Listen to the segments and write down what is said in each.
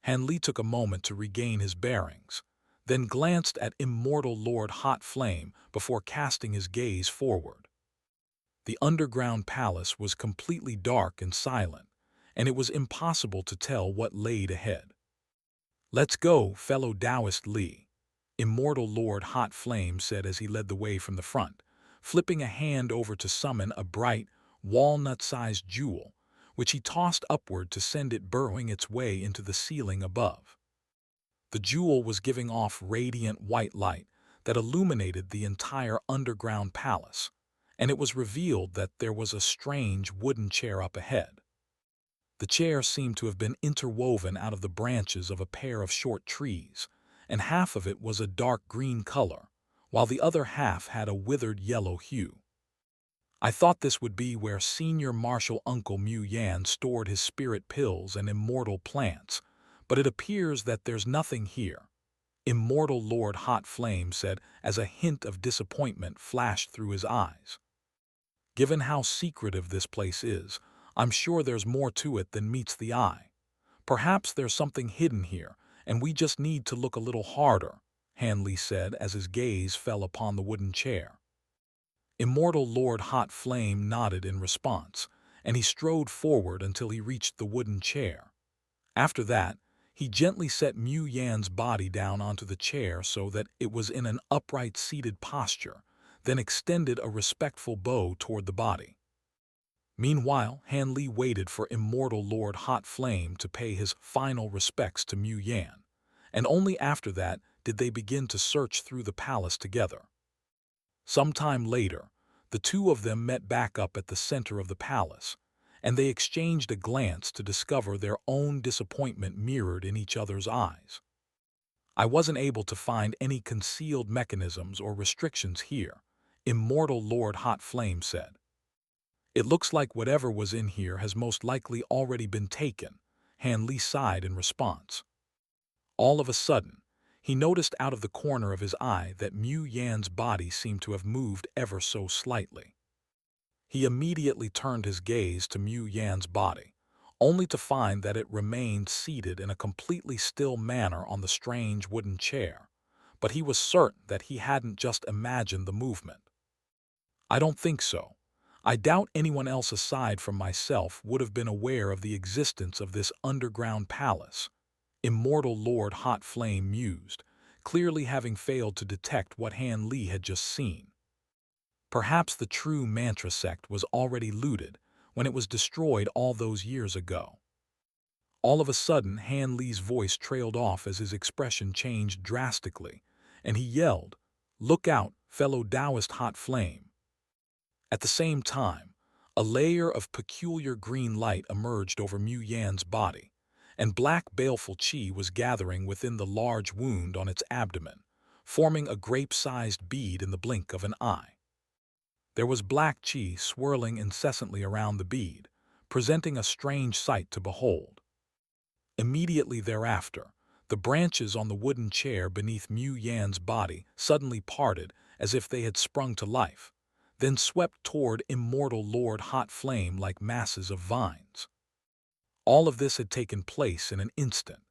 Han Li took a moment to regain his bearings, then glanced at Immortal Lord Hot Flame before casting his gaze forward. The underground palace was completely dark and silent, and it was impossible to tell what laid ahead. "Let's go, fellow Taoist Li," Immortal Lord Hot Flame said as he led the way from the front, flipping a hand over to summon a bright, walnut-sized jewel, which he tossed upward to send it burrowing its way into the ceiling above. The jewel was giving off radiant white light that illuminated the entire underground palace, and it was revealed that there was a strange wooden chair up ahead. The chair seemed to have been interwoven out of the branches of a pair of short trees, and half of it was a dark green color, while the other half had a withered yellow hue. "I thought this would be where Senior Marshal Uncle Mu Yan stored his spirit pills and immortal plants, but it appears that there's nothing here," Immortal Lord Hot Flame said as a hint of disappointment flashed through his eyes. "Given how secretive this place is, I'm sure there's more to it than meets the eye. Perhaps there's something hidden here, and we just need to look a little harder," Han Li said as his gaze fell upon the wooden chair. Immortal Lord Hot Flame nodded in response, and he strode forward until he reached the wooden chair. After that, he gently set Mu Yan's body down onto the chair so that it was in an upright seated posture, then extended a respectful bow toward the body. Meanwhile, Han Li waited for Immortal Lord Hot Flame to pay his final respects to Mu Yan, and only after that did they begin to search through the palace together. Sometime later, the two of them met back up at the center of the palace, and they exchanged a glance to discover their own disappointment mirrored in each other's eyes. "I wasn't able to find any concealed mechanisms or restrictions here," Immortal Lord Hot Flame said. "It looks like whatever was in here has most likely already been taken," Han Li sighed in response. All of a sudden, he noticed out of the corner of his eye that Mu Yan's body seemed to have moved ever so slightly. He immediately turned his gaze to Mu Yan's body, only to find that it remained seated in a completely still manner on the strange wooden chair, but he was certain that he hadn't just imagined the movement. "I don't think so. I doubt anyone else aside from myself would have been aware of the existence of this underground palace," Immortal Lord Hot Flame mused, clearly having failed to detect what Han Li had just seen. Perhaps the true mantra sect was already looted when it was destroyed all those years ago. All of a sudden, Han Li's voice trailed off as his expression changed drastically, and he yelled, "Look out, fellow Taoist Hot Flame!" At the same time, a layer of peculiar green light emerged over Mu Yan's body, and black baleful qi was gathering within the large wound on its abdomen, forming a grape-sized bead in the blink of an eye. There was black qi swirling incessantly around the bead, presenting a strange sight to behold. Immediately thereafter, the branches on the wooden chair beneath Mu Yan's body suddenly parted as if they had sprung to life, then swept toward Immortal Lord Hot Flame like masses of vines. All of this had taken place in an instant,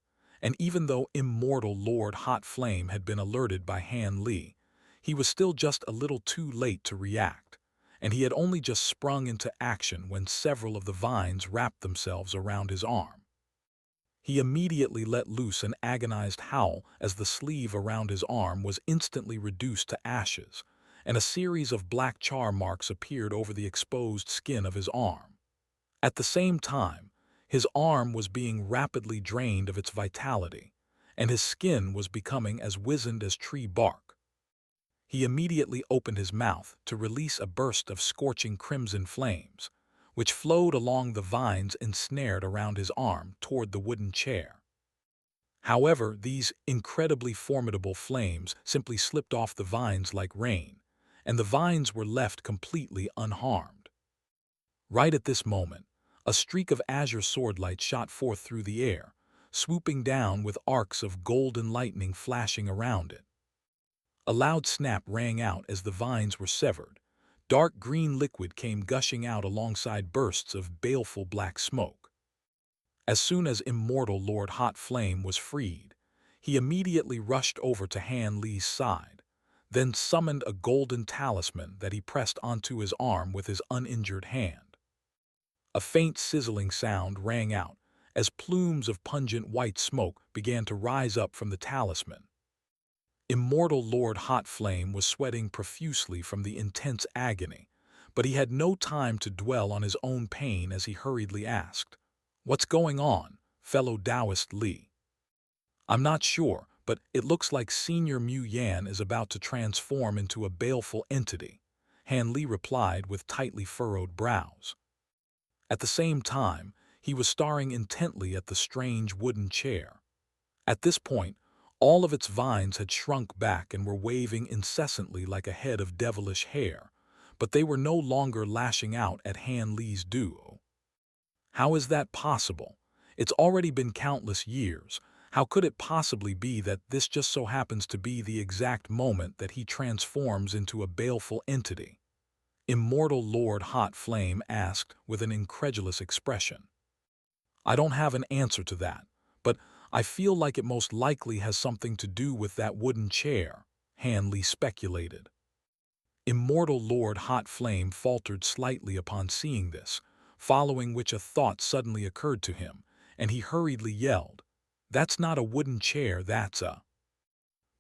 and even though Immortal Lord Hot Flame had been alerted by Han Li, he was still just a little too late to react, and he had only just sprung into action when several of the vines wrapped themselves around his arm. He immediately let loose an agonized howl as the sleeve around his arm was instantly reduced to ashes, and a series of black char marks appeared over the exposed skin of his arm. At the same time, his arm was being rapidly drained of its vitality, and his skin was becoming as wizened as tree bark. He immediately opened his mouth to release a burst of scorching crimson flames, which flowed along the vines ensnared around his arm toward the wooden chair. However, these incredibly formidable flames simply slipped off the vines like rain, and the vines were left completely unharmed. Right at this moment, a streak of azure swordlight shot forth through the air, swooping down with arcs of golden lightning flashing around it. A loud snap rang out as the vines were severed. Dark green liquid came gushing out alongside bursts of baleful black smoke. As soon as Immortal Lord Hot Flame was freed, he immediately rushed over to Han Li's side, then summoned a golden talisman that he pressed onto his arm with his uninjured hand. A faint sizzling sound rang out as plumes of pungent white smoke began to rise up from the talisman. Immortal Lord Hot Flame was sweating profusely from the intense agony, but he had no time to dwell on his own pain as he hurriedly asked, "What's going on, fellow Taoist Li?" "I'm not sure, but it looks like Senior Mu Yan is about to transform into a baleful entity," Han Li replied with tightly furrowed brows. At the same time, he was staring intently at the strange wooden chair. At this point, all of its vines had shrunk back and were waving incessantly like a head of devilish hair, but they were no longer lashing out at Han Li's duo. How is that possible? It's already been countless years. How could it possibly be that this just so happens to be the exact moment that he transforms into a baleful entity? Immortal Lord Hot Flame asked with an incredulous expression. "I don't have an answer to that, but I feel like it most likely has something to do with that wooden chair," Han Li speculated. Immortal Lord Hot Flame faltered slightly upon seeing this, following which a thought suddenly occurred to him, and he hurriedly yelled, "That's not a wooden chair, that's a—"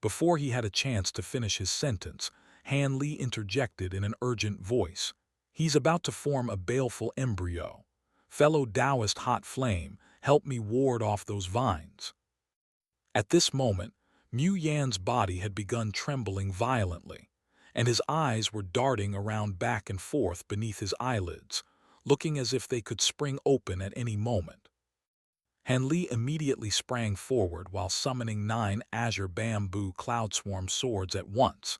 Before he had a chance to finish his sentence, Han Li interjected in an urgent voice, "He's about to form a baleful embryo. Fellow Taoist Hot Flame, help me ward off those vines." At this moment, Mu Yan's body had begun trembling violently, and his eyes were darting around back and forth beneath his eyelids, looking as if they could spring open at any moment. Han Li immediately sprang forward while summoning 9 azure bamboo cloud swarm swords at once,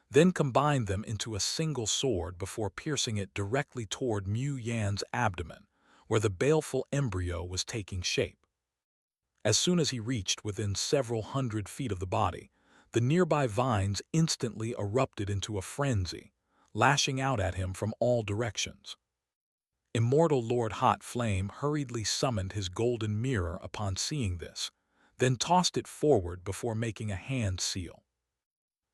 then combined them into a single sword before piercing it directly toward Mu Yan's abdomen, where the baleful embryo was taking shape. As soon as he reached within several hundred feet of the body, the nearby vines instantly erupted into a frenzy, lashing out at him from all directions. Immortal Lord Hot Flame hurriedly summoned his golden mirror upon seeing this, then tossed it forward before making a hand seal.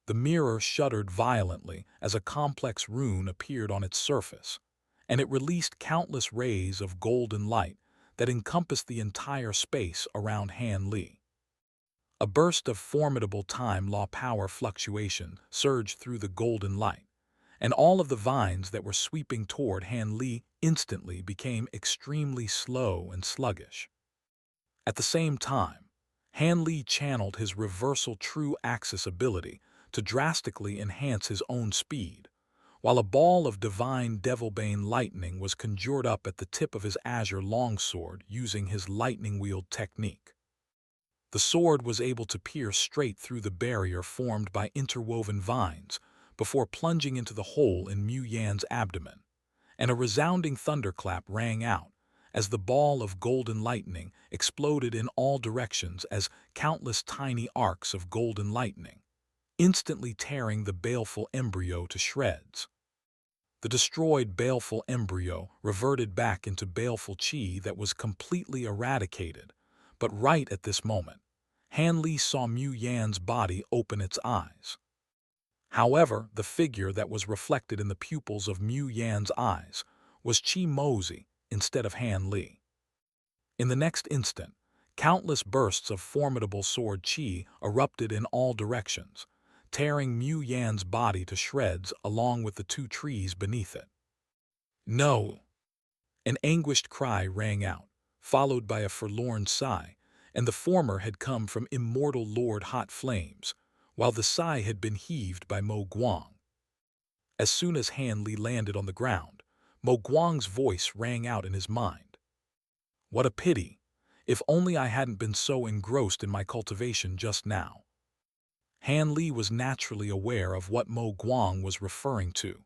The mirror shuddered violently as a complex rune appeared on its surface, and it released countless rays of golden light that encompassed the entire space around Han Li. A burst of formidable time-law power fluctuation surged through the golden light, and all of the vines that were sweeping toward Han Li instantly became extremely slow and sluggish. At the same time, Han Li channeled his reversal true axis ability to drastically enhance his own speed, while a ball of divine devilbane lightning was conjured up at the tip of his azure longsword using his lightning wield technique. The sword was able to pierce straight through the barrier formed by interwoven vines before plunging into the hole in Mu Yan's abdomen, and a resounding thunderclap rang out as the ball of golden lightning exploded in all directions as countless tiny arcs of golden lightning, instantly tearing the baleful embryo to shreds. The destroyed baleful embryo reverted back into baleful chi that was completely eradicated, but right at this moment, Han Li saw Mu Yan's body open its eyes. However, the figure that was reflected in the pupils of Mu Yan's eyes was Chi Mozi instead of Han Li. In the next instant, countless bursts of formidable sword chi erupted in all directions, tearing Mu Yan's body to shreds along with the 2 trees beneath it. "No!" An anguished cry rang out, followed by a forlorn sigh, and the former had come from Immortal Lord Hot Flames, while the sigh had been heaved by Mo Guang. As soon as Han Li landed on the ground, Mo Guang's voice rang out in his mind. "What a pity! If only I hadn't been so engrossed in my cultivation just now." Han Li was naturally aware of what Mo Guang was referring to.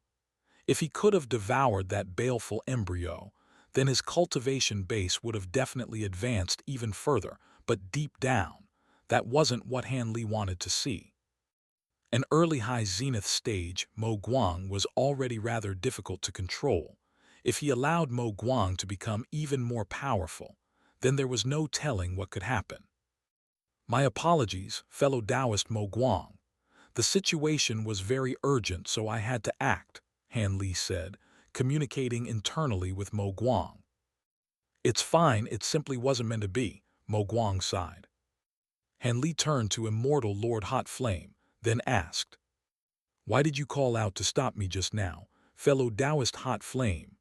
If he could have devoured that baleful embryo, then his cultivation base would have definitely advanced even further, but deep down, that wasn't what Han Li wanted to see. An early high zenith stage, Mo Guang was already rather difficult to control. If he allowed Mo Guang to become even more powerful, then there was no telling what could happen. My apologies, fellow Taoist Mo Guang. The situation was very urgent, so I had to act, Han Li said, communicating internally with Mo Guang. It's fine, it simply wasn't meant to be, Mo Guang sighed. Han Li turned to Immortal Lord Hot Flame, then asked, "Why did you call out to stop me just now, fellow Taoist Hot Flame?"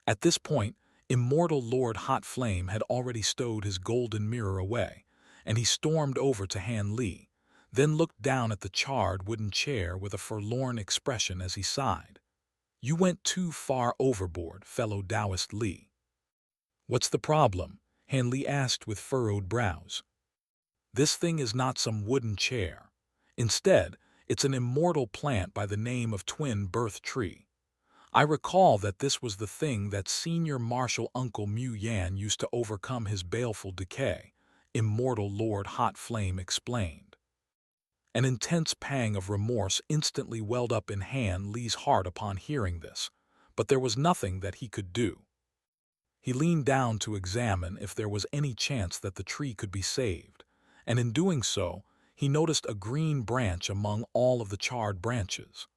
At this point, Immortal Lord Hot Flame had already stowed his golden mirror away, and he stormed over to Han Li, then looked down at the charred wooden chair with a forlorn expression as he sighed. "You went too far overboard, fellow Taoist Li." "What's the problem?" Han Li asked with furrowed brows. "This thing is not some wooden chair. Instead, it's an immortal plant by the name of Twin Birth Tree. I recall that this was the thing that Senior Marshal Uncle Mu Yan used to overcome his baleful decay," Immortal Lord Hot Flame explained. An intense pang of remorse instantly welled up in Han Li's heart upon hearing this, but there was nothing that he could do. He leaned down to examine if there was any chance that the tree could be saved, and in doing so, he noticed a green branch among all of the charred branches.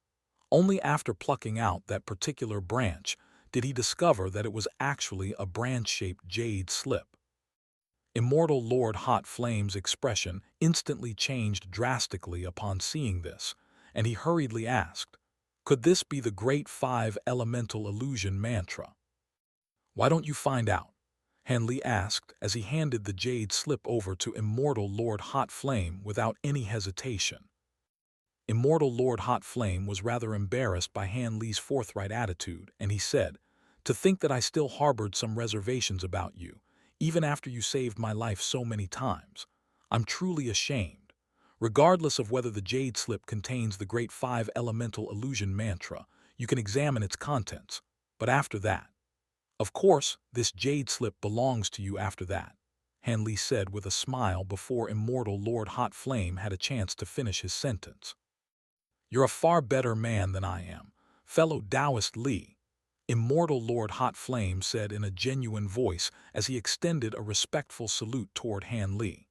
Only after plucking out that particular branch did he discover that it was actually a branch-shaped jade slip. Immortal Lord Hot Flame's expression instantly changed drastically upon seeing this, and he hurriedly asked, "Could this be the Great Five Elemental Illusion Mantra?" "Why don't you find out?" Han Li asked as he handed the jade slip over to Immortal Lord Hot Flame without any hesitation. Immortal Lord Hot Flame was rather embarrassed by Han Li's forthright attitude, and he said, "To think that I still harbored some reservations about you, even after you saved my life so many times. I'm truly ashamed. Regardless of whether the jade slip contains the Great Five Elemental Illusion Mantra, you can examine its contents. But after that, of course, this jade slip belongs to you after that," Han Li said with a smile before Immortal Lord Hot Flame had a chance to finish his sentence. "You're a far better man than I am, fellow Taoist Li," Immortal Lord Hot Flame said in a genuine voice as he extended a respectful salute toward Han Li.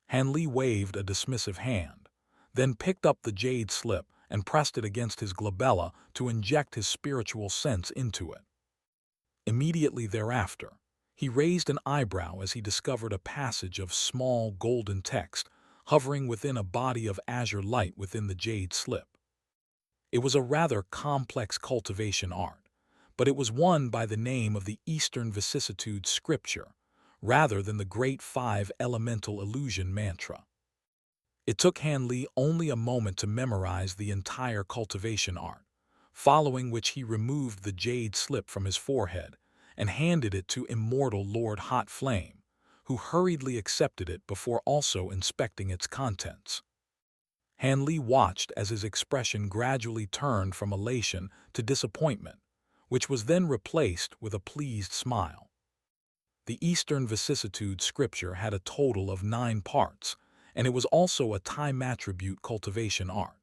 Han Li waved a dismissive hand, then picked up the jade slip and pressed it against his glabella to inject his spiritual sense into it. Immediately thereafter, he raised an eyebrow as he discovered a passage of small golden text hovering within a body of azure light within the jade slip. It was a rather complex cultivation art, but it was one by the name of the Eastern Vicissitude Scripture, rather than the Great Five Elemental Illusion Mantra. It took Han Li only a moment to memorize the entire cultivation art, following which he removed the jade slip from his forehead and handed it to Immortal Lord Hot Flame, who hurriedly accepted it before also inspecting its contents. Han Li watched as his expression gradually turned from elation to disappointment, which was then replaced with a pleased smile. The Eastern Vicissitude Scripture had a total of 9 parts, and it was also a time attribute cultivation art.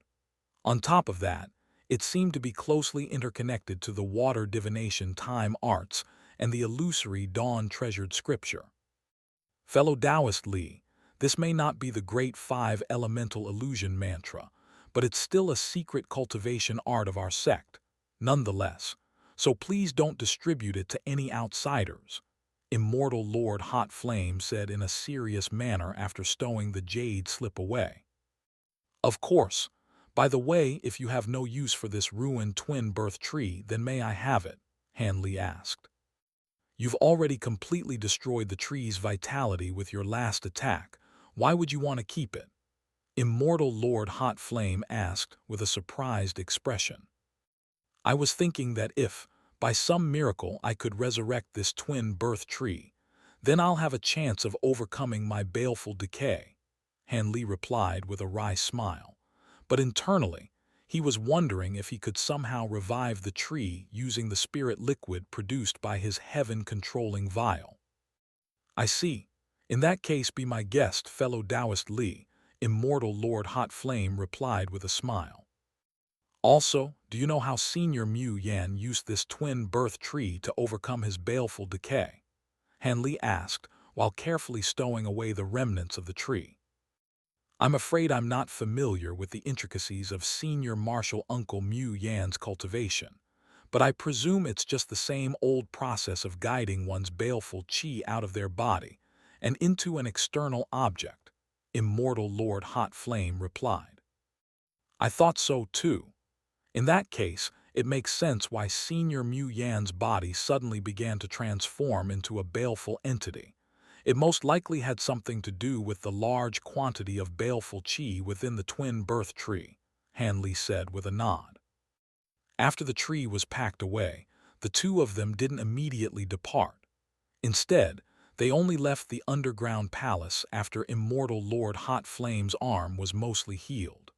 On top of that, it seemed to be closely interconnected to the water divination time arts and the illusory dawn treasured scripture. Fellow Taoist Li, this may not be the Great Five Elemental Illusion Mantra, but it's still a secret cultivation art of our sect, nonetheless, so please don't distribute it to any outsiders," Immortal Lord Hot Flame said in a serious manner after stowing the jade slip away. "Of course. By the way, if you have no use for this ruined twin birth tree, then may I have it?" Han Li asked. "You've already completely destroyed the tree's vitality with your last attack. Why would you want to keep it?" Immortal Lord Hot Flame asked with a surprised expression. "I was thinking that if, by some miracle, I could resurrect this twin birth tree, then I'll have a chance of overcoming my baleful decay," Han Li replied with a wry smile. But internally, he was wondering if he could somehow revive the tree using the spirit liquid produced by his heaven-controlling vial. "I see. In that case, be my guest, fellow Taoist Li," Immortal Lord Hot Flame replied with a smile. "Also, do you know how Senior Mu Yan used this twin birth tree to overcome his baleful decay?" Han Li asked, while carefully stowing away the remnants of the tree. I'm afraid I'm not familiar with the intricacies of Senior Marshal Uncle Mu Yan's cultivation, but I presume it's just the same old process of guiding one's baleful qi out of their body and into an external object, Immortal Lord Hot Flame replied. I thought so too. In that case, it makes sense why Senior Mu Yan's body suddenly began to transform into a baleful entity. It most likely had something to do with the large quantity of baleful qi within the twin birth tree, Han Li said with a nod. After the tree was packed away, the two of them didn't immediately depart. Instead, they only left the underground palace after Immortal Lord Hot Flame's arm was mostly healed.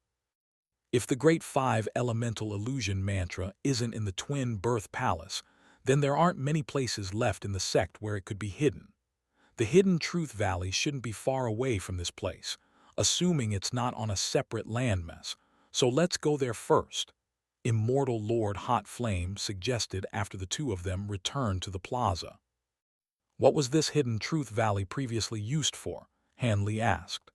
If the Great Five Elemental Illusion mantra isn't in the Twin Birth Palace, then there aren't many places left in the sect where it could be hidden. The Hidden Truth Valley shouldn't be far away from this place, assuming it's not on a separate landmass, so let's go there first, Immortal Lord Hot Flame suggested after the two of them returned to the plaza. What was this Hidden Truth Valley previously used for? Han Li asked.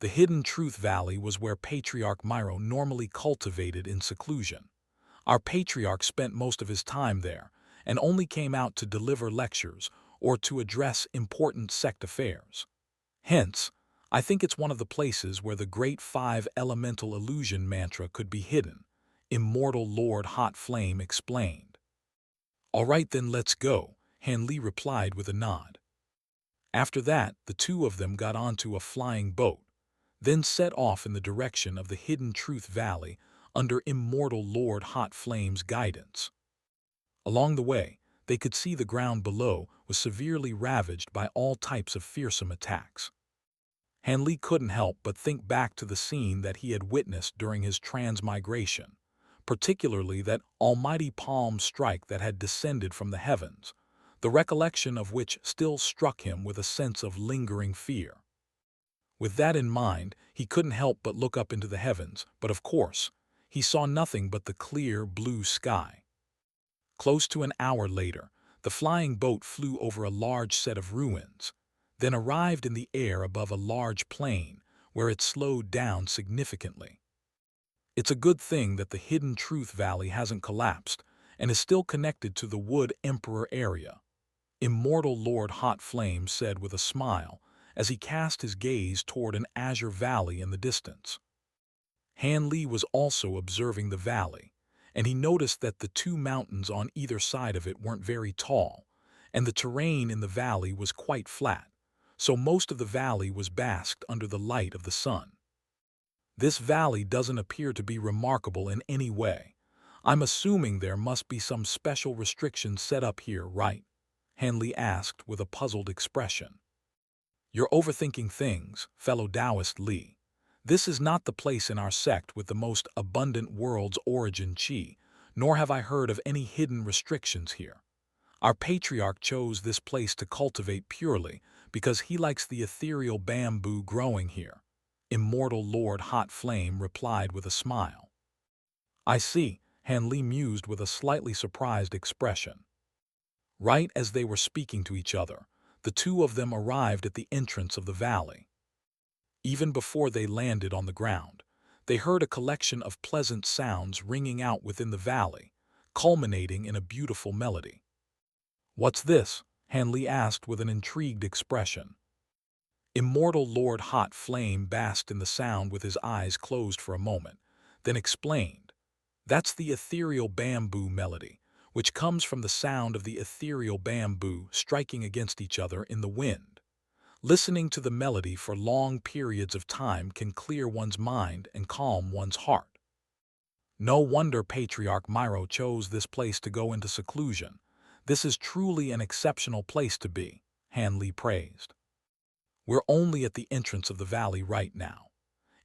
The Hidden Truth Valley was where Patriarch Myro normally cultivated in seclusion. Our patriarch spent most of his time there, and only came out to deliver lectures or to address important sect affairs. Hence, I think it's one of the places where the Great Five Elemental Illusion mantra could be hidden, Immortal Lord Hot Flame explained. All right then, let's go, Han Li replied with a nod. After that, the two of them got onto a flying boat, then set off in the direction of the Hidden Truth Valley under Immortal Lord Hot Flame's guidance. Along the way, they could see the ground below was severely ravaged by all types of fearsome attacks. Han Li couldn't help but think back to the scene that he had witnessed during his transmigration, particularly that almighty palm strike that had descended from the heavens, the recollection of which still struck him with a sense of lingering fear. With that in mind, he couldn't help but look up into the heavens, but of course, he saw nothing but the clear blue sky. Close to an hour later, the flying boat flew over a large set of ruins, then arrived in the air above a large plain, where it slowed down significantly. It's a good thing that the Hidden Truth Valley hasn't collapsed and is still connected to the Wood Emperor area, Immortal Lord Hot Flame said with a smile as he cast his gaze toward an azure valley in the distance. Han Li was also observing the valley, and he noticed that the two mountains on either side of it weren't very tall, and the terrain in the valley was quite flat, so most of the valley was basked under the light of the sun. This valley doesn't appear to be remarkable in any way. I'm assuming there must be some special restrictions set up here, right? Han Li asked with a puzzled expression. You're overthinking things, fellow Taoist Li. This is not the place in our sect with the most abundant world's origin qi, nor have I heard of any hidden restrictions here. Our patriarch chose this place to cultivate purely because he likes the ethereal bamboo growing here, Immortal Lord Hot Flame replied with a smile. I see, Han Li mused with a slightly surprised expression. Right as they were speaking to each other, the two of them arrived at the entrance of the valley. Even before they landed on the ground, they heard a collection of pleasant sounds ringing out within the valley, culminating in a beautiful melody. What's this? Han Li asked with an intrigued expression. Immortal Lord Hot Flame basked in the sound with his eyes closed for a moment, then explained. That's the ethereal bamboo melody, which comes from the sound of the ethereal bamboo striking against each other in the wind. Listening to the melody for long periods of time can clear one's mind and calm one's heart. No wonder Patriarch Myro chose this place to go into seclusion. This is truly an exceptional place to be, Han Li praised. We're only at the entrance of the valley right now.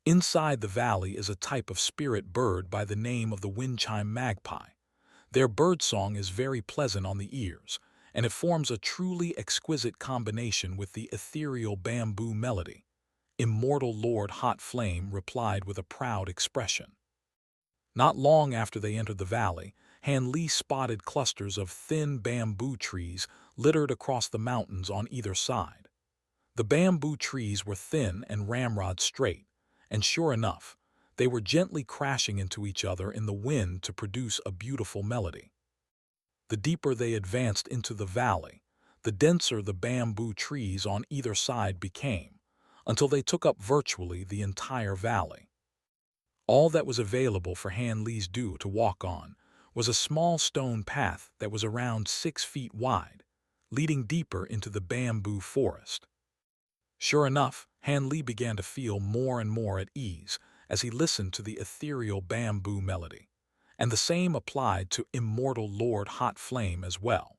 Inside the valley is a type of spirit bird by the name of the windchime magpie. Their birdsong is very pleasant on the ears, and it forms a truly exquisite combination with the ethereal bamboo melody, Immortal Lord Hot Flame replied with a proud expression. Not long after they entered the valley, Han Li spotted clusters of thin bamboo trees littered across the mountains on either side. The bamboo trees were thin and ramrod straight, and sure enough, they were gently crashing into each other in the wind to produce a beautiful melody. The deeper they advanced into the valley, the denser the bamboo trees on either side became, until they took up virtually the entire valley. All that was available for Han Li's Du to walk on was a small stone path that was around 6 feet wide, leading deeper into the bamboo forest. Sure enough, Han Li began to feel more and more at ease as he listened to the ethereal bamboo melody, and the same applied to Immortal Lord Hot Flame as well.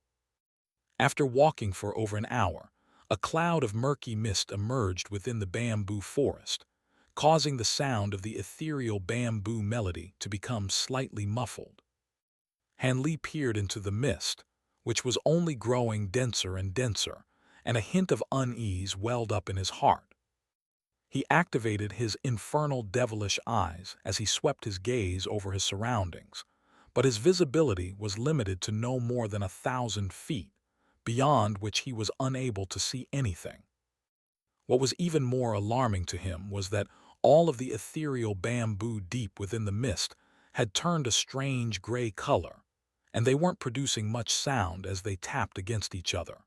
After walking for over an hour, a cloud of murky mist emerged within the bamboo forest, causing the sound of the ethereal bamboo melody to become slightly muffled. Han Li peered into the mist, which was only growing denser and denser, and a hint of unease welled up in his heart. He activated his infernal devilish eyes as he swept his gaze over his surroundings, but his visibility was limited to no more than 1,000 feet, beyond which he was unable to see anything. What was even more alarming to him was that all of the ethereal bamboo deep within the mist had turned a strange gray color, and they weren't producing much sound as they tapped against each other.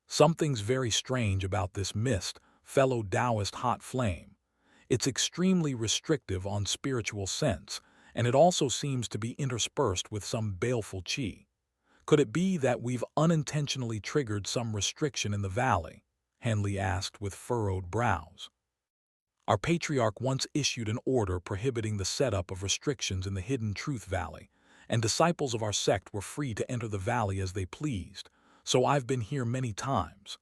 Something's very strange about this mist, fellow Taoist Hot Flame. It's extremely restrictive on spiritual sense, and it also seems to be interspersed with some baleful qi. Could it be that we've unintentionally triggered some restriction in the valley? Han Li asked with furrowed brows. Our patriarch once issued an order prohibiting the setup of restrictions in the hidden Truth Valley, and disciples of our sect were free to enter the valley as they pleased, so I've been here many times.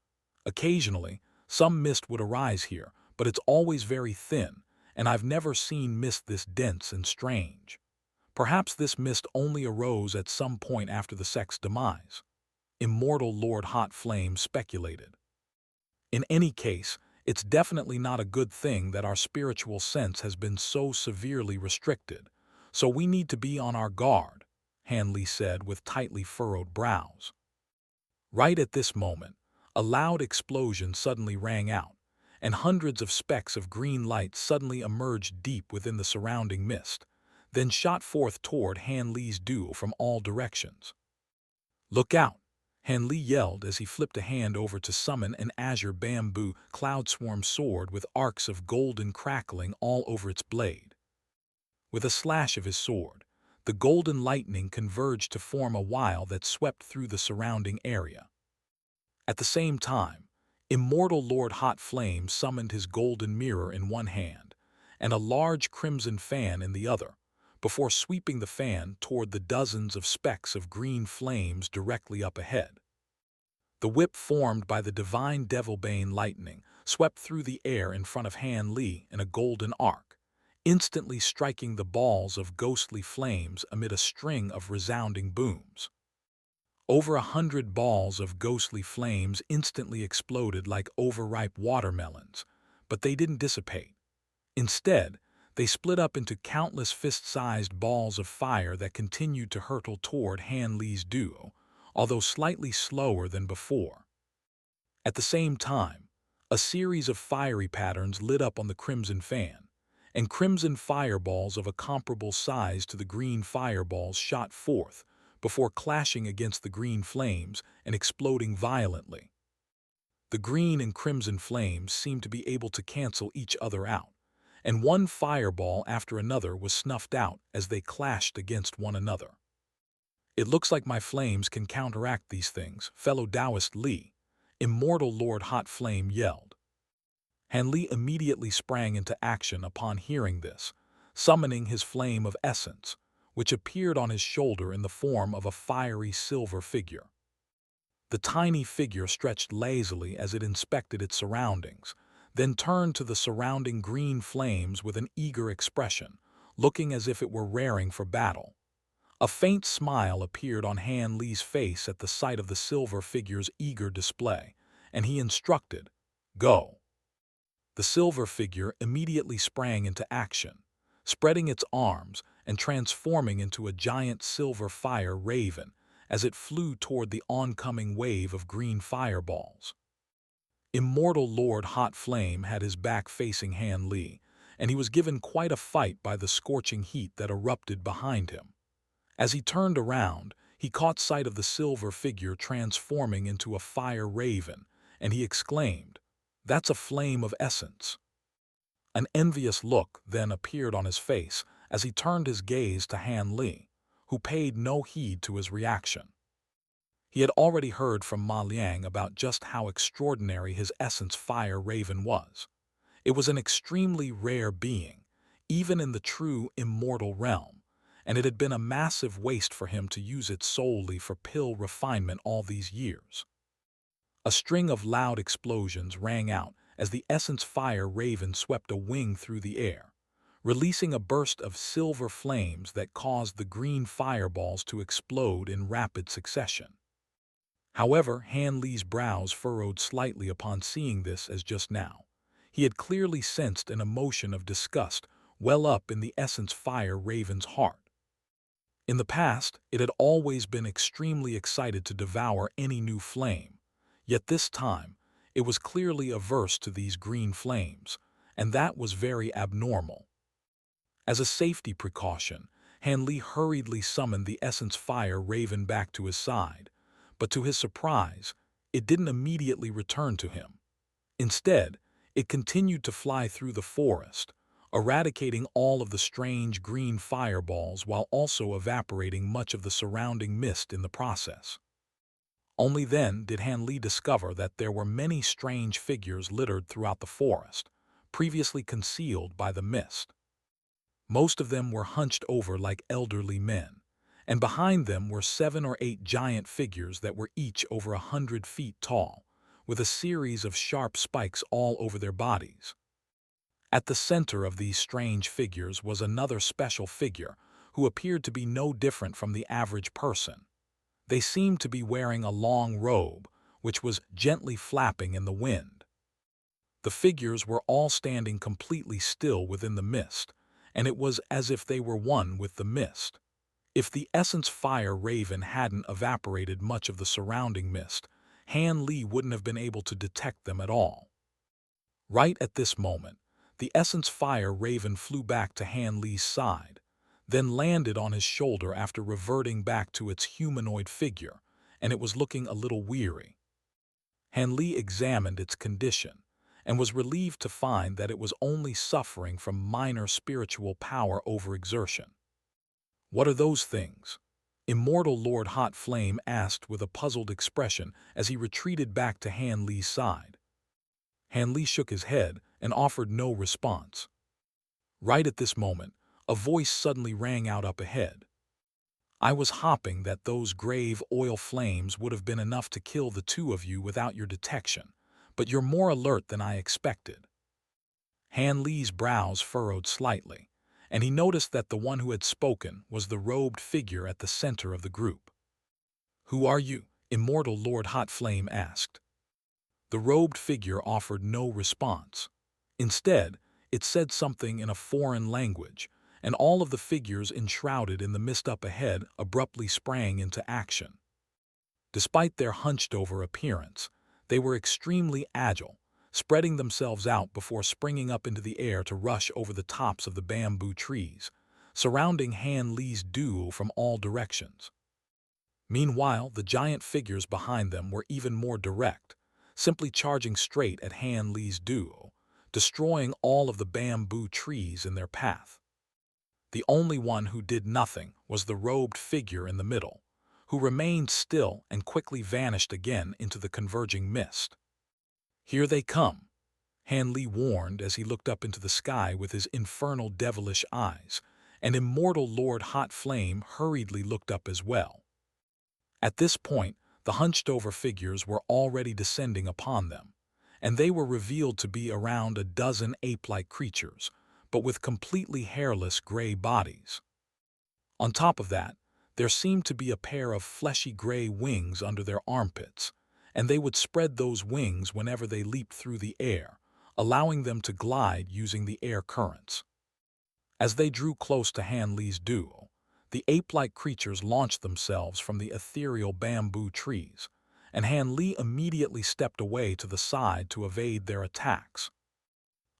Occasionally, some mist would arise here, but it's always very thin, and I've never seen mist this dense and strange. Perhaps this mist only arose at some point after the sect's demise. Immortal Lord Hot Flame speculated. In any case, it's definitely not a good thing that our spiritual sense has been so severely restricted, so we need to be on our guard, Han Li said with tightly furrowed brows. Right at this moment, a loud explosion suddenly rang out, and hundreds of specks of green light suddenly emerged deep within the surrounding mist, then shot forth toward Han Li's Du from all directions. "Look out!" Han Li yelled as he flipped a hand over to summon an azure bamboo cloud-swarm sword with arcs of golden crackling all over its blade. With a slash of his sword, the golden lightning converged to form a wile that swept through the surrounding area. At the same time, Immortal Lord Hot Flame summoned his golden mirror in one hand and a large crimson fan in the other, before sweeping the fan toward the dozens of specks of green flames directly up ahead. The whip formed by the divine Devilbane lightning swept through the air in front of Han Li in a golden arc, instantly striking the balls of ghostly flames amid a string of resounding booms. Over 100 balls of ghostly flames instantly exploded like overripe watermelons, but they didn't dissipate. Instead, they split up into countless fist-sized balls of fire that continued to hurtle toward Han Li's Du, although slightly slower than before. At the same time, a series of fiery patterns lit up on the crimson fan, and crimson fireballs of a comparable size to the green fireballs shot forth before clashing against the green flames and exploding violently. The green and crimson flames seemed to be able to cancel each other out, and one fireball after another was snuffed out as they clashed against one another. "It looks like my flames can counteract these things, fellow Taoist Li," Immortal Lord Hot Flame yelled. Han Li immediately sprang into action upon hearing this, summoning his flame of essence, which appeared on his shoulder in the form of a fiery silver figure. The tiny figure stretched lazily as it inspected its surroundings, then turned to the surrounding green flames with an eager expression, looking as if it were raring for battle. A faint smile appeared on Han Li's face at the sight of the silver figure's eager display, and he instructed, "Go." The silver figure immediately sprang into action, spreading its arms and transforming into a giant silver fire raven as it flew toward the oncoming wave of green fireballs. Immortal Lord Hot Flame had his back facing Han Li, and he was given quite a fight by the scorching heat that erupted behind him. As he turned around, he caught sight of the silver figure transforming into a fire raven, and he exclaimed, "That's a flame of essence." An envious look then appeared on his face as he turned his gaze to Han Li, who paid no heed to his reaction. He had already heard from Ma Liang about just how extraordinary his essence fire raven was. It was an extremely rare being, even in the true immortal realm, and it had been a massive waste for him to use it solely for pill refinement all these years. A string of loud explosions rang out as the essence fire raven swept a wing through the air, releasing a burst of silver flames that caused the green fireballs to explode in rapid succession. However, Han Li's brows furrowed slightly upon seeing this as just now. He had clearly sensed an emotion of disgust well up in the essence fire raven's heart. In the past, it had always been extremely excited to devour any new flame, yet this time, it was clearly averse to these green flames, and that was very abnormal. As a safety precaution, Han Li hurriedly summoned the essence fire raven back to his side, but to his surprise, it didn't immediately return to him. Instead, it continued to fly through the forest, eradicating all of the strange green fireballs while also evaporating much of the surrounding mist in the process. Only then did Han Li discover that there were many strange figures littered throughout the forest, previously concealed by the mist. Most of them were hunched over like elderly men, and behind them were 7 or 8 giant figures that were each over 100 feet tall, with a series of sharp spikes all over their bodies. At the center of these strange figures was another special figure who appeared to be no different from the average person. They seemed to be wearing a long robe, which was gently flapping in the wind. The figures were all standing completely still within the mist, and it was as if they were one with the mist. If the essence fire raven hadn't evaporated much of the surrounding mist, Han Li wouldn't have been able to detect them at all. Right at this moment, the essence fire raven flew back to Han Li's side, then landed on his shoulder after reverting back to its humanoid figure, and it was looking a little weary. Han Li examined its condition, and was relieved to find that it was only suffering from minor spiritual power overexertion. "What are those things?" Immortal Lord Hot Flame asked with a puzzled expression as he retreated back to Han Li's side. Han Li shook his head and offered no response. Right at this moment, a voice suddenly rang out up ahead. "I was hoping that those grave oil flames would have been enough to kill the two of you without your detection, but you're more alert than I expected." Han Li's brows furrowed slightly, and he noticed that the one who had spoken was the robed figure at the center of the group. "Who are you?" Immortal Lord Hot Flame asked. The robed figure offered no response. Instead, it said something in a foreign language, and all of the figures enshrouded in the mist up ahead abruptly sprang into action. Despite their hunched-over appearance, they were extremely agile, spreading themselves out before springing up into the air to rush over the tops of the bamboo trees, surrounding Han Li's duo from all directions. Meanwhile, the giant figures behind them were even more direct, simply charging straight at Han Li's duo, destroying all of the bamboo trees in their path. The only one who did nothing was the robed figure in the middle, who remained still and quickly vanished again into the converging mist. "Here they come," Han Li warned as he looked up into the sky with his infernal devilish eyes, and Immortal Lord Hot Flame hurriedly looked up as well. At this point, the hunched-over figures were already descending upon them, and they were revealed to be around a dozen ape-like creatures, but with completely hairless gray bodies. On top of that, there seemed to be a pair of fleshy gray wings under their armpits, and they would spread those wings whenever they leaped through the air, allowing them to glide using the air currents. As they drew close to Han Li's duo, The ape-like creatures launched themselves from the ethereal bamboo trees, and Han Li immediately stepped away to the side to evade their attacks.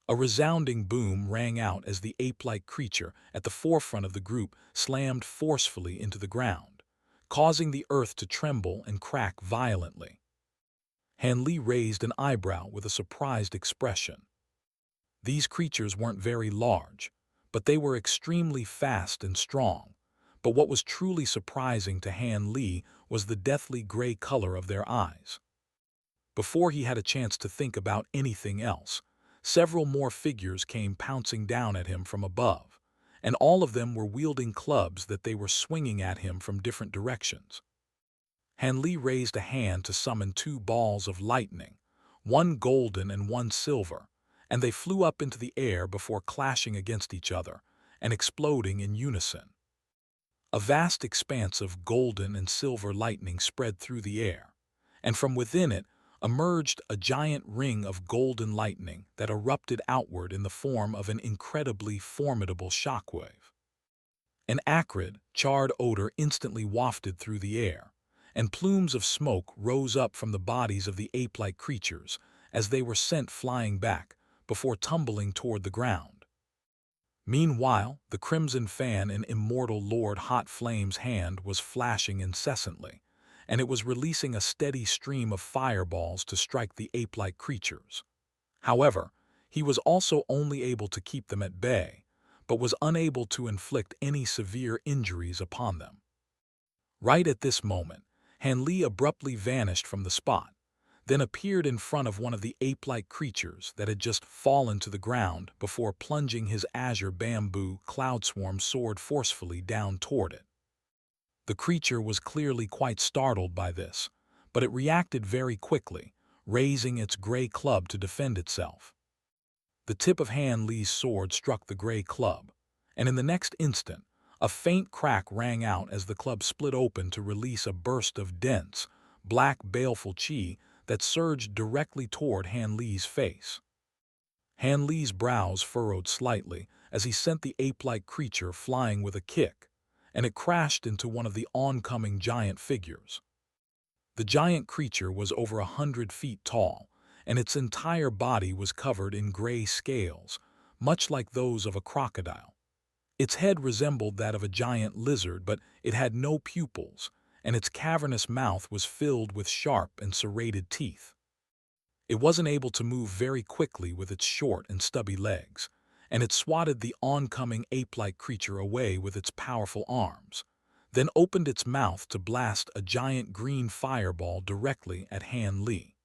A resounding boom rang out as the ape-like creature at the forefront of the group slammed forcefully into the ground, causing the earth to tremble and crack violently. Han Li raised an eyebrow with a surprised expression. These creatures weren't very large, but they were extremely fast and strong. But what was truly surprising to Han Li was the deathly gray color of their eyes. Before he had a chance to think about anything else, several more figures came pouncing down at him from above, and all of them were wielding clubs that they were swinging at him from different directions. Han Li raised a hand to summon two balls of lightning, one golden and one silver, and they flew up into the air before clashing against each other and exploding in unison. A vast expanse of golden and silver lightning spread through the air, and from within it emerged a giant ring of golden lightning that erupted outward in the form of an incredibly formidable shockwave. An acrid, charred odor instantly wafted through the air, and plumes of smoke rose up from the bodies of the ape-like creatures as they were sent flying back before tumbling toward the ground. Meanwhile, the crimson fan in Immortal Lord Hot Flame's hand was flashing incessantly, and it was releasing a steady stream of fireballs to strike the ape-like creatures. However, he was also only able to keep them at bay, but was unable to inflict any severe injuries upon them. Right at this moment, Han Li abruptly vanished from the spot, then appeared in front of one of the ape-like creatures that had just fallen to the ground before plunging his azure bamboo cloudswarm sword forcefully down toward it. The creature was clearly quite startled by this, but it reacted very quickly, raising its gray club to defend itself. The tip of Han Li's sword struck the gray club, and in the next instant, a faint crack rang out as the club split open to release a burst of dense, black baleful chi that surged directly toward Han Li's face. Han Li's brows furrowed slightly as he sent the ape-like creature flying with a kick, and it crashed into one of the oncoming giant figures. The giant creature was over 100 feet tall, and its entire body was covered in gray scales, much like those of a crocodile. Its head resembled that of a giant lizard, but it had no pupils, and its cavernous mouth was filled with sharp and serrated teeth. It wasn't able to move very quickly with its short and stubby legs, and it swatted the oncoming ape-like creature away with its powerful arms, then opened its mouth to blast a giant green fireball directly at Han Li.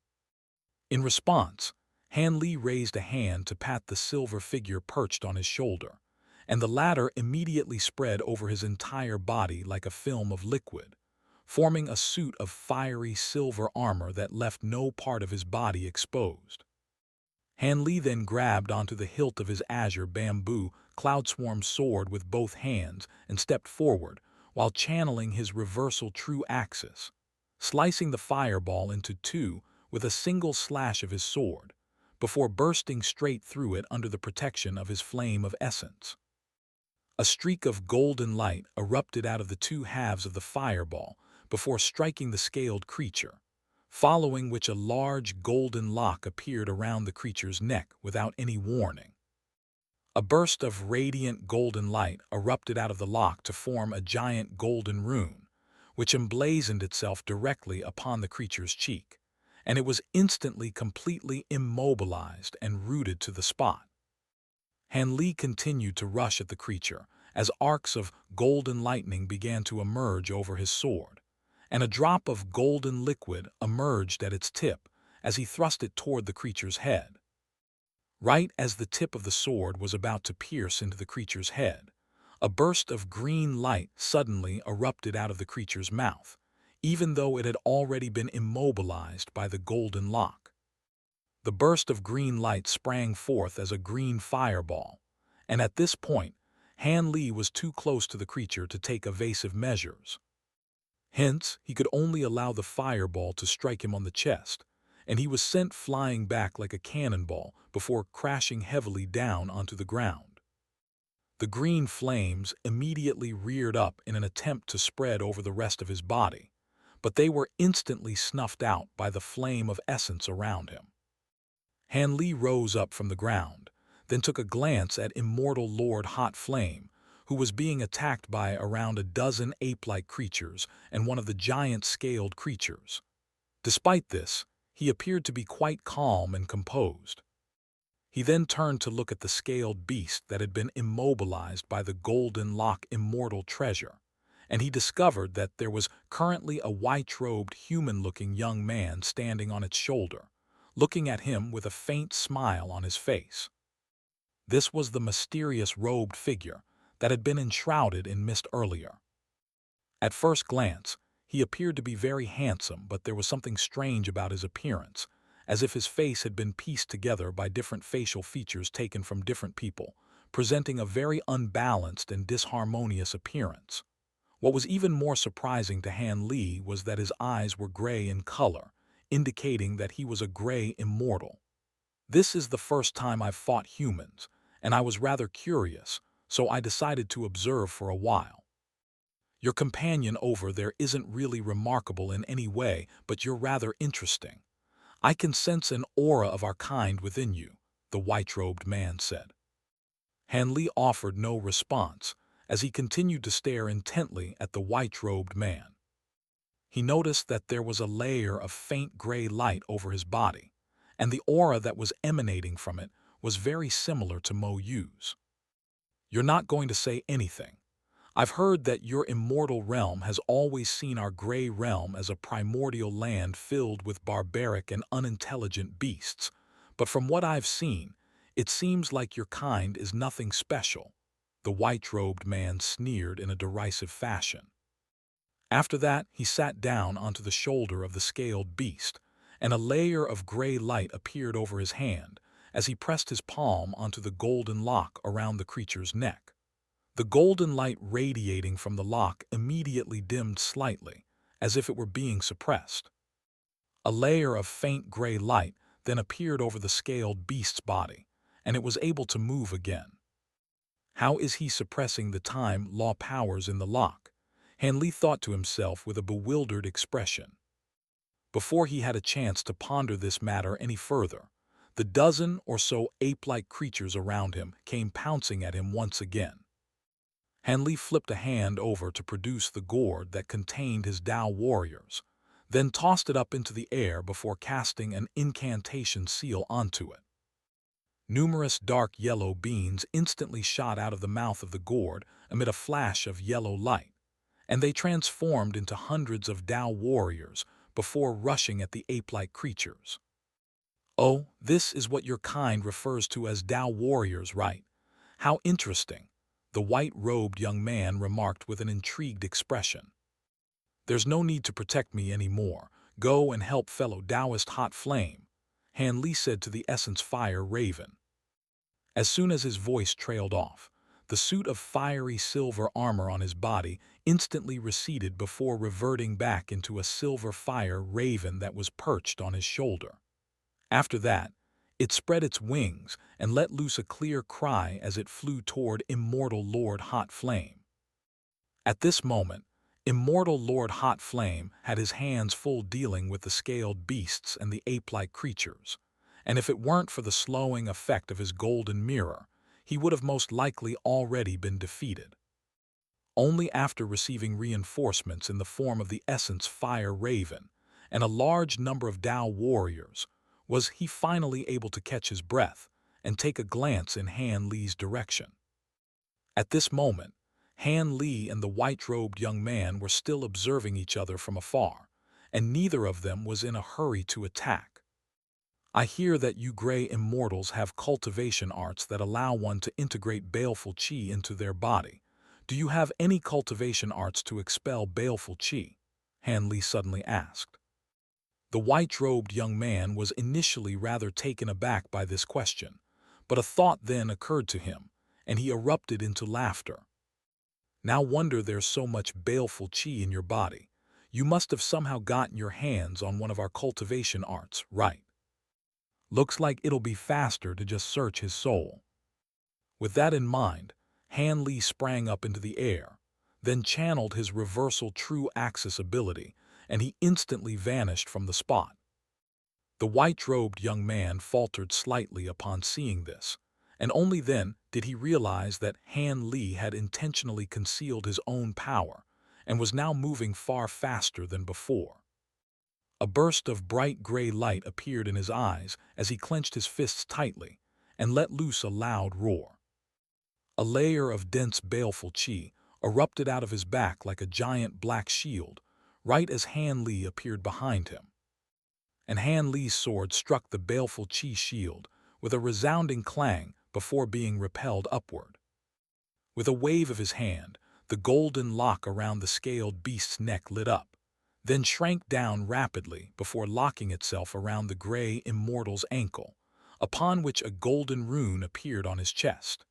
In response, Han Li raised a hand to pat the silver figure perched on his shoulder, and the latter immediately spread over his entire body like a film of liquid, forming a suit of fiery silver armor that left no part of his body exposed. Han Li then grabbed onto the hilt of his azure bamboo cloudswarm sword with both hands and stepped forward while channeling his reversal true axis, slicing the fireball into two with a single slash of his sword, before bursting straight through it under the protection of his flame of essence. A streak of golden light erupted out of the two halves of the fireball before striking the scaled creature, following which a large golden lock appeared around the creature's neck without any warning. A burst of radiant golden light erupted out of the lock to form a giant golden rune, which emblazoned itself directly upon the creature's cheek, and it was instantly completely immobilized and rooted to the spot. Han Li continued to rush at the creature as arcs of golden lightning began to emerge over his sword, and a drop of golden liquid emerged at its tip as he thrust it toward the creature's head. Right as the tip of the sword was about to pierce into the creature's head, a burst of green light suddenly erupted out of the creature's mouth, even though it had already been immobilized by the golden lock. The burst of green light sprang forth as a green fireball, and at this point, Han Li was too close to the creature to take evasive measures. Hence, he could only allow the fireball to strike him on the chest, and he was sent flying back like a cannonball before crashing heavily down onto the ground. The The green flames immediately reared up in an attempt to spread over the rest of his body, but they were instantly snuffed out by the flame of essence around him. Han Li rose up from the ground, then took a glance at Immortal Lord Hot Flame, who was being attacked by around a dozen ape-like creatures and one of the giant scaled creatures. Despite this, he appeared to be quite calm and composed. He then turned to look at the scaled beast that had been immobilized by the golden lock immortal treasure, and he discovered that there was currently a white-robed human-looking young man standing on its shoulder, looking at him with a faint smile on his face. This was the mysterious robed figure that had been enshrouded in mist earlier. At first glance, he appeared to be very handsome, but there was something strange about his appearance, as if his face had been pieced together by different facial features taken from different people, presenting a very unbalanced and disharmonious appearance. What was even more surprising to Han Li was that his eyes were gray in color, indicating that he was a gray immortal. This is the first time I've fought humans, and I was rather curious, so I decided to observe for a while. Your companion over there isn't really remarkable in any way, but you're rather interesting. I can sense an aura of our kind within you, the white-robed man said. Han Li offered no response, as he continued to stare intently at the white-robed man. He noticed that there was a layer of faint gray light over his body, and the aura that was emanating from it was very similar to Mo Yu's. You're not going to say anything. I've heard that your immortal realm has always seen our gray realm as a primordial land filled with barbaric and unintelligent beasts, but from what I've seen, it seems like your kind is nothing special, the white-robed man sneered in a derisive fashion. After that, he sat down onto the shoulder of the scaled beast, and a layer of gray light appeared over his hand as he pressed his palm onto the golden lock around the creature's neck. The golden light radiating from the lock immediately dimmed slightly, as if it were being suppressed. A layer of faint gray light then appeared over the scaled beast's body, and it was able to move again. How is he suppressing the time law powers in the lock? Han Li thought to himself with a bewildered expression. Before he had a chance to ponder this matter any further, the dozen or so ape-like creatures around him came pouncing at him once again. Han Li flipped a hand over to produce the gourd that contained his Tao warriors, then tossed it up into the air before casting an incantation seal onto it. Numerous dark yellow beans instantly shot out of the mouth of the gourd amid a flash of yellow light, and they transformed into hundreds of Tao warriors before rushing at the ape-like creatures. Oh, this is what your kind refers to as Tao warriors, right? How interesting, the white-robed young man remarked with an intrigued expression. There's no need to protect me anymore. Go and help fellow Taoist Hot Flame, Han Li said to the Essence Fire Raven. As soon as his voice trailed off, the suit of fiery silver armor on his body instantly receded before reverting back into a silver fire raven that was perched on his shoulder. After that, it spread its wings and let loose a clear cry as it flew toward Immortal Lord Hot Flame. At this moment, Immortal Lord Hot Flame had his hands full dealing with the scaled beasts and the ape-like creatures, and if it weren't for the slowing effect of his golden mirror, he would have most likely already been defeated. Only after receiving reinforcements in the form of the Essence Fire Raven and a large number of Tao warriors was he finally able to catch his breath and take a glance in Han Li's direction. At this moment, Han Li and the white-robed young man were still observing each other from afar, and neither of them was in a hurry to attack. I hear that you gray immortals have cultivation arts that allow one to integrate baleful qi into their body. Do you have any cultivation arts to expel baleful qi? Han Li suddenly asked. The white-robed young man was initially rather taken aback by this question, but a thought then occurred to him, and he erupted into laughter. No wonder there's so much baleful qi in your body. You must have somehow gotten your hands on one of our cultivation arts, right? Looks like it'll be faster to just search his soul. With that in mind, Han Li sprang up into the air, then channeled his reversal true axis ability, and he instantly vanished from the spot. The white-robed young man faltered slightly upon seeing this, and only then did he realize that Han Li had intentionally concealed his own power and was now moving far faster than before. A burst of bright gray light appeared in his eyes as he clenched his fists tightly and let loose a loud roar. A layer of dense baleful qi erupted out of his back like a giant black shield, right as Han Li appeared behind him. And Han Li's sword struck the baleful qi shield with a resounding clang before being repelled upward. With a wave of his hand, the golden lock around the scaled beast's neck lit up, then shrank down rapidly before locking itself around the gray immortal's ankle, upon which a golden rune appeared on his chest.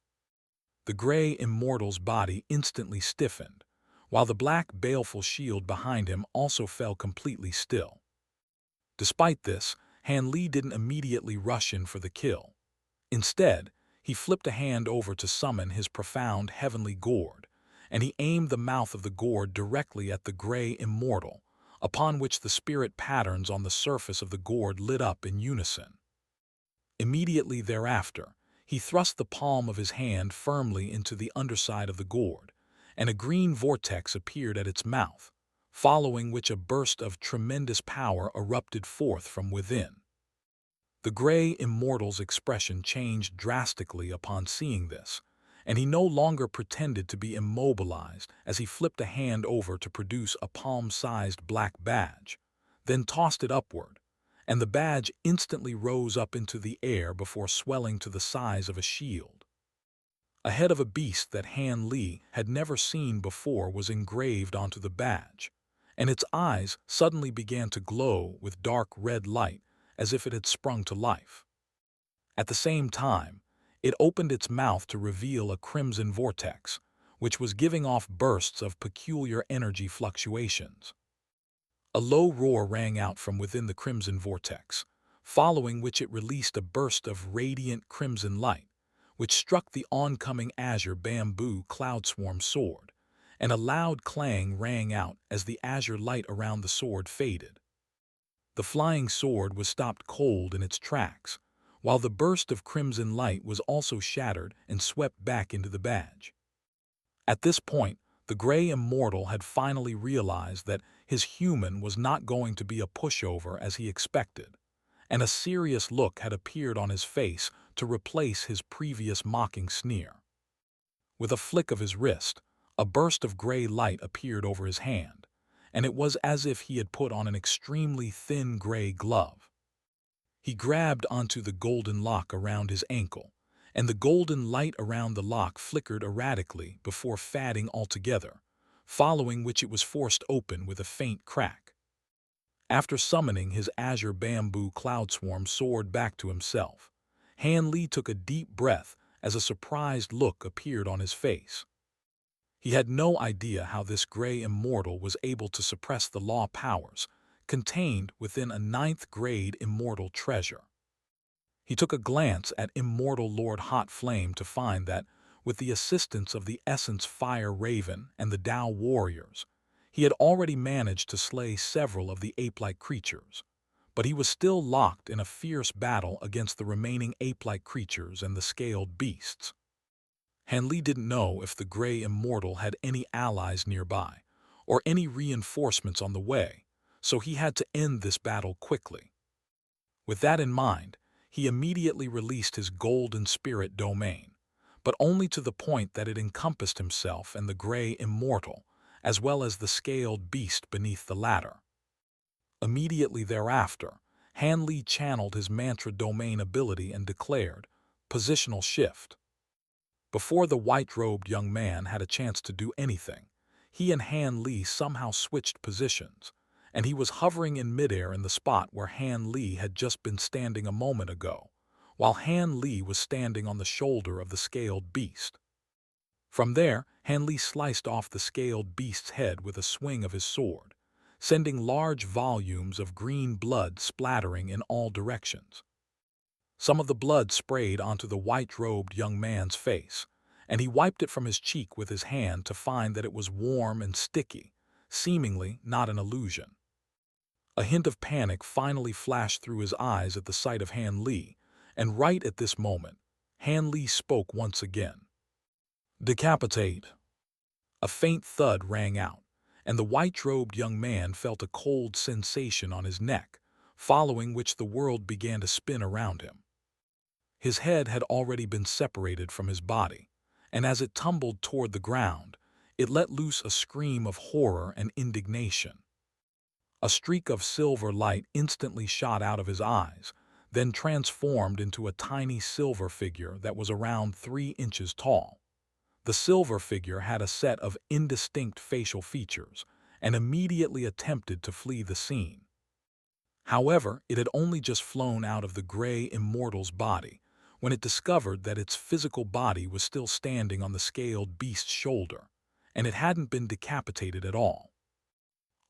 The gray immortal's body instantly stiffened, while the black baleful shield behind him also fell completely still. Despite this, Han Li didn't immediately rush in for the kill. Instead, he flipped a hand over to summon his profound heavenly gourd, and he aimed the mouth of the gourd directly at the gray immortal, upon which the spirit patterns on the surface of the gourd lit up in unison. Immediately thereafter, he thrust the palm of his hand firmly into the underside of the gourd, and a green vortex appeared at its mouth, following which a burst of tremendous power erupted forth from within. The gray immortal's expression changed drastically upon seeing this, and he no longer pretended to be immobilized as he flipped a hand over to produce a palm-sized black badge, then tossed it upward, and the badge instantly rose up into the air before swelling to the size of a shield. A head of a beast that Han Li had never seen before was engraved onto the badge, and its eyes suddenly began to glow with dark red light as if it had sprung to life. At the same time, it opened its mouth to reveal a crimson vortex, which was giving off bursts of peculiar energy fluctuations. A low roar rang out from within the crimson vortex, following which it released a burst of radiant crimson light, which struck the oncoming azure bamboo cloud swarm sword, and a loud clang rang out as the azure light around the sword faded. The flying sword was stopped cold in its tracks, while the burst of crimson light was also shattered and swept back into the badge. At this point, the gray immortal had finally realized that his human was not going to be a pushover as he expected, and a serious look had appeared on his face to replace his previous mocking sneer. With a flick of his wrist, a burst of gray light appeared over his hand, and it was as if he had put on an extremely thin gray glove. He grabbed onto the golden lock around his ankle, and the golden light around the lock flickered erratically before fading altogether, following which it was forced open with a faint crack. After summoning his azure bamboo cloud swarm sword back to himself, Han Li took a deep breath as a surprised look appeared on his face. He had no idea how this gray immortal was able to suppress the law powers contained within a 9th-grade immortal treasure. He took a glance at Immortal Lord Hot Flame to find that, with the assistance of the Essence Fire Raven and the Tao warriors, he had already managed to slay several of the ape-like creatures, but he was still locked in a fierce battle against the remaining ape-like creatures and the scaled beasts. Han Li didn't know if the gray immortal had any allies nearby, or any reinforcements on the way, so he had to end this battle quickly. With that in mind, he immediately released his golden spirit domain, but only to the point that it encompassed himself and the gray immortal, as well as the scaled beast beneath the latter. Immediately thereafter, Han Li channeled his mantra domain ability and declared, "Positional shift." Before the white-robed young man had a chance to do anything, he and Han Li somehow switched positions, and he was hovering in midair in the spot where Han Li had just been standing a moment ago, while Han Li was standing on the shoulder of the scaled beast. From there, Han Li sliced off the scaled beast's head with a swing of his sword, sending large volumes of green blood splattering in all directions. Some of the blood sprayed onto the white-robed young man's face, and he wiped it from his cheek with his hand to find that it was warm and sticky, seemingly not an illusion. A hint of panic finally flashed through his eyes at the sight of Han Li, and right at this moment, Han Li spoke once again. "Decapitate." A faint thud rang out, and the white-robed young man felt a cold sensation on his neck, following which the world began to spin around him. His head had already been separated from his body, and as it tumbled toward the ground, it let loose a scream of horror and indignation. A streak of silver light instantly shot out of his eyes, then transformed into a tiny silver figure that was around 3 inches tall. The silver figure had a set of indistinct facial features and immediately attempted to flee the scene. However, it had only just flown out of the gray immortal's body when it discovered that its physical body was still standing on the scaled beast's shoulder, and it hadn't been decapitated at all.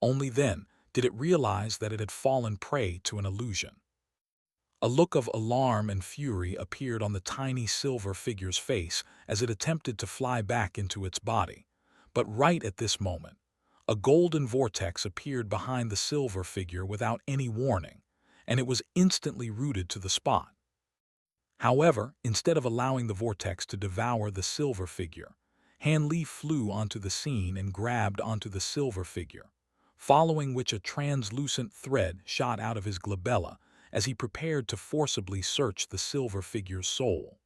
Only then did it realize that it had fallen prey to an illusion. A look of alarm and fury appeared on the tiny silver figure's face as it attempted to fly back into its body. But right at this moment, a golden vortex appeared behind the silver figure without any warning, and it was instantly rooted to the spot. However, instead of allowing the vortex to devour the silver figure, Han Li flew onto the scene and grabbed onto the silver figure, following which a translucent thread shot out of his glabella as he prepared to forcibly search the silver figure's soul.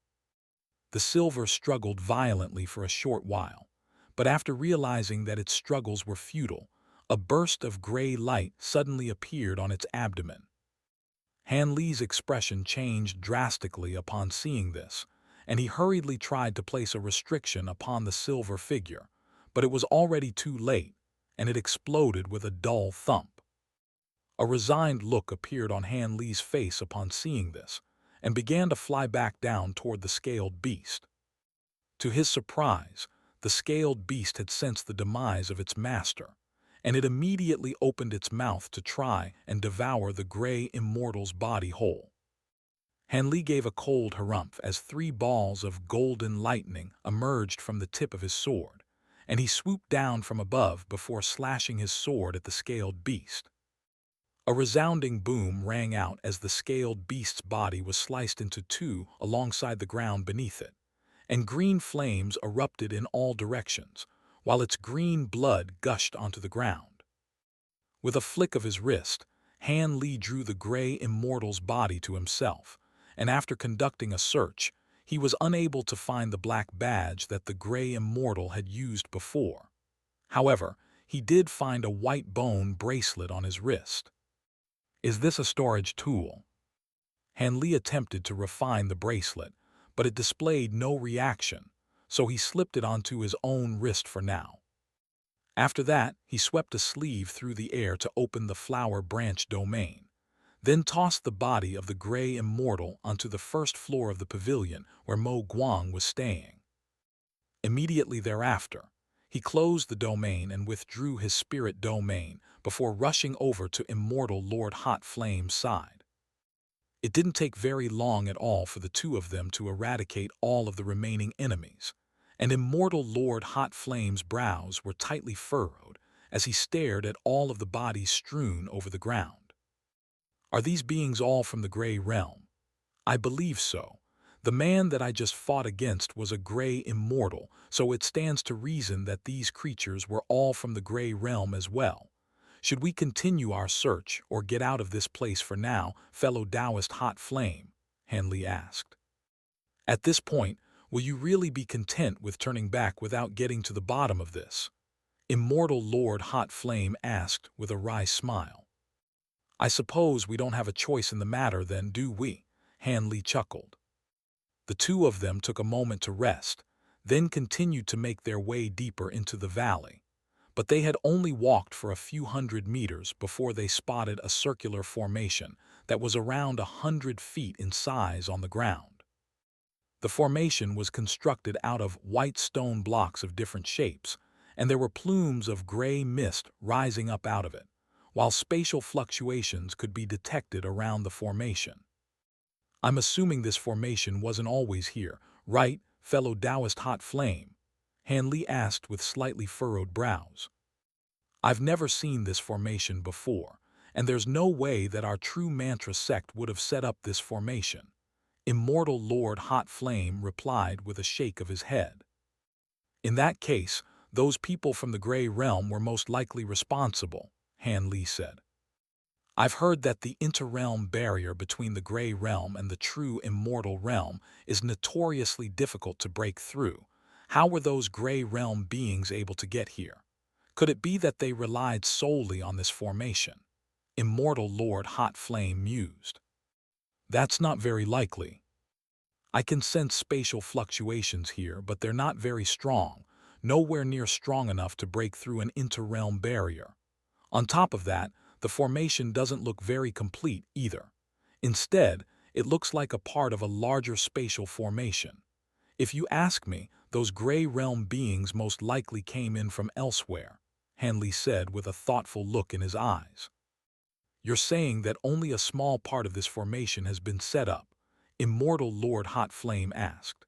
The silver struggled violently for a short while, but after realizing that its struggles were futile, a burst of gray light suddenly appeared on its abdomen. Han Li's expression changed drastically upon seeing this, and he hurriedly tried to place a restriction upon the silver figure, but it was already too late, and it exploded with a dull thump. A resigned look appeared on Han Li's face upon seeing this, and began to fly back down toward the scaled beast. To his surprise, the scaled beast had sensed the demise of its master, and it immediately opened its mouth to try and devour the gray immortal's body whole. Han Li gave a cold harumph as 3 balls of golden lightning emerged from the tip of his sword, and he swooped down from above before slashing his sword at the scaled beast. A resounding boom rang out as the scaled beast's body was sliced into 2 alongside the ground beneath it, and green flames erupted in all directions, while its green blood gushed onto the ground. With a flick of his wrist, Han Li drew the gray immortal's body to himself, and after conducting a search, he was unable to find the black badge that the gray immortal had used before. However, he did find a white bone bracelet on his wrist. "Is this a storage tool?" Han Li attempted to refine the bracelet, but it displayed no reaction, so he slipped it onto his own wrist for now. After that, he swept a sleeve through the air to open the flower branch domain, then tossed the body of the gray immortal onto the first floor of the pavilion where Mo Guang was staying. Immediately thereafter, he closed the domain and withdrew his spirit domain before rushing over to Immortal Lord Hot Flame's side. It didn't take very long at all for the 2 of them to eradicate all of the remaining enemies, and Immortal Lord Hot Flame's brows were tightly furrowed as he stared at all of the bodies strewn over the ground. "Are these beings all from the Gray Realm?" "I believe so. The man that I just fought against was a gray immortal, so it stands to reason that these creatures were all from the Gray Realm as well. Should we continue our search or get out of this place for now, fellow Taoist Hot Flame?" Han Li asked. "At this point, will you really be content with turning back without getting to the bottom of this?" Immortal Lord Hot Flame asked with a wry smile. "I suppose we don't have a choice in the matter then, do we?" Han Li chuckled. The 2 of them took a moment to rest, then continued to make their way deeper into the valley. But they had only walked for a few hundred meters before they spotted a circular formation that was around 100 feet in size on the ground. The formation was constructed out of white stone blocks of different shapes, and there were plumes of gray mist rising up out of it, while spatial fluctuations could be detected around the formation. "I'm assuming this formation wasn't always here, right, fellow Taoist hot flame? Han Li asked with slightly furrowed brows. I've never seen this formation before, and there's no way that our true mantra sect would have set up this formation. Immortal Lord Hot Flame replied with a shake of his head. In that case, those people from the Gray Realm were most likely responsible, Han Li said. I've heard that the inter-realm barrier between the Gray Realm and the true Immortal Realm is notoriously difficult to break through. How were those Gray Realm beings able to get here? Could it be that they relied solely on this formation? Immortal Lord Hot Flame mused. That's not very likely. I can sense spatial fluctuations here, but they're not very strong, nowhere near strong enough to break through an inter-realm barrier. On top of that, the formation doesn't look very complete either. Instead, it looks like a part of a larger spatial formation. If you ask me, those Gray Realm beings most likely came in from elsewhere, Han Li said with a thoughtful look in his eyes. You're saying that only a small part of this formation has been set up? Immortal Lord Hot Flame asked.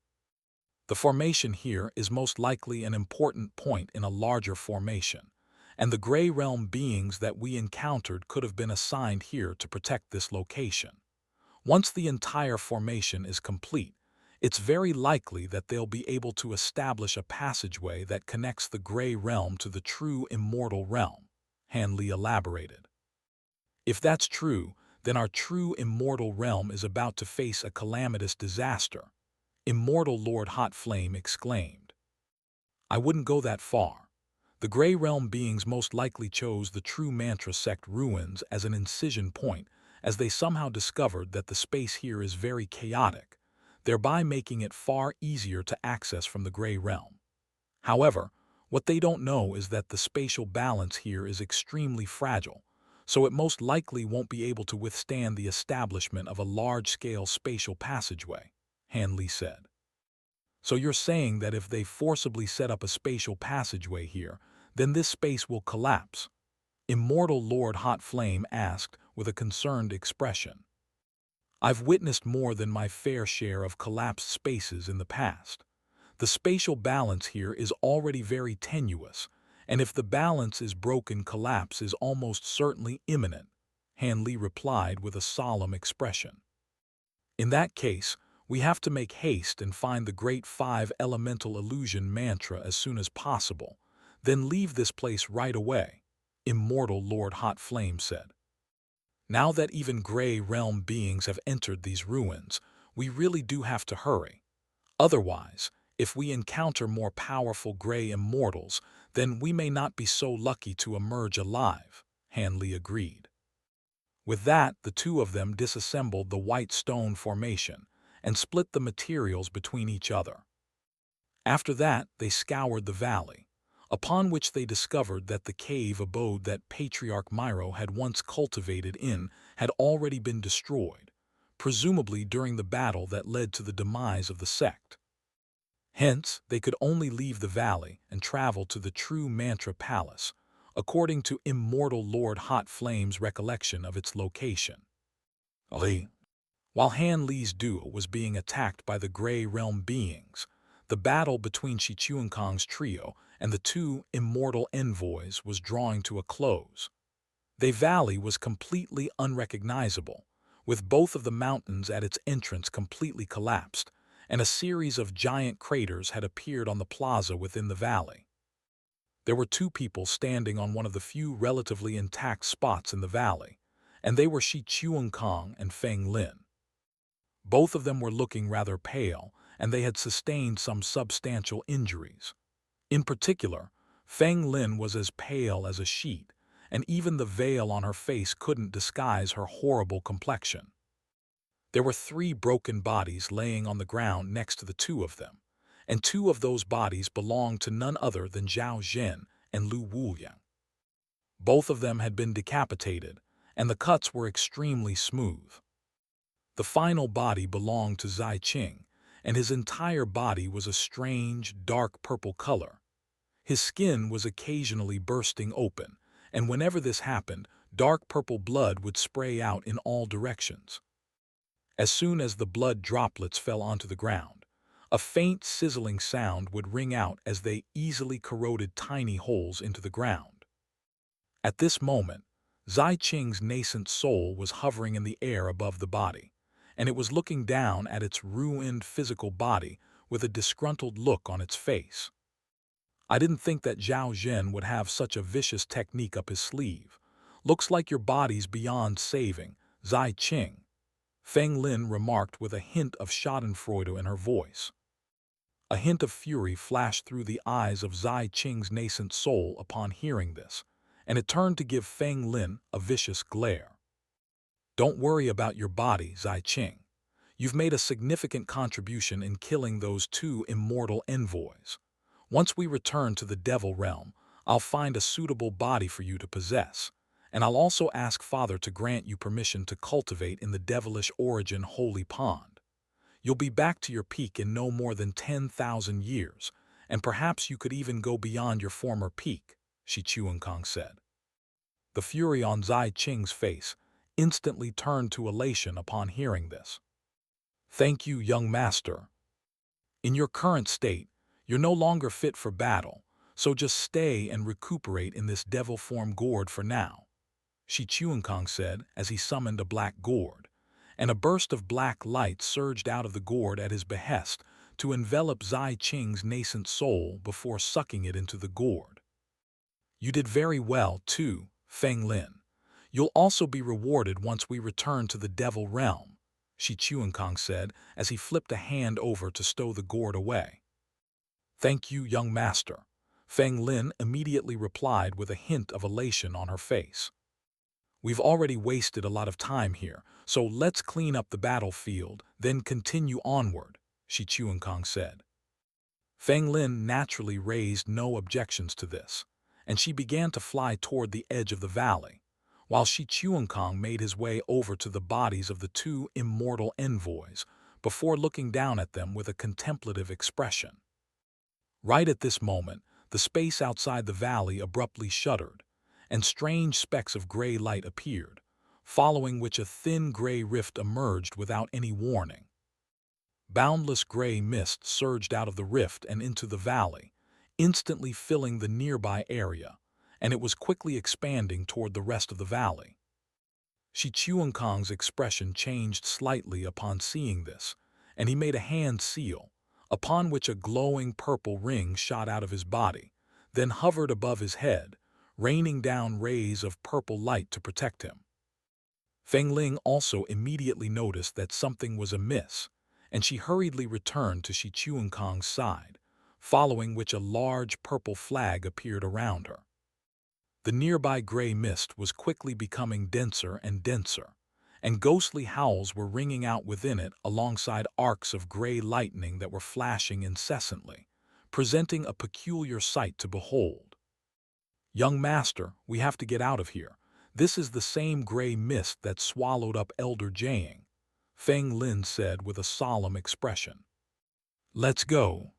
The formation here is most likely an important point in a larger formation, and the Gray Realm beings that we encountered could have been assigned here to protect this location. Once the entire formation is complete, it's very likely that they'll be able to establish a passageway that connects the Gray Realm to the true Immortal Realm, Han Li elaborated. If that's true, then our true Immortal Realm is about to face a calamitous disaster, Immortal Lord Hot Flame exclaimed. I wouldn't go that far. The Gray Realm beings most likely chose the true mantra sect ruins as an incision point, as they somehow discovered that the space here is very chaotic, thereby making it far easier to access from the Gray Realm. However, what they don't know is that the spatial balance here is extremely fragile, so it most likely won't be able to withstand the establishment of a large-scale spatial passageway, Han Li said. So you're saying that if they forcibly set up a spatial passageway here, then this space will collapse? Immortal Lord Hot Flame asked with a concerned expression. I've witnessed more than my fair share of collapsed spaces in the past. The spatial balance here is already very tenuous, and if the balance is broken, collapse is almost certainly imminent, Han Li replied with a solemn expression. In that case, we have to make haste and find the Great Five Elemental Illusion mantra as soon as possible, then leave this place right away, Immortal Lord Hot Flame said. Now that even Gray Realm beings have entered these ruins, we really do have to hurry. Otherwise, if we encounter more powerful Gray Immortals, then we may not be so lucky to emerge alive, Han Li agreed. With that, the two of them disassembled the white stone formation and split the materials between each other. After that, they scoured the valley, upon which they discovered that the cave abode that Patriarch Myro had once cultivated in had already been destroyed, presumably during the battle that led to the demise of the sect. Hence, they could only leave the valley and travel to the true Mantra Palace, according to Immortal Lord Hot Flame's recollection of its location. While Han Li's duo was being attacked by the Gray Realm beings, the battle between Shi Chuankong's trio and the two immortal envoys was drawing to a close. The valley was completely unrecognizable, with both of the mountains at its entrance completely collapsed, and a series of giant craters had appeared on the plaza within the valley. There were two people standing on one of the few relatively intact spots in the valley, and they were Shi Chuankong and Feng Lin. Both of them were looking rather pale, and they had sustained some substantial injuries. In particular, Feng Lin was as pale as a sheet, and even the veil on her face couldn't disguise her horrible complexion. There were 3 broken bodies laying on the ground next to the two of them, and 2 of those bodies belonged to none other than Zhao Zhen and Lu Wuliang. Both of them had been decapitated, and the cuts were extremely smooth. The final body belonged to Zai Qing, and his entire body was a strange, dark purple color. His skin was occasionally bursting open, and whenever this happened, dark purple blood would spray out in all directions. As soon as the blood droplets fell onto the ground, A faint sizzling sound would ring out as they easily corroded tiny holes into the ground. At this moment, Zai Qing's nascent soul was hovering in the air above the body, and it was looking down at its ruined physical body with a disgruntled look on its face. I didn't think that Zhao Zhen would have such a vicious technique up his sleeve. Looks like your body's beyond saving, Zai Qing, Feng Lin remarked with a hint of schadenfreude in her voice. A hint of fury flashed through the eyes of Zai Qing's nascent soul upon hearing this, and it turned to give Feng Lin a vicious glare. Don't worry about your body, Zai Qing. You've made a significant contribution in killing those two immortal envoys. Once we return to the Devil Realm, I'll find a suitable body for you to possess, and I'll also ask Father to grant you permission to cultivate in the devilish origin Holy Pond. You'll be back to your peak in no more than 10,000 years, and perhaps you could even go beyond your former peak, Shi Chuankong said. The fury on Zai Qing's face instantly turned to elation upon hearing this. Thank you, young master. In your current state, you're no longer fit for battle, so just stay and recuperate in this devil form gourd for now, Shi Chuankong said as he summoned a black gourd, and a burst of black light surged out of the gourd at his behest to envelop Zai Qing's nascent soul before sucking it into the gourd. You did very well, too, Feng Lin. You'll also be rewarded once we return to the Devil Realm, Shi Chuankong said as he flipped a hand over to stow the gourd away. Thank you, young master, Feng Lin immediately replied with a hint of elation on her face. We've already wasted a lot of time here, so let's clean up the battlefield, then continue onward, Shi Chuankong said. Feng Lin naturally raised no objections to this, and she began to fly toward the edge of the valley, while Shi Chuankong made his way over to the bodies of the two immortal envoys before looking down at them with a contemplative expression. Right at this moment, the space outside the valley abruptly shuddered, and strange specks of gray light appeared, following which a thin gray rift emerged without any warning. Boundless gray mist surged out of the rift and into the valley, instantly filling the nearby area, and it was quickly expanding toward the rest of the valley. Shi Chuankong's expression changed slightly upon seeing this, and he made a hand seal, upon which a glowing purple ring shot out of his body, then hovered above his head, raining down rays of purple light to protect him. Feng Ling also immediately noticed that something was amiss, and she hurriedly returned to Shi Chuankong's side, following which a large purple flag appeared around her. The nearby gray mist was quickly becoming denser and denser, and ghostly howls were ringing out within it alongside arcs of gray lightning that were flashing incessantly, presenting a peculiar sight to behold. Young master, we have to get out of here. This is the same gray mist that swallowed up Elder Jiang, Feng Lin said with a solemn expression. Let's go.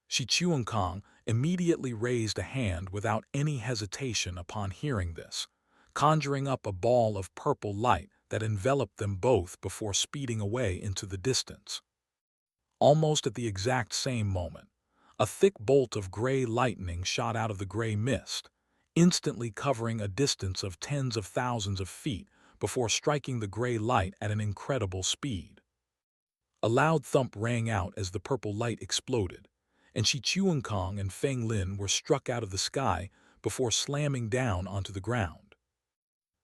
Shi Chuankong immediately raised a hand without any hesitation upon hearing this, conjuring up a ball of purple light that enveloped them both before speeding away into the distance. Almost at the exact same moment, a thick bolt of gray lightning shot out of the gray mist, instantly covering a distance of tens of thousands of feet before striking the gray light at an incredible speed. A loud thump rang out as the purple light exploded, and Shi Chuankong and Feng Lin were struck out of the sky before slamming down onto the ground.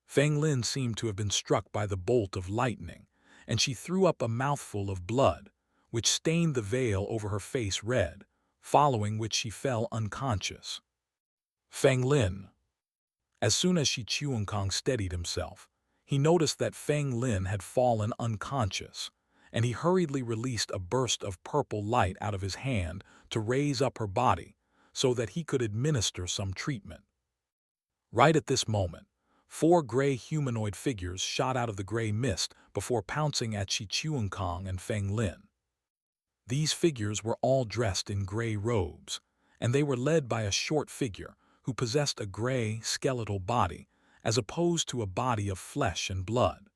Feng Lin seemed to have been struck by the bolt of lightning, and she threw up a mouthful of blood, which stained the veil over her face red, following which she fell unconscious. Feng Lin. As soon as Shi Chuankong steadied himself, he noticed that Feng Lin had fallen unconscious, and he hurriedly released a burst of purple light out of his hand to raise up her body so that he could administer some treatment. Right at this moment, 4 gray humanoid figures shot out of the gray mist before pouncing at Shi Chuankong and Feng Lin. These figures were all dressed in gray robes, and they were led by a short figure who possessed a gray, skeletal body as opposed to a body of flesh and blood.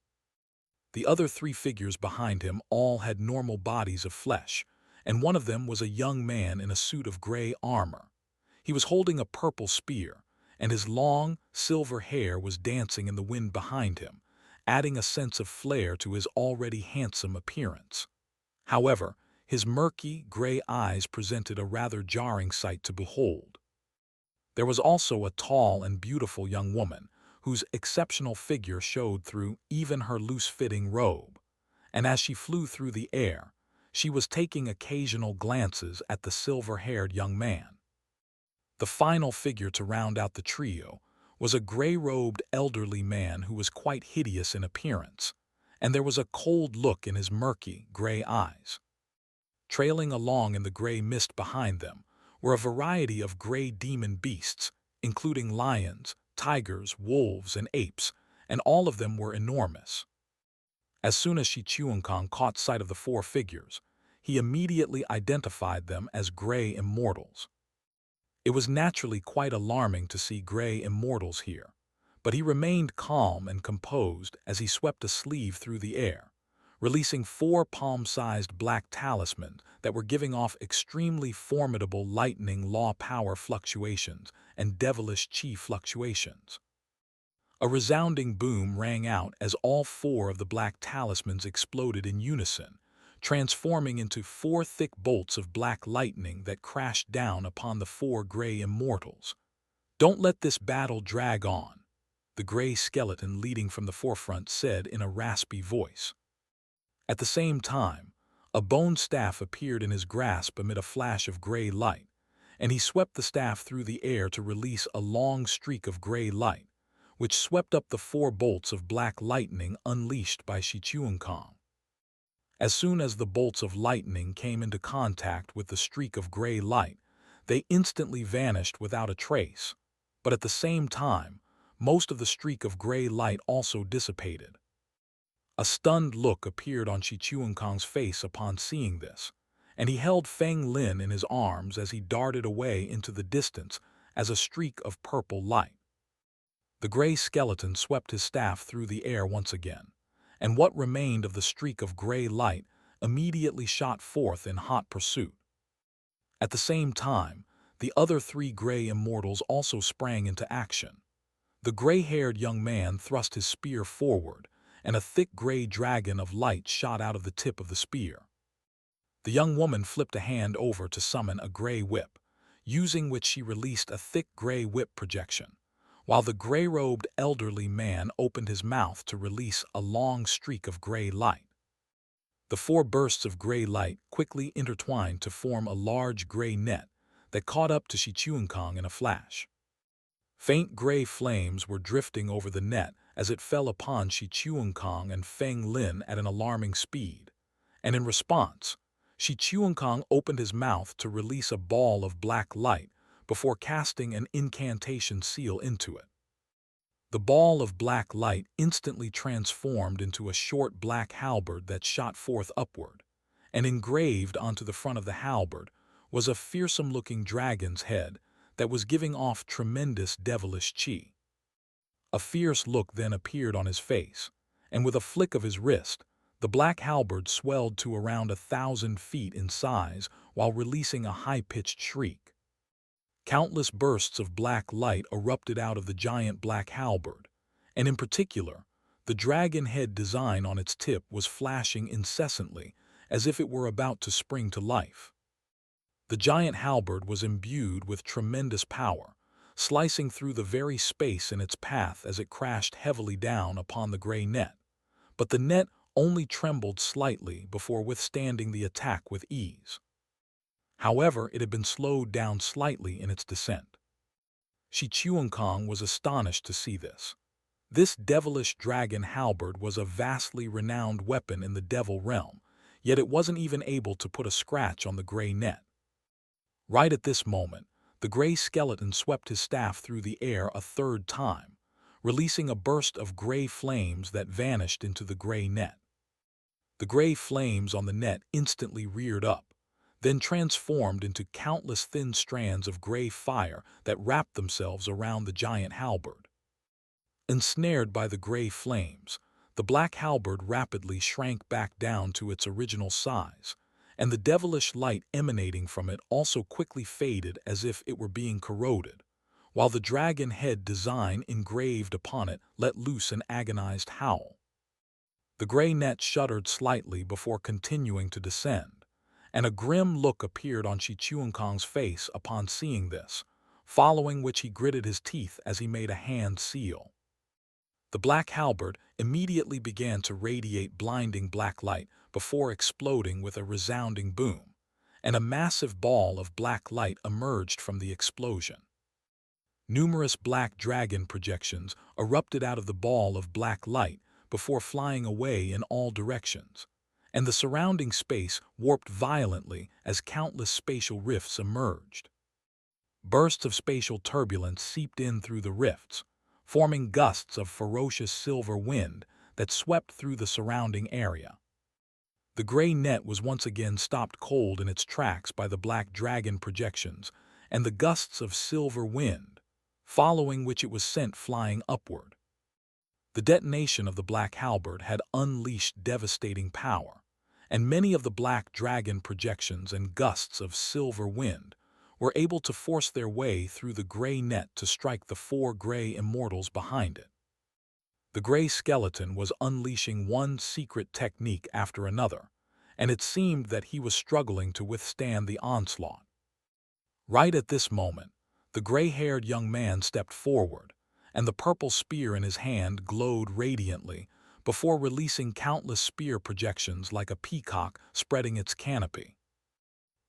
The other 3 figures behind him all had normal bodies of flesh, and one of them was a young man in a suit of gray armor. He was holding a purple spear, and his long, silver hair was dancing in the wind behind him, adding a sense of flair to his already handsome appearance. However, his murky, gray eyes presented a rather jarring sight to behold. There was also a tall and beautiful young woman, whose exceptional figure showed through even her loose-fitting robe, and as she flew through the air, she was taking occasional glances at the silver-haired young man. The final figure to round out the trio was a gray-robed elderly man who was quite hideous in appearance, and there was a cold look in his murky, gray eyes. Trailing along in the gray mist behind them were a variety of gray demon beasts, including lions, tigers, wolves, and apes, and all of them were enormous. As soon as Shi Chuankong caught sight of the four figures, he immediately identified them as gray immortals. It was naturally quite alarming to see gray immortals here, but he remained calm and composed as he swept a sleeve through the air, releasing four palm-sized black talismans that were giving off extremely formidable lightning law power fluctuations and devilish chi fluctuations. A resounding boom rang out as all four of the black talismans exploded in unison, transforming into four thick bolts of black lightning that crashed down upon the four gray immortals. "Don't let this battle drag on," the gray skeleton leading from the forefront said in a raspy voice. At the same time, a bone staff appeared in his grasp amid a flash of gray light, and he swept the staff through the air to release a long streak of gray light, which swept up the four bolts of black lightning unleashed by Shi Chuankong. As soon as the bolts of lightning came into contact with the streak of gray light, they instantly vanished without a trace, but at the same time, most of the streak of gray light also dissipated. A stunned look appeared on Shi Chuankong's face upon seeing this, and he held Feng Lin in his arms as he darted away into the distance as a streak of purple light. The gray skeleton swept his staff through the air once again, and what remained of the streak of gray light immediately shot forth in hot pursuit. At the same time, the other three gray immortals also sprang into action. The gray-haired young man thrust his spear forward, and a thick gray dragon of light shot out of the tip of the spear. The young woman flipped a hand over to summon a gray whip, using which she released a thick gray whip projection, while the gray-robed elderly man opened his mouth to release a long streak of gray light. The four bursts of gray light quickly intertwined to form a large gray net that caught up to Shi Chuankong in a flash. Faint gray flames were drifting over the net as it fell upon Shi Chuankong and Feng Lin at an alarming speed, and in response, Shi Chuankong opened his mouth to release a ball of black light before casting an incantation seal into it. The ball of black light instantly transformed into a short black halberd that shot forth upward, and engraved onto the front of the halberd was a fearsome-looking dragon's head that was giving off tremendous devilish chi. A fierce look then appeared on his face, and with a flick of his wrist, the black halberd swelled to around 1,000 feet in size while releasing a high-pitched shriek. Countless bursts of black light erupted out of the giant black halberd, and in particular, the dragon head design on its tip was flashing incessantly as if it were about to spring to life. The giant halberd was imbued with tremendous power, slicing through the very space in its path as it crashed heavily down upon the gray net, but the net only trembled slightly before withstanding the attack with ease. However, it had been slowed down slightly in its descent. Shi Chuankong was astonished to see this. This devilish dragon halberd was a vastly renowned weapon in the devil realm, yet it wasn't even able to put a scratch on the gray net. Right at this moment, the gray skeleton swept his staff through the air a third time, releasing a burst of gray flames that vanished into the gray net. The gray flames on the net instantly reared up, then transformed into countless thin strands of gray fire that wrapped themselves around the giant halberd. Ensnared by the gray flames, the black halberd rapidly shrank back down to its original size, and the devilish light emanating from it also quickly faded as if it were being corroded, while the dragon head design engraved upon it let loose an agonized howl. The gray net shuddered slightly before continuing to descend, and a grim look appeared on Shi Chuankong's face upon seeing this, following which he gritted his teeth as he made a hand seal. The black halberd immediately began to radiate blinding black light before exploding with a resounding boom, and a massive ball of black light emerged from the explosion. Numerous black dragon projections erupted out of the ball of black light before flying away in all directions, and the surrounding space warped violently as countless spatial rifts emerged. Bursts of spatial turbulence seeped in through the rifts, forming gusts of ferocious silver wind that swept through the surrounding area. The gray net was once again stopped cold in its tracks by the black dragon projections and the gusts of silver wind, following which it was sent flying upward. The detonation of the black halberd had unleashed devastating power, and many of the black dragon projections and gusts of silver wind were able to force their way through the gray net to strike the 4 gray immortals behind it. The gray skeleton was unleashing one secret technique after another, and it seemed that he was struggling to withstand the onslaught. Right at this moment, the gray-haired young man stepped forward, and the purple spear in his hand glowed radiantly before releasing countless spear projections like a peacock spreading its canopy.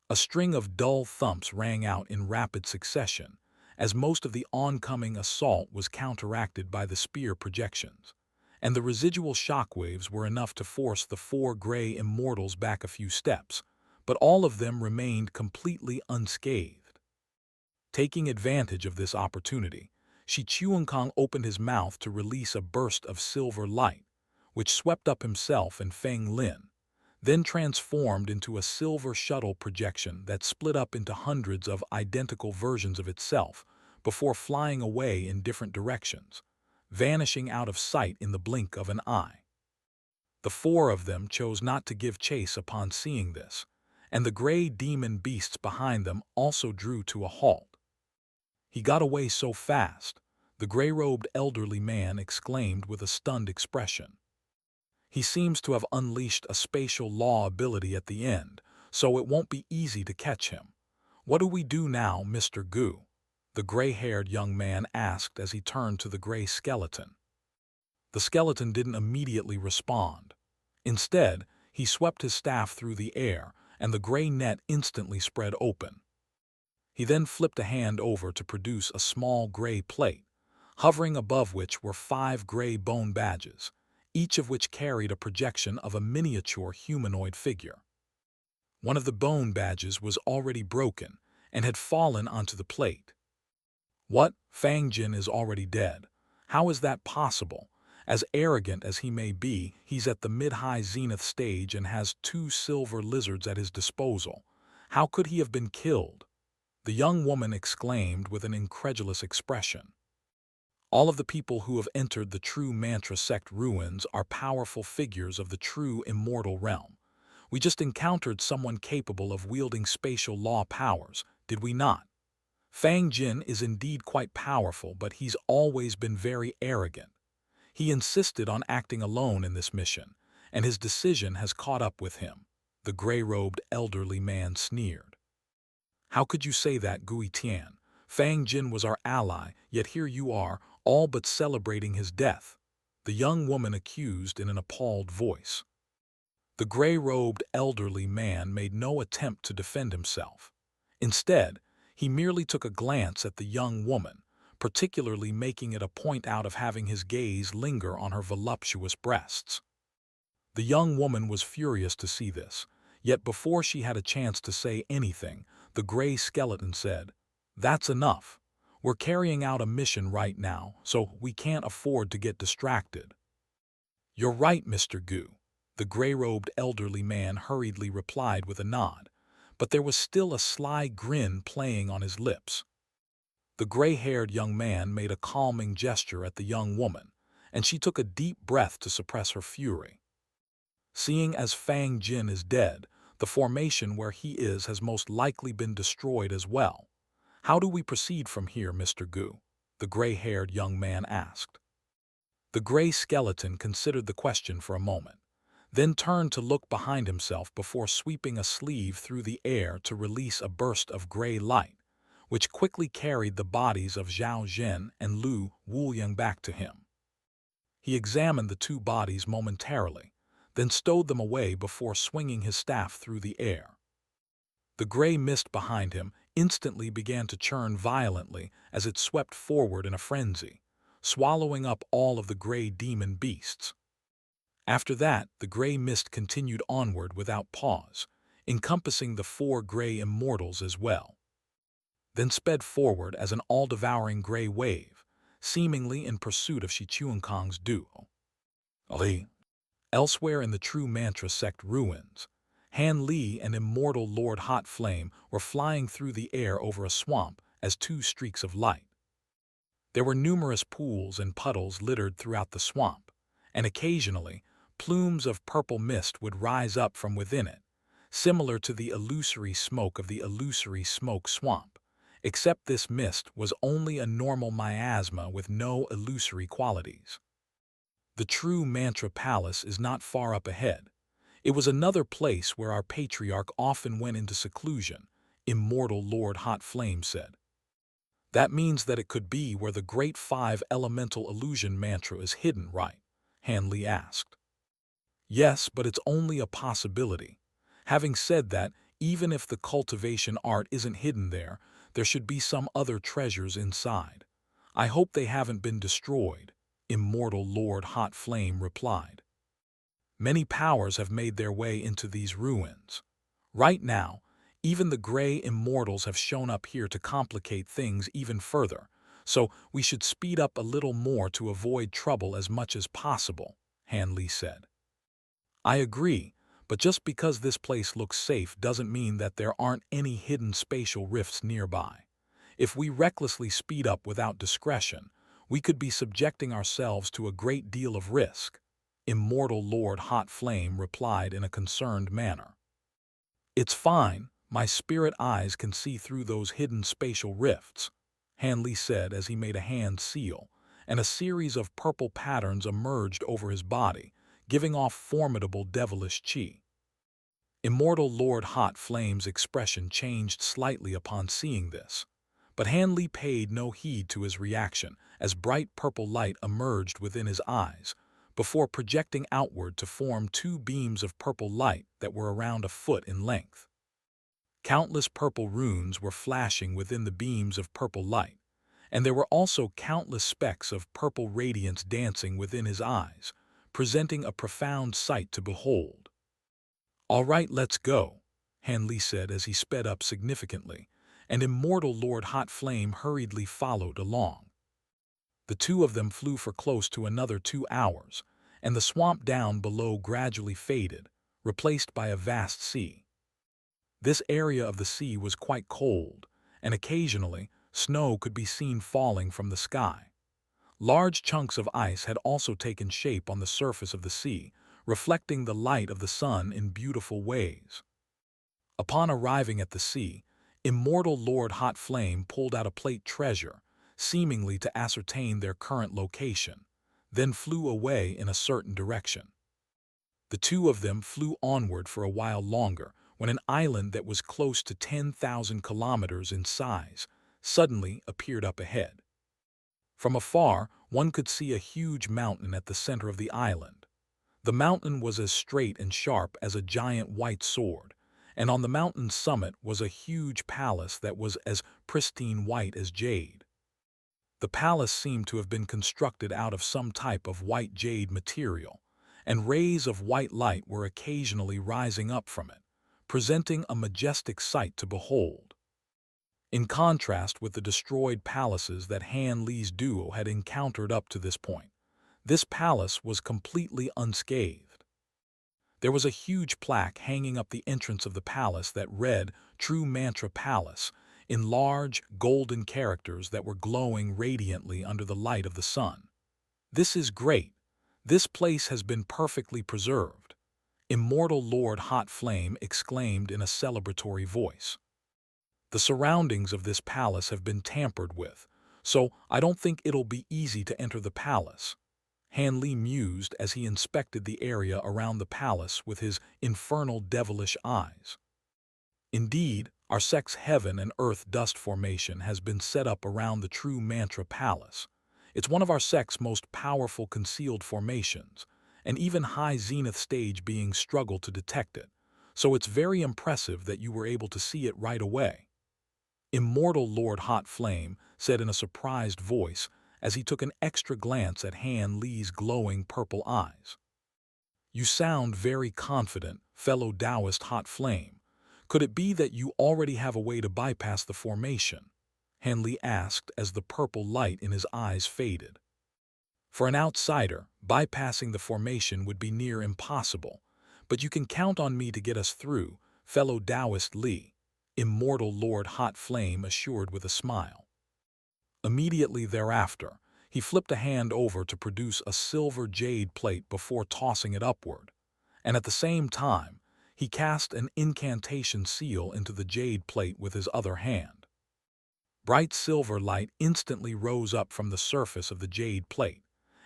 A string of dull thumps rang out in rapid succession, as most of the oncoming assault was counteracted by the spear projections, and the residual shockwaves were enough to force the 4 gray immortals back a few steps, but all of them remained completely unscathed. Taking advantage of this opportunity, Shi Chuankong opened his mouth to release a burst of silver light, which swept up himself and Feng Lin, then transformed into a silver shuttle projection that split up into hundreds of identical versions of itself before flying away in different directions, vanishing out of sight in the blink of an eye. The 4 of them chose not to give chase upon seeing this, and the gray demon beasts behind them also drew to a halt. "He got away so fast," the gray-robed elderly man exclaimed with a stunned expression. "He seems to have unleashed a spatial law ability at the end, so it won't be easy to catch him. What do we do now, Mr. Gu?" the gray-haired young man asked as he turned to the gray skeleton. The skeleton didn't immediately respond. Instead, he swept his staff through the air, and the gray net instantly spread open. He then flipped a hand over to produce a small gray plate, hovering above which were 5 gray bone badges, each of which carried a projection of a miniature humanoid figure. One of the bone badges was already broken and had fallen onto the plate. "What? Fang Jin is already dead. How is that possible? As arrogant as he may be, he's at the mid-high zenith stage and has 2 silver lizards at his disposal. How could he have been killed?" the young woman exclaimed with an incredulous expression. "All of the people who have entered the true Mantra Sect ruins are powerful figures of the true immortal realm. We just encountered someone capable of wielding spatial law powers, did we not? Fang Jin is indeed quite powerful, but he's always been very arrogant. He insisted on acting alone in this mission, and his decision has caught up with him," the gray-robed elderly man sneered. "How could you say that, Gui Tian? Fang Jin was our ally, yet here you are, all but celebrating his death," the young woman accused in an appalled voice. The gray-robed elderly man made no attempt to defend himself. Instead, he merely took a glance at the young woman, particularly making it a point out of having his gaze linger on her voluptuous breasts. The young woman was furious to see this, yet before she had a chance to say anything, the gray skeleton said, "That's enough. We're carrying out a mission right now, so we can't afford to get distracted." "You're right, Mr. Gu," the gray-robed elderly man hurriedly replied with a nod, but there was still a sly grin playing on his lips. The gray-haired young man made a calming gesture at the young woman, and she took a deep breath to suppress her fury. Seeing as Fang Jin is dead, the The formation where he is has most likely been destroyed as well. How do we proceed from here, Mr. Gu? The gray-haired young man asked. The gray skeleton considered the question for a moment, then turned to look behind himself before sweeping a sleeve through the air to release a burst of gray light, which quickly carried the bodies of Zhao Zhen and Lu Wuliang back to him. He examined the two bodies momentarily, then stowed them away before swinging his staff through the air. The gray mist behind him instantly began to churn violently as it swept forward in a frenzy, swallowing up all of the gray demon beasts. After that, the gray mist continued onward without pause, encompassing the 4 gray immortals as well, then sped forward as an all-devouring gray wave, seemingly in pursuit of Shi Chuankang's duo. Ali. Elsewhere in the True Mantra Sect ruins, Han Li and Immortal Lord Hot Flame were flying through the air over a swamp as 2 streaks of light. There were numerous pools and puddles littered throughout the swamp, and occasionally, plumes of purple mist would rise up from within it, similar to the illusory smoke of the illusory smoke swamp, except this mist was only a normal miasma with no illusory qualities. The True Mantra Palace is not far up ahead. It was another place where our patriarch often went into seclusion, Immortal Lord Hot Flame said. That means that it could be where the Great 5 Elemental Illusion Mantra is hidden, right? Han Li asked. Yes, but it's only a possibility. Having said that, even if the cultivation art isn't hidden there, there should be some other treasures inside. I hope they haven't been destroyed, Immortal Lord Hot Flame replied. Many powers have made their way into these ruins. Right now, even the gray immortals have shown up here to complicate things even further, so we should speed up a little more to avoid trouble as much as possible, Han Li said. I agree, but just because this place looks safe doesn't mean that there aren't any hidden spatial rifts nearby. If we recklessly speed up without discretion, we could be subjecting ourselves to a great deal of risk, Immortal Lord Hot Flame replied in a concerned manner. It's fine, my spirit eyes can see through those hidden spatial rifts, Han Li said as he made a hand seal, and a series of purple patterns emerged over his body, giving off formidable devilish chi. Immortal Lord Hot Flame's expression changed slightly upon seeing this, but Han Li paid no heed to his reaction as bright purple light emerged within his eyes, before projecting outward to form 2 beams of purple light that were around a foot in length. Countless purple runes were flashing within the beams of purple light, and there were also countless specks of purple radiance dancing within his eyes, presenting a profound sight to behold. All right, let's go, Han Li said as he sped up significantly, and Immortal Lord Hot Flame hurriedly followed along. The 2 of them flew for close to another 2 hours, and the swamp down below gradually faded, replaced by a vast sea. This area of the sea was quite cold, and occasionally snow could be seen falling from the sky. Large chunks of ice had also taken shape on the surface of the sea, reflecting the light of the sun in beautiful ways. Upon arriving at the sea, Immortal Lord Hot Flame pulled out a plate treasure, seemingly to ascertain their current location, then flew away in a certain direction. The 2 of them flew onward for a while longer when an island that was close to 10,000 kilometers in size suddenly appeared up ahead. From afar, one could see a huge mountain at the center of the island. The mountain was as straight and sharp as a giant white sword, and on the mountain's summit was a huge palace that was as pristine white as jade. The palace seemed to have been constructed out of some type of white jade material, and rays of white light were occasionally rising up from it, presenting a majestic sight to behold. In contrast with the destroyed palaces that Han Li's duo had encountered up to this point, this palace was completely unscathed. There was a huge plaque hanging up the entrance of the palace that read True Mantra Palace in large, golden characters that were glowing radiantly under the light of the sun. This is great. This place has been perfectly preserved. Immortal Lord Hot Flame exclaimed in a celebratory voice. The surroundings of this palace have been tampered with, so I don't think it'll be easy to enter the palace. Han Li mused as he inspected the area around the palace with his infernal devilish eyes. Indeed, our Sect's heaven and earth dust formation has been set up around the true mantra palace. It's one of our Sect's most powerful concealed formations, and even high zenith stage beings struggle to detect it, so it's very impressive that you were able to see it right away. Immortal Lord Hot Flame said in a surprised voice as he took an extra glance at Han Li's glowing purple eyes. You sound very confident, fellow Taoist Hot Flame. Could it be that you already have a way to bypass the formation? Han Li asked as the purple light in his eyes faded. For an outsider, bypassing the formation would be near impossible, but you can count on me to get us through, fellow Taoist Li, Immortal Lord Hot Flame assured with a smile. Immediately thereafter, he flipped a hand over to produce a silver jade plate before tossing it upward, and at the same time, he cast an incantation seal into the jade plate with his other hand. Bright silver light instantly rose up from the surface of the jade plate,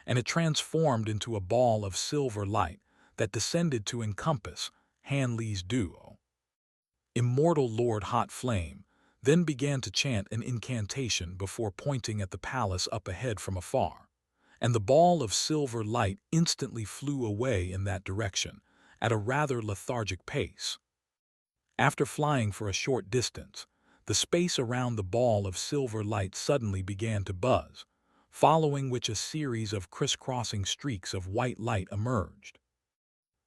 and it transformed into a ball of silver light that descended to encompass Han Li's duo. Immortal Lord Hot Flame then began to chant an incantation before pointing at the palace up ahead from afar, and the ball of silver light instantly flew away in that direction at a rather lethargic pace. After flying for a short distance, the space around the ball of silver light suddenly began to buzz, following which a series of crisscrossing streaks of white light emerged.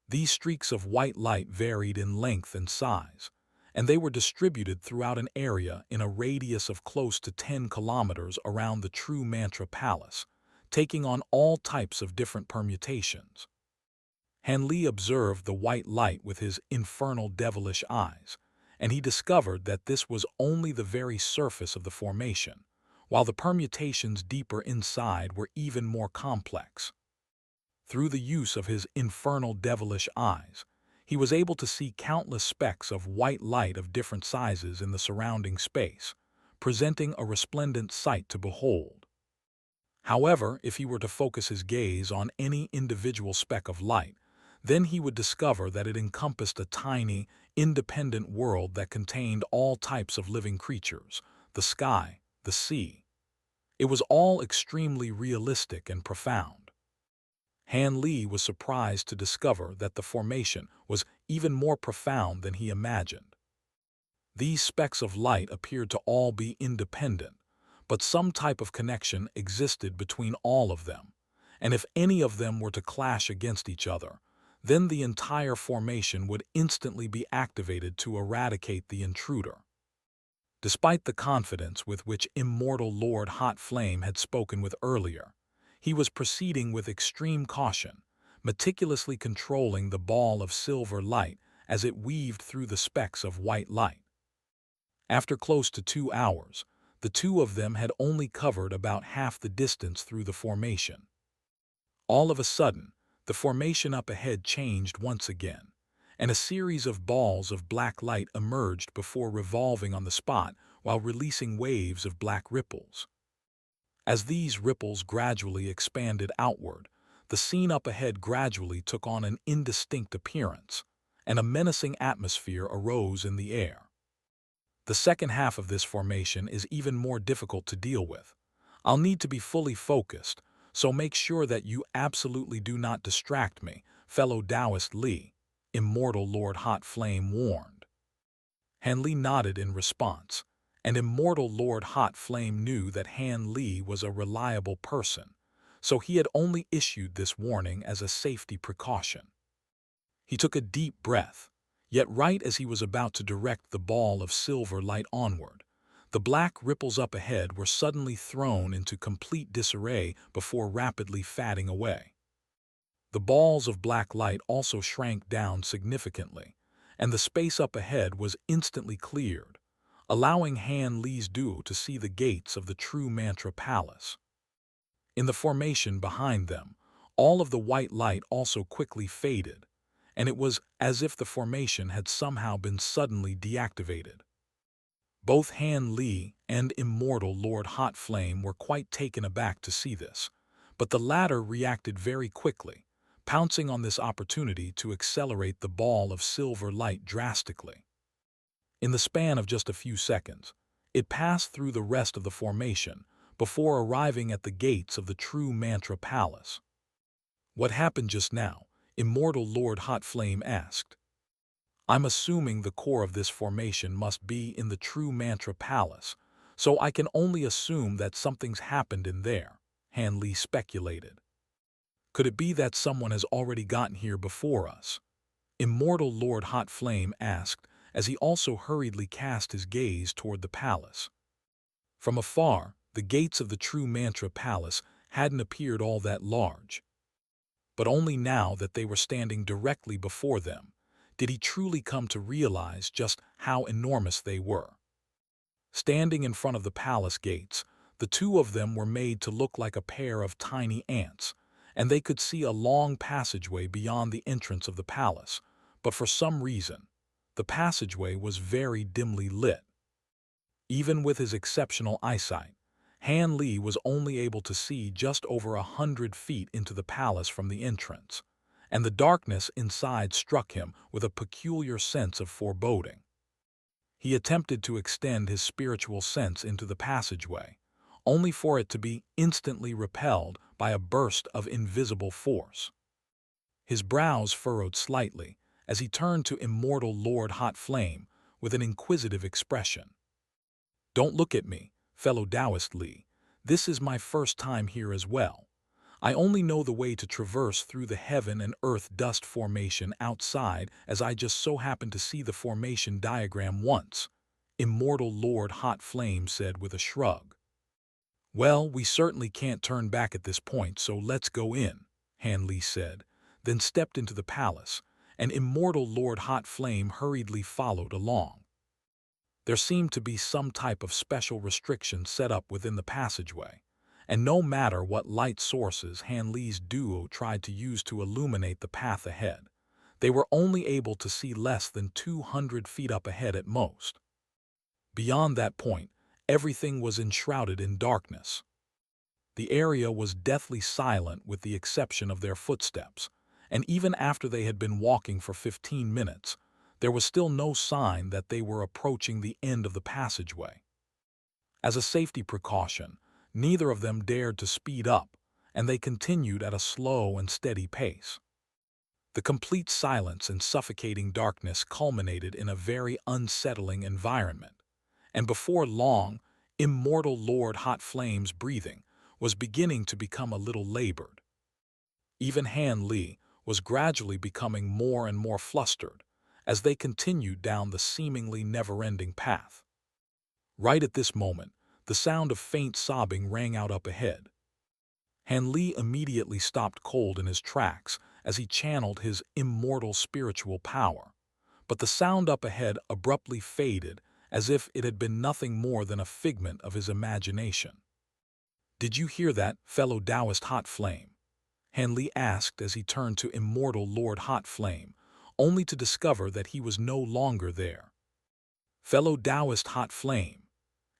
These streaks of white light varied in length and size, and they were distributed throughout an area in a radius of close to 10 kilometers around the true mantra palace, taking on all types of different permutations. Han Li observed the white light with his infernal devilish eyes, and he discovered that this was only the very surface of the formation, while the permutations deeper inside were even more complex. Through the use of his infernal devilish eyes, he was able to see countless specks of white light of different sizes in the surrounding space, presenting a resplendent sight to behold. However, if he were to focus his gaze on any individual speck of light, then he would discover that it encompassed a tiny, independent world that contained all types of living creatures, the sky, the sea. It was all extremely realistic and profound. Han Li was surprised to discover that the formation was even more profound than he imagined. These specks of light appeared to all be independent, but some type of connection existed between all of them, and if any of them were to clash against each other, then the entire formation would instantly be activated to eradicate the intruder. Despite the confidence with which Immortal Lord Hot Flame had spoken with earlier, he was proceeding with extreme caution, meticulously controlling the ball of silver light as it weaved through the specks of white light. After close to 2 hours, the two of them had only covered about half the distance through the formation. All of a sudden, the formation up ahead changed once again, and a series of balls of black light emerged before revolving on the spot while releasing waves of black ripples. As these ripples gradually expanded outward, the scene up ahead gradually took on an indistinct appearance, and a menacing atmosphere arose in the air. The second half of this formation is even more difficult to deal with. I'll need to be fully focused, so make sure that you absolutely do not distract me, fellow Taoist Li, Immortal Lord Hot Flame warned. Han Li nodded in response, and Immortal Lord Hot Flame knew that Han Li was a reliable person, so he had only issued this warning as a safety precaution. He took a deep breath, yet right as he was about to direct the ball of silver light onward, the black ripples up ahead were suddenly thrown into complete disarray before rapidly fading away. The balls of black light also shrank down significantly, and the space up ahead was instantly cleared, allowing Han Li's duo to see the gates of the true mantra palace. In the formation behind them, all of the white light also quickly faded, and it was as if the formation had somehow been suddenly deactivated. Both Han Li and Immortal Lord Hot Flame were quite taken aback to see this, but the latter reacted very quickly, pouncing on this opportunity to accelerate the ball of silver light drastically. In the span of just a few seconds, it passed through the rest of the formation before arriving at the gates of the true Mantra Palace. "What happened just now?" Immortal Lord Hot Flame asked. "I'm assuming the core of this formation must be in the true Mantra Palace, so I can only assume that something's happened in there," Han Li speculated. "Could it be that someone has already gotten here before us?" Immortal Lord Hot Flame asked as he also hurriedly cast his gaze toward the palace. From afar, the gates of the true Mantra Palace hadn't appeared all that large. But only now that they were standing directly before them did he truly come to realize just how enormous they were. Standing in front of the palace gates, the two of them were made to look like a pair of tiny ants, and they could see a long passageway beyond the entrance of the palace, but for some reason, the passageway was very dimly lit. Even with his exceptional eyesight, Han Li was only able to see just over 100 feet into the palace from the entrance, and the darkness inside struck him with a peculiar sense of foreboding. He attempted to extend his spiritual sense into the passageway, only for it to be instantly repelled by a burst of invisible force. His brows furrowed slightly as he turned to Immortal Lord Hot Flame with an inquisitive expression. "Don't look at me, fellow Taoist Li. This is my first time here as well. I only know the way to traverse through the heaven and earth dust formation outside, as I just so happened to see the formation diagram once," Immortal Lord Hot Flame said with a shrug. "Well, we certainly can't turn back at this point, so let's go in," Han Li said, then stepped into the palace, and Immortal Lord Hot Flame hurriedly followed along. There seemed to be some type of special restriction set up within the passageway, and no matter what light sources Han Li's duo tried to use to illuminate the path ahead, they were only able to see less than 200 feet up ahead at most. Beyond that point, everything was enshrouded in darkness. The area was deathly silent with the exception of their footsteps, and even after they had been walking for 15 minutes, there was still no sign that they were approaching the end of the passageway. As a safety precaution, neither of them dared to speed up, and they continued at a slow and steady pace. The complete silence and suffocating darkness culminated in a very unsettling environment, and before long, Immortal Lord Hot Flame's breathing was beginning to become a little labored. Even Han Li was gradually becoming more and more flustered as they continued down the seemingly never-ending path. Right at this moment, the sound of faint sobbing rang out up ahead. Han Li immediately stopped cold in his tracks as he channeled his immortal spiritual power, but the sound up ahead abruptly faded as if it had been nothing more than a figment of his imagination. "Did you hear that, fellow Taoist Hot Flame?" Han Li asked as he turned to Immortal Lord Hot Flame, only to discover that he was no longer there. "Fellow Taoist Hot Flame,"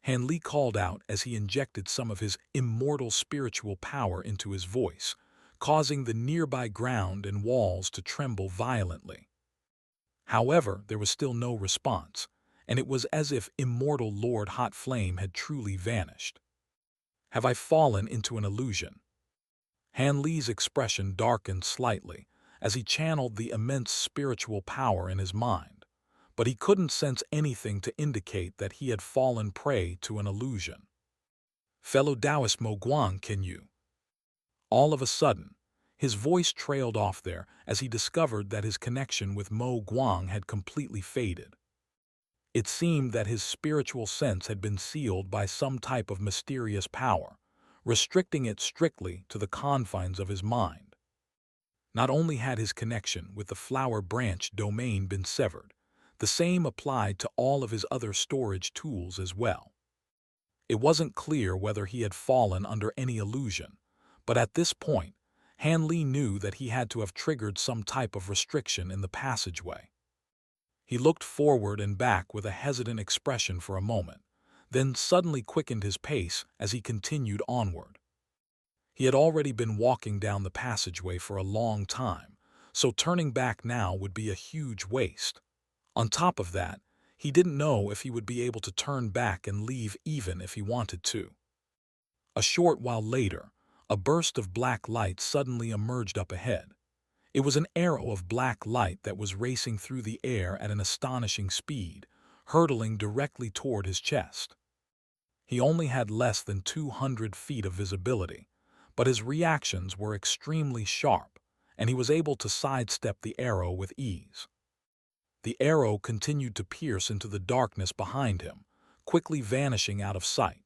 Han Li called out as he injected some of his immortal spiritual power into his voice, causing the nearby ground and walls to tremble violently. However, there was still no response, and it was as if Immortal Lord Hot Flame had truly vanished. "Have I fallen into an illusion?" Han Li's expression darkened slightly as he channeled the immense spiritual power in his mind, but he couldn't sense anything to indicate that he had fallen prey to an illusion. "Fellow Taoist Mo Guang, can you?" All of a sudden, his voice trailed off there as he discovered that his connection with Mo Guang had completely faded. It seemed that his spiritual sense had been sealed by some type of mysterious power, restricting it strictly to the confines of his mind. Not only had his connection with the flower branch domain been severed, the same applied to all of his other storage tools as well. It wasn't clear whether he had fallen under any illusion, but at this point, Han Li knew that he had to have triggered some type of restriction in the passageway. He looked forward and back with a hesitant expression for a moment, then suddenly quickened his pace as he continued onward. He had already been walking down the passageway for a long time, so turning back now would be a huge waste. On top of that, he didn't know if he would be able to turn back and leave even if he wanted to. A short while later, a burst of black light suddenly emerged up ahead. It was an arrow of black light that was racing through the air at an astonishing speed, hurtling directly toward his chest. He only had less than 200 feet of visibility, but his reactions were extremely sharp, and he was able to sidestep the arrow with ease. The arrow continued to pierce into the darkness behind him, quickly vanishing out of sight.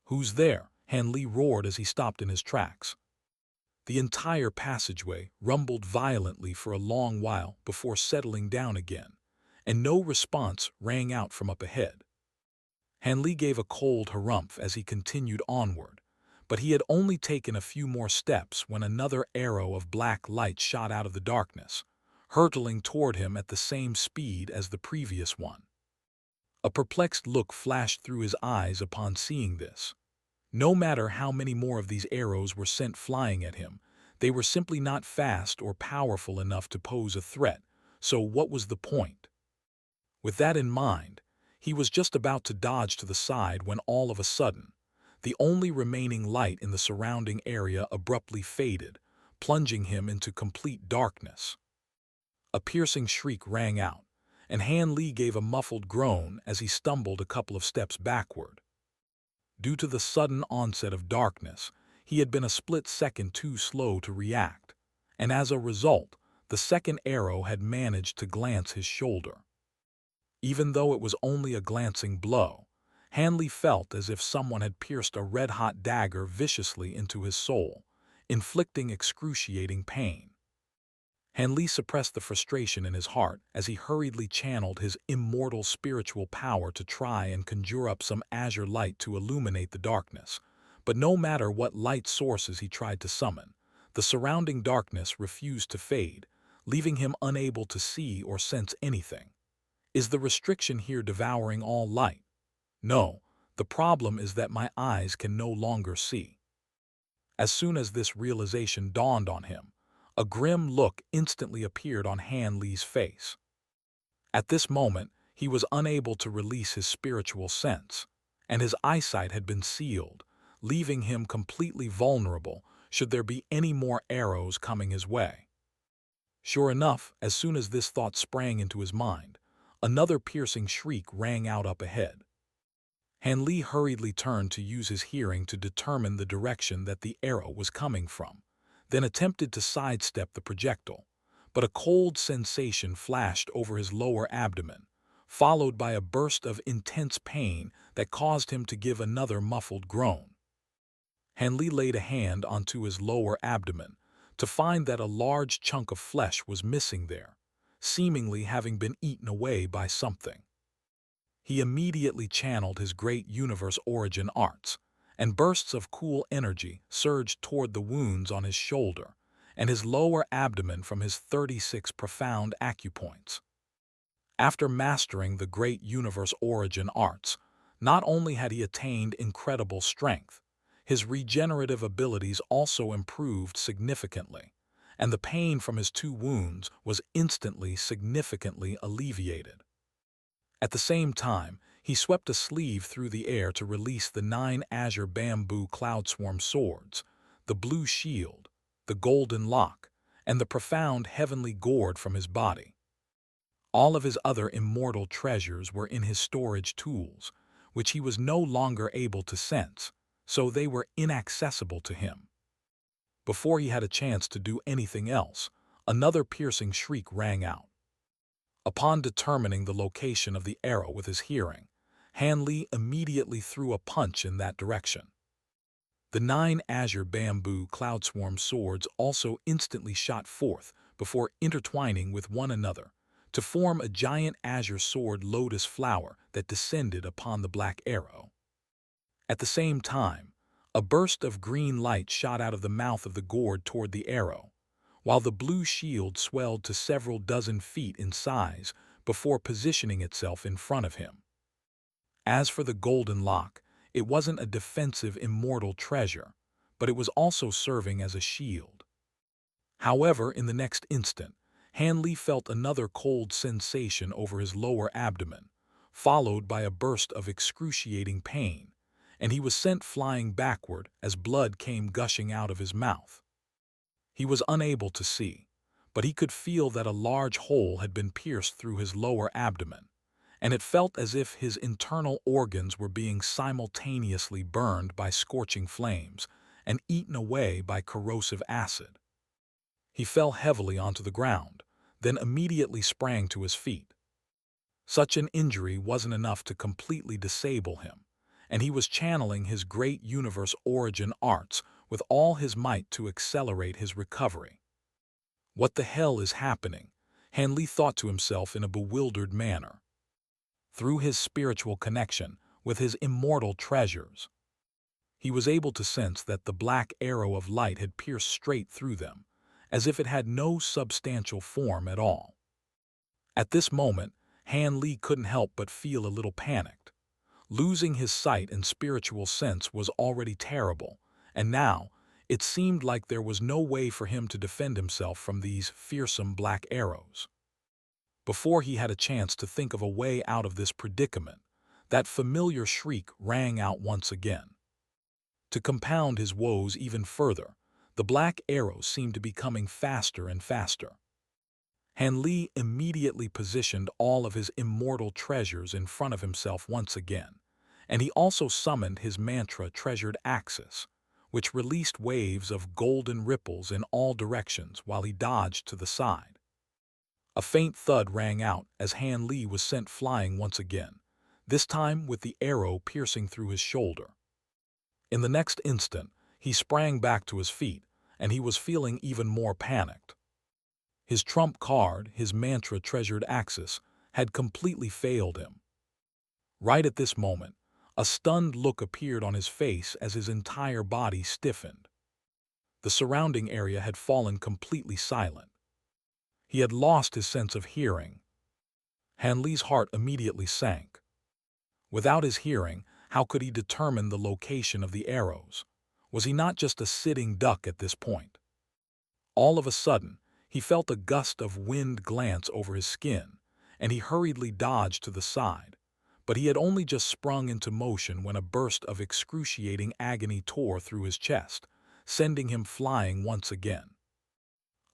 "Who's there?" Han Li roared as he stopped in his tracks. The entire passageway rumbled violently for a long while before settling down again, and no response rang out from up ahead. Han Li gave a cold harumph as he continued onward, but he had only taken a few more steps when another arrow of black light shot out of the darkness, hurtling toward him at the same speed as the previous one. A perplexed look flashed through his eyes upon seeing this. No matter how many more of these arrows were sent flying at him, they were simply not fast or powerful enough to pose a threat, so what was the point? With that in mind, he was just about to dodge to the side when all of a sudden, the only remaining light in the surrounding area abruptly faded, plunging him into complete darkness. A piercing shriek rang out, and Han Li gave a muffled groan as he stumbled a couple of steps backward. Due to the sudden onset of darkness, he had been a split second too slow to react, and as a result, the second arrow had managed to glance his shoulder. Even though it was only a glancing blow, Han Li felt as if someone had pierced a red-hot dagger viciously into his soul, inflicting excruciating pain. Han Li suppressed the frustration in his heart as he hurriedly channeled his immortal spiritual power to try and conjure up some azure light to illuminate the darkness. But no matter what light sources he tried to summon, the surrounding darkness refused to fade, leaving him unable to see or sense anything. Is the restriction here devouring all light? No, the problem is that my eyes can no longer see. As soon as this realization dawned on him, a grim look instantly appeared on Han Li's face. At this moment, he was unable to release his spiritual sense, and his eyesight had been sealed, leaving him completely vulnerable should there be any more arrows coming his way. Sure enough, as soon as this thought sprang into his mind, another piercing shriek rang out up ahead. Han Li hurriedly turned to use his hearing to determine the direction that the arrow was coming from, then attempted to sidestep the projectile, but a cold sensation flashed over his lower abdomen, followed by a burst of intense pain that caused him to give another muffled groan. Han Li laid a hand onto his lower abdomen to find that a large chunk of flesh was missing there, seemingly having been eaten away by something. He immediately channeled his great universe origin arts, and bursts of cool energy surged toward the wounds on his shoulder and his lower abdomen from his 36 profound acupoints. After mastering the great universe origin arts, not only had he attained incredible strength, his regenerative abilities also improved significantly, and the pain from his 2 wounds was instantly significantly alleviated. At the same time, he swept a sleeve through the air to release the 9 azure bamboo cloudswarm swords, the blue shield, the golden lock, and the profound heavenly gourd from his body. All of his other immortal treasures were in his storage tools, which he was no longer able to sense, so they were inaccessible to him. Before he had a chance to do anything else, another piercing shriek rang out. Upon determining the location of the arrow with his hearing, Han Li immediately threw a punch in that direction. The 9 azure bamboo cloudswarm swords also instantly shot forth before intertwining with one another to form a giant azure sword lotus flower that descended upon the black arrow. At the same time, A burst of green light shot out of the mouth of the gourd toward the arrow, while the blue shield swelled to several dozen feet in size before positioning itself in front of him. As for the golden lock, it wasn't a defensive immortal treasure, but it was also serving as a shield. However, in the next instant, Hanley felt another cold sensation over his lower abdomen, followed by a burst of excruciating pain, and he was sent flying backward as blood came gushing out of his mouth. He was unable to see, but he could feel that a large hole had been pierced through his lower abdomen, and it felt as if his internal organs were being simultaneously burned by scorching flames and eaten away by corrosive acid. He fell heavily onto the ground, then immediately sprang to his feet. Such an injury wasn't enough to completely disable him, and he was channeling his great universe origin arts with all his might to accelerate his recovery. What the hell is happening? Hanley thought to himself in a bewildered manner. Through his spiritual connection with his immortal treasures, he was able to sense that the black arrow of light had pierced straight through them, as if it had no substantial form at all. At this moment, Hanley couldn't help but feel a little panicked. Losing his sight and spiritual sense was already terrible, and now it seemed like there was no way for him to defend himself from these fearsome black arrows. Before he had a chance to think of a way out of this predicament, that familiar shriek rang out once again. To compound his woes even further, the black arrows seemed to be coming faster and faster. Hanley immediately positioned all of his immortal treasures in front of himself once again, and he also summoned his mantra-treasured axis, which released waves of golden ripples in all directions while he dodged to the side. A faint thud rang out as Hanley was sent flying once again, this time with the arrow piercing through his shoulder. In the next instant, he sprang back to his feet, and he was feeling even more panicked. His trump card, his mantra-treasured axis, had completely failed him. Right at this moment, a stunned look appeared on his face as his entire body stiffened. The surrounding area had fallen completely silent. He had lost his sense of hearing. Hanley's heart immediately sank. Without his hearing, how could he determine the location of the arrows? Was he not just a sitting duck at this point? All of a sudden, he felt a gust of wind glance over his skin, and he hurriedly dodged to the side. But he had only just sprung into motion when a burst of excruciating agony tore through his chest, sending him flying once again.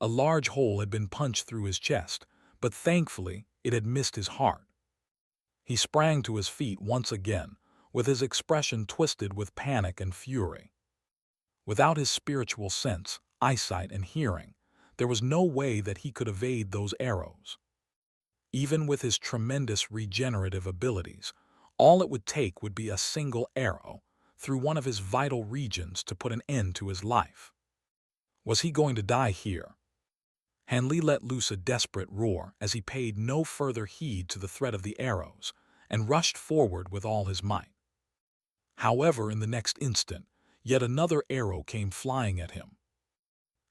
A large hole had been punched through his chest, but thankfully it had missed his heart. He sprang to his feet once again, with his expression twisted with panic and fury. Without his spiritual sense, eyesight, and hearing, there was no way that he could evade those arrows. Even with his tremendous regenerative abilities, all it would take would be a single arrow through one of his vital regions to put an end to his life. Was he going to die here? Hanley let loose a desperate roar as he paid no further heed to the threat of the arrows and rushed forward with all his might. However, in the next instant, yet another arrow came flying at him.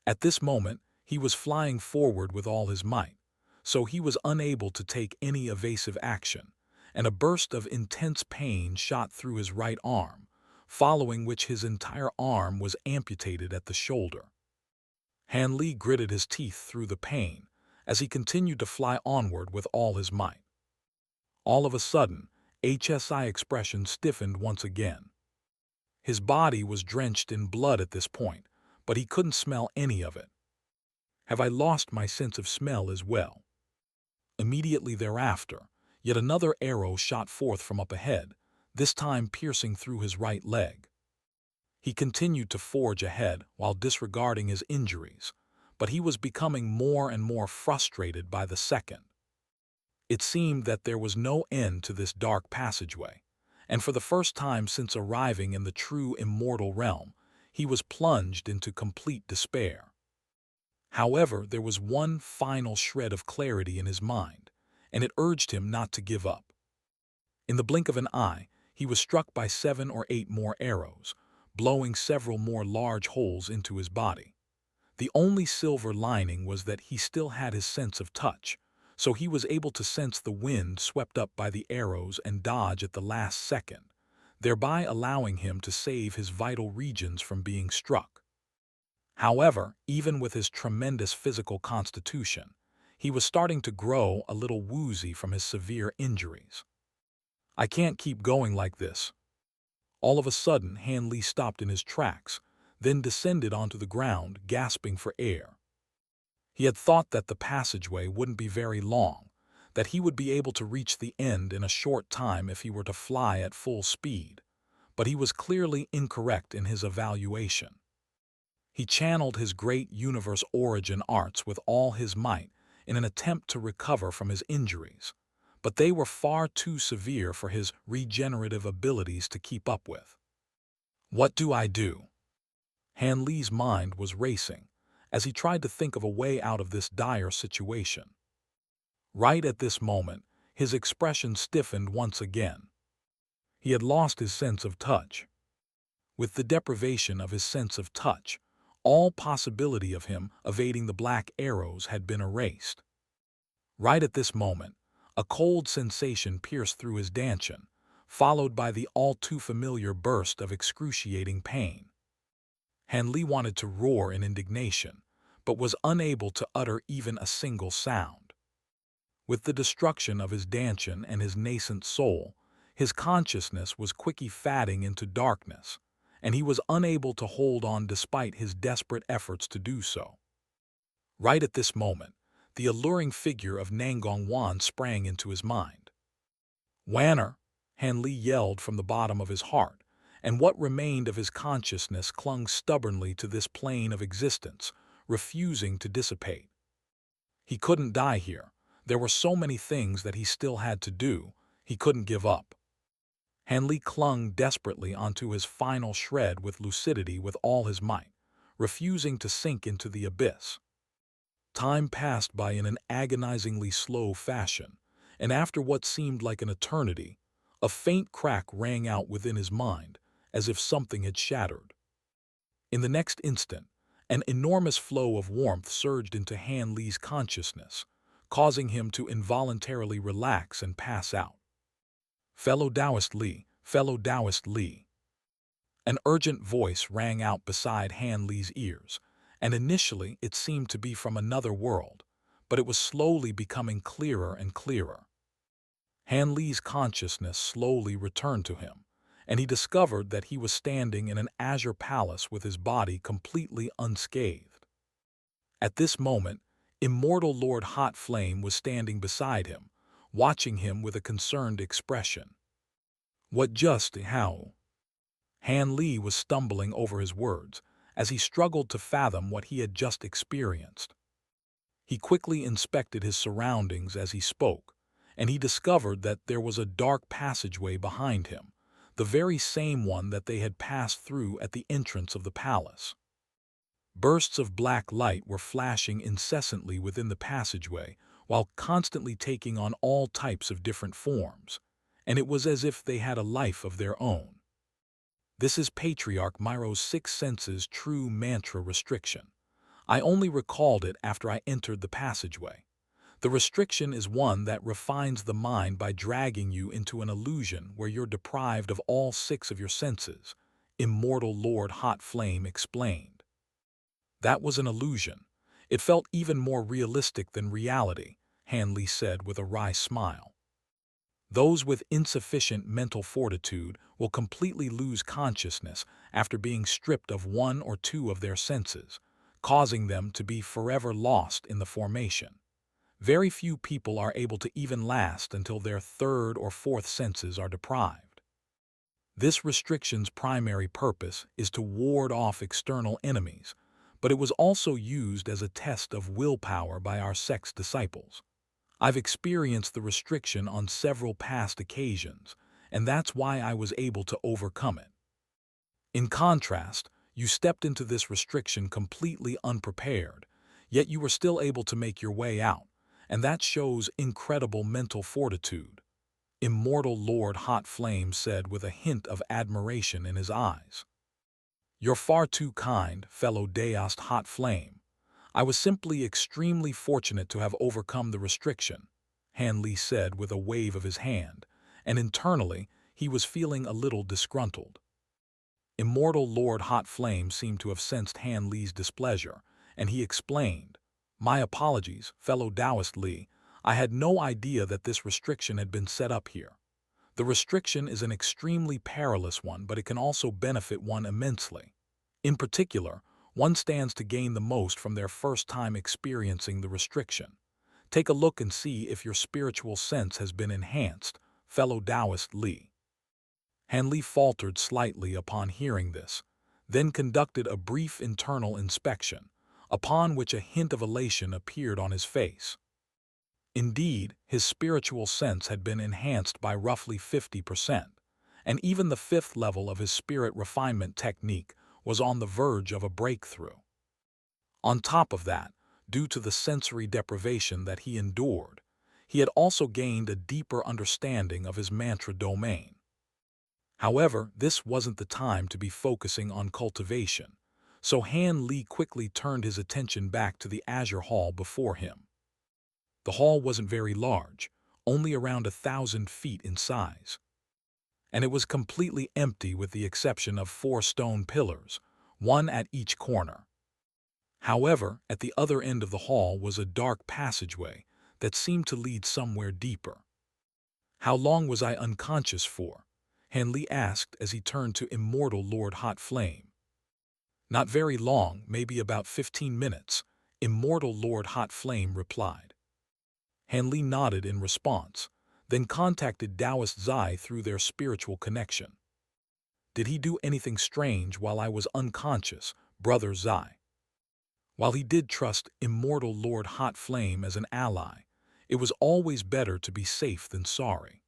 At this moment, he was flying forward with all his might, so he was unable to take any evasive action, and a burst of intense pain shot through his right arm, following which his entire arm was amputated at the shoulder. Hanley gritted his teeth through the pain as he continued to fly onward with all his might. All of a sudden, HSI expression stiffened once again. His body was drenched in blood at this point, but he couldn't smell any of it. Have I lost my sense of smell as well? Immediately thereafter, yet another arrow shot forth from up ahead, this time piercing through his right leg. He continued to forge ahead while disregarding his injuries, but he was becoming more and more frustrated by the second. It seemed that there was no end to this dark passageway, and for the first time since arriving in the true immortal realm, he was plunged into complete despair. However, there was one final shred of clarity in his mind, and it urged him not to give up. In the blink of an eye, he was struck by 7 or 8 more arrows, blowing several more large holes into his body. The only silver lining was that he still had his sense of touch, so he was able to sense the wind swept up by the arrows and dodge at the last second, thereby allowing him to save his vital regions from being struck. However, even with his tremendous physical constitution, he was starting to grow a little woozy from his severe injuries. "I can't keep going like this." All of a sudden, Hanley stopped in his tracks, then descended onto the ground, gasping for air. He had thought that the passageway wouldn't be very long, that he would be able to reach the end in a short time if he were to fly at full speed, but he was clearly incorrect in his evaluation. He channeled his great universe origin arts with all his might in an attempt to recover from his injuries, but they were far too severe for his regenerative abilities to keep up with. What do I do? Hanley's mind was racing as he tried to think of a way out of this dire situation. Right at this moment, his expression stiffened once again. He had lost his sense of touch. With the deprivation of his sense of touch, all possibility of him evading the black arrows had been erased. Right at this moment, a cold sensation pierced through his dantian, followed by the all-too-familiar burst of excruciating pain. Hanley wanted to roar in indignation, but was unable to utter even a single sound. With the destruction of his dantian and his nascent soul, his consciousness was quickly fading into darkness, and he was unable to hold on despite his desperate efforts to do so. Right at this moment, the alluring figure of Nangongwan sprang into his mind. "Wanner!" Hanley yelled from the bottom of his heart, and what remained of his consciousness clung stubbornly to this plane of existence, refusing to dissipate. He couldn't die here. There were so many things that he still had to do. He couldn't give up. Hanley clung desperately onto his final shred with lucidity with all his might, refusing to sink into the abyss. Time passed by in an agonizingly slow fashion, and after what seemed like an eternity, a faint crack rang out within his mind, as if something had shattered. In the next instant, an enormous flow of warmth surged into Hanley's consciousness, causing him to involuntarily relax and pass out. "Fellow Taoist Li, fellow Taoist Li." An urgent voice rang out beside Hanley's ears, and initially it seemed to be from another world, but it was slowly becoming clearer and clearer. Hanley's consciousness slowly returned to him, and he discovered that he was standing in an azure palace with his body completely unscathed. At this moment, Immortal Lord Hot Flame was standing beside him, watching him with a concerned expression. "What just how?" Hanley was stumbling over his words as he struggled to fathom what he had just experienced. He quickly inspected his surroundings as he spoke, and he discovered that there was a dark passageway behind him, the very same one that they had passed through at the entrance of the palace. Bursts of black light were flashing incessantly within the passageway, while constantly taking on all types of different forms, and it was as if they had a life of their own. This is Patriarch Myro's Six Senses true mantra restriction. I only recalled it after I entered the passageway. The restriction is one that refines the mind by dragging you into an illusion where you're deprived of all six of your senses, Immortal Lord Hot Flame explained. That was an illusion. It felt even more realistic than reality, Hanley said with a wry smile. Those with insufficient mental fortitude will completely lose consciousness after being stripped of one or two of their senses, causing them to be forever lost in the formation. Very few people are able to even last until their third or fourth senses are deprived. This restriction's primary purpose is to ward off external enemies, but it was also used as a test of willpower by our Sect's disciples. I've experienced the restriction on several past occasions, and that's why I was able to overcome it. In contrast, you stepped into this restriction completely unprepared, yet you were still able to make your way out, and that shows incredible mental fortitude, Immortal Lord Hot Flame said with a hint of admiration in his eyes. "You're far too kind, fellow Daoist Hot Flame. I was simply extremely fortunate to have overcome the restriction," Han Li said with a wave of his hand, and internally he was feeling a little disgruntled. Immortal Lord Hot Flame seemed to have sensed Han Li's displeasure, and he explained, "My apologies, fellow Taoist Li. I had no idea that this restriction had been set up here. The restriction is an extremely perilous one, but it can also benefit one immensely. In particular, one stands to gain the most from their first time experiencing the restriction. Take a look and see if your spiritual sense has been enhanced, fellow Taoist Li." Han Li faltered slightly upon hearing this, then conducted a brief internal inspection, upon which a hint of elation appeared on his face. Indeed, his spiritual sense had been enhanced by roughly 50%, and even the fifth level of his spirit refinement technique was on the verge of a breakthrough. On top of that, due to the sensory deprivation that he endured, he had also gained a deeper understanding of his mantra domain. However, this wasn't the time to be focusing on cultivation, so Han Li quickly turned his attention back to the Azure Hall before him. The hall wasn't very large, only around 1,000 feet in size, and it was completely empty with the exception of 4 stone pillars, one at each corner. However, at the other end of the hall was a dark passageway that seemed to lead somewhere deeper. "How long was I unconscious for?" Han Li asked as he turned to Immortal Lord Hot Flame. "Not very long, maybe about 15 minutes, Immortal Lord Hot Flame replied. Han Li nodded in response, then contacted Taoist Zai through their spiritual connection. "Did he do anything strange while I was unconscious, Brother Zai?" While he did trust Immortal Lord Hot Flame as an ally, it was always better to be safe than sorry.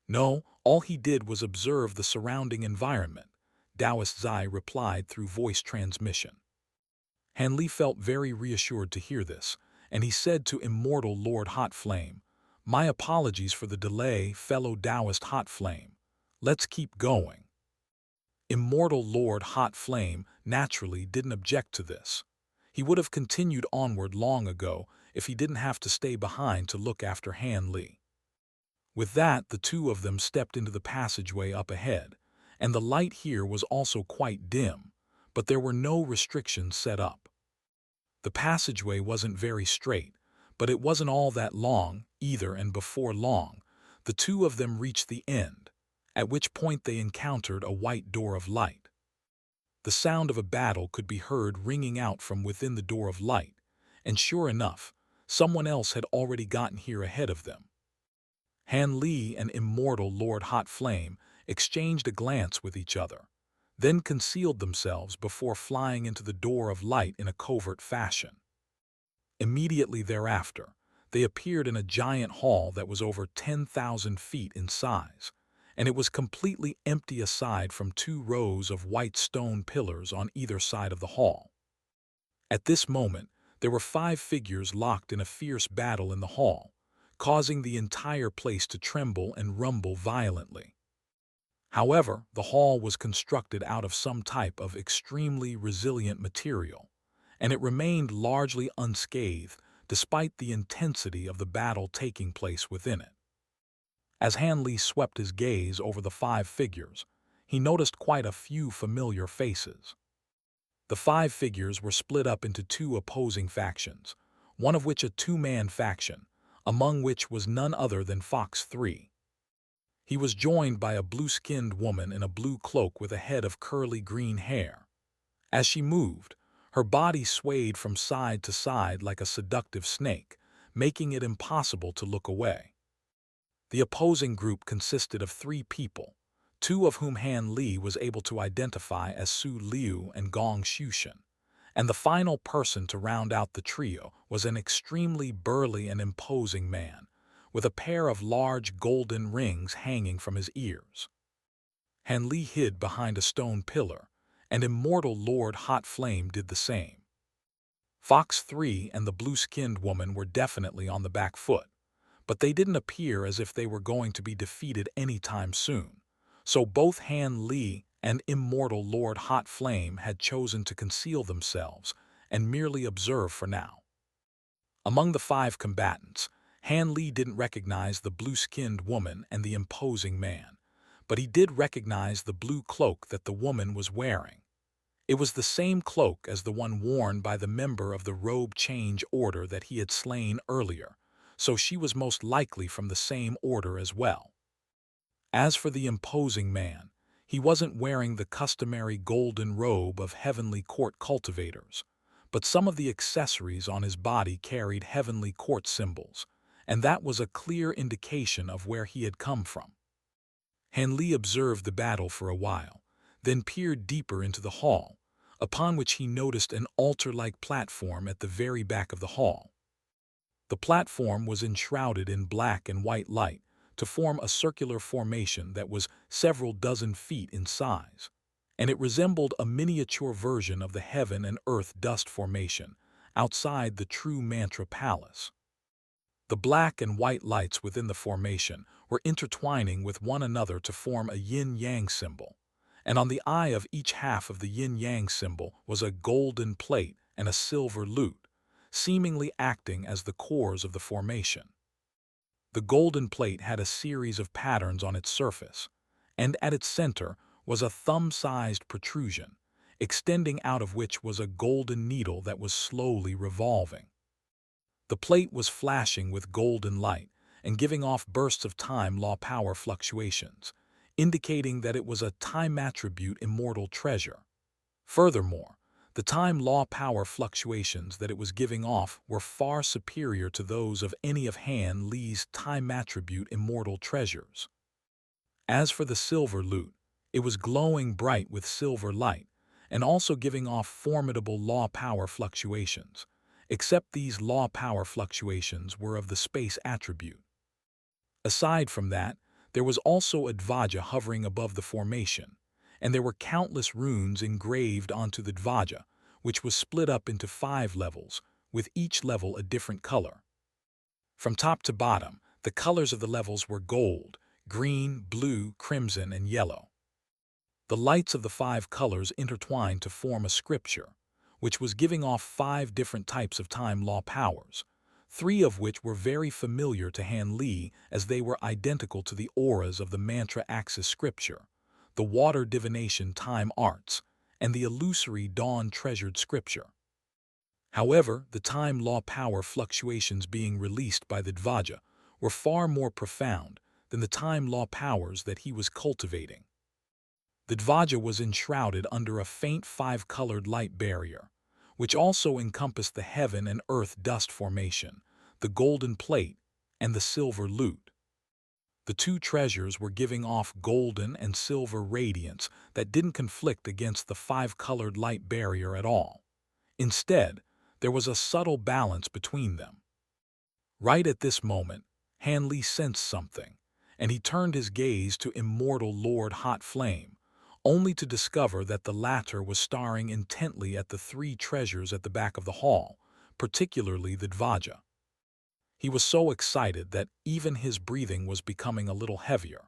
"No, all he did was observe the surrounding environment," Taoist Zai replied through voice transmission. Han Li felt very reassured to hear this, and he said to Immortal Lord Hot Flame, "My apologies for the delay, fellow Taoist Hot Flame. Let's keep going." Immortal Lord Hot Flame naturally didn't object to this. He would have continued onward long ago if he didn't have to stay behind to look after Han Li. With that, the two of them stepped into the passageway up ahead, and the light here was also quite dim, but there were no restrictions set up. The passageway wasn't very straight, but it wasn't all that long either, and before long, the two of them reached the end, at which point they encountered a white door of light. The sound of a battle could be heard ringing out from within the door of light, and sure enough, someone else had already gotten here ahead of them. Han Li and Immortal Lord Hot Flame exchanged a glance with each other, then concealed themselves before flying into the door of light in a covert fashion. Immediately thereafter, they appeared in a giant hall that was over 10,000 feet in size, and it was completely empty aside from 2 rows of white stone pillars on either side of the hall. At this moment, there were 5 figures locked in a fierce battle in the hall, causing the entire place to tremble and rumble violently. However, the hall was constructed out of some type of extremely resilient material, and it remained largely unscathed despite the intensity of the battle taking place within it. As Han Li swept his gaze over the 5 figures, he noticed quite a few familiar faces. The 5 figures were split up into 2 opposing factions, one of which a 2-man faction, among which was none other than Fox 3. He was joined by a blue-skinned woman in a blue cloak with a head of curly green hair. As she moved, her body swayed from side to side like a seductive snake, making it impossible to look away. The opposing group consisted of 3 people, 2 of whom Han Li was able to identify as Su Liu and Gong Shushan, and the final person to round out the trio was an extremely burly and imposing man, with a pair of large golden rings hanging from his ears. Han Li hid behind a stone pillar, and Immortal Lord Hot Flame did the same. Fox 3 and the blue-skinned woman were definitely on the back foot, but they didn't appear as if they were going to be defeated anytime soon, so both Han Li and Immortal Lord Hot Flame had chosen to conceal themselves and merely observe for now. Among the 5 combatants, Han Li didn't recognize the blue-skinned woman and the imposing man, but he did recognize the blue cloak that the woman was wearing. It was the same cloak as the one worn by the member of the robe change order that he had slain earlier, so she was most likely from the same order as well. As for the imposing man, he wasn't wearing the customary golden robe of heavenly court cultivators, but some of the accessories on his body carried heavenly court symbols, and that was a clear indication of where he had come from. Han Li observed the battle for a while, then peered deeper into the hall, upon which he noticed an altar-like platform at the very back of the hall. The platform was enshrouded in black and white light to form a circular formation that was several dozen feet in size, and it resembled a miniature version of the heaven and earth dust formation outside the true mantra palace. The black and white lights within the formation were intertwining with one another to form a yin-yang symbol, and on the eye of each half of the yin-yang symbol was a golden plate and a silver lute, seemingly acting as the cores of the formation. The golden plate had a series of patterns on its surface, and at its center was a thumb-sized protrusion, extending out of which was a golden needle that was slowly revolving. The plate was flashing with golden light and giving off bursts of time law power fluctuations, indicating that it was a time attribute immortal treasure. Furthermore, the time law power fluctuations that it was giving off were far superior to those of any of Han Li's time attribute immortal treasures. As for the silver lute, it was glowing bright with silver light and also giving off formidable law power fluctuations, except these law power fluctuations were of the space attribute. Aside from that, there was also a Dvaja hovering above the formation, and there were countless runes engraved onto the Dvaja, which was split up into 5 levels, with each level a different color. From top to bottom, the colors of the levels were gold, green, blue, crimson, and yellow. The lights of the 5 colors intertwined to form a scripture, which was giving off 5 different types of time law powers, 3 of which were very familiar to Han Li as they were identical to the auras of the mantra axis scripture, the water divination time arts, and the illusory dawn treasured scripture. However, the time law power fluctuations being released by the Dvaja were far more profound than the time law powers that he was cultivating. The Dvaja was enshrouded under a faint 5-colored light barrier, which also encompassed the heaven and earth dust formation, the golden plate, and the silver lute. The 2 treasures were giving off golden and silver radiance that didn't conflict against the 5-colored light barrier at all. Instead, there was a subtle balance between them. Right at this moment, Han Li sensed something, and he turned his gaze to Immortal Lord Hot Flame, only to discover that the latter was staring intently at the 3 treasures at the back of the hall, particularly the Dvaja. He was so excited that even his breathing was becoming a little heavier,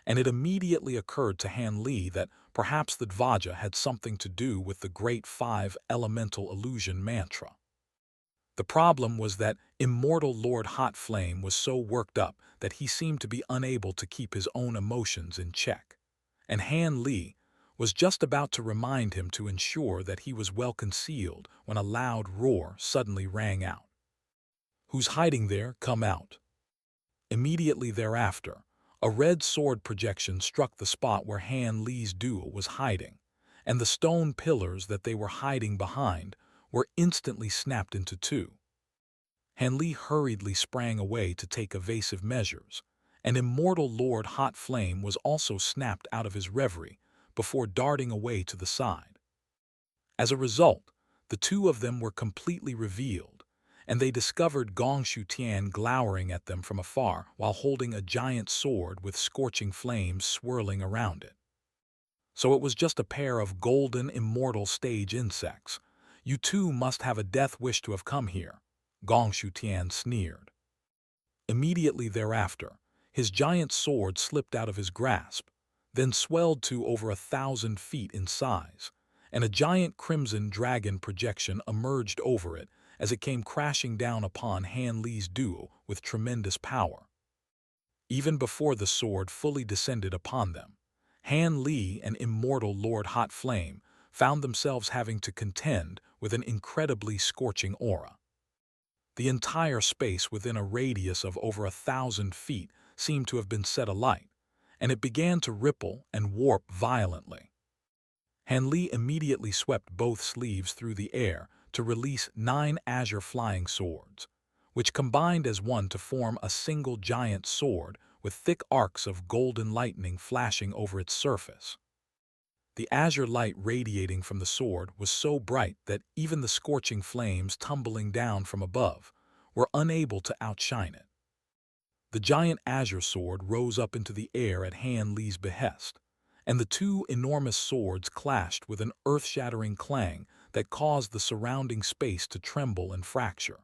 and it immediately occurred to Han Li that perhaps the Dvaja had something to do with the Great 5 Elemental Illusion mantra. The problem was that Immortal Lord Hot Flame was so worked up that he seemed to be unable to keep his own emotions in check, and Han Li was just about to remind him to ensure that he was well concealed when a loud roar suddenly rang out. "Who's hiding there? Come out." Immediately thereafter, a red sword projection struck the spot where Han Li's duo was hiding, and the stone pillars that they were hiding behind were instantly snapped into 2. Han Li hurriedly sprang away to take evasive measures, and Immortal Lord Hot Flame was also snapped out of his reverie before darting away to the side. As a result, the 2 of them were completely revealed, and they discovered Gongshu Tian glowering at them from afar while holding a giant sword with scorching flames swirling around it. "So it was just a pair of golden immortal stage insects. You 2 must have a death wish to have come here," Gongshu Tian sneered. Immediately thereafter, his giant sword slipped out of his grasp, then swelled to over 1,000 feet in size, and a giant crimson dragon projection emerged over it as it came crashing down upon Han Li's duo with tremendous power. Even before the sword fully descended upon them, Han Li and Immortal Lord Hot Flame found themselves having to contend with an incredibly scorching aura. The entire space within a radius of over 1,000 feet seemed to have been set alight, and it began to ripple and warp violently. Han Li immediately swept both sleeves through the air to release 9 azure flying swords, which combined as one to form a single giant sword with thick arcs of golden lightning flashing over its surface. The azure light radiating from the sword was so bright that even the scorching flames tumbling down from above were unable to outshine it. The giant azure sword rose up into the air at Han Li's behest, and the two enormous swords clashed with an earth-shattering clang that caused the surrounding space to tremble and fracture.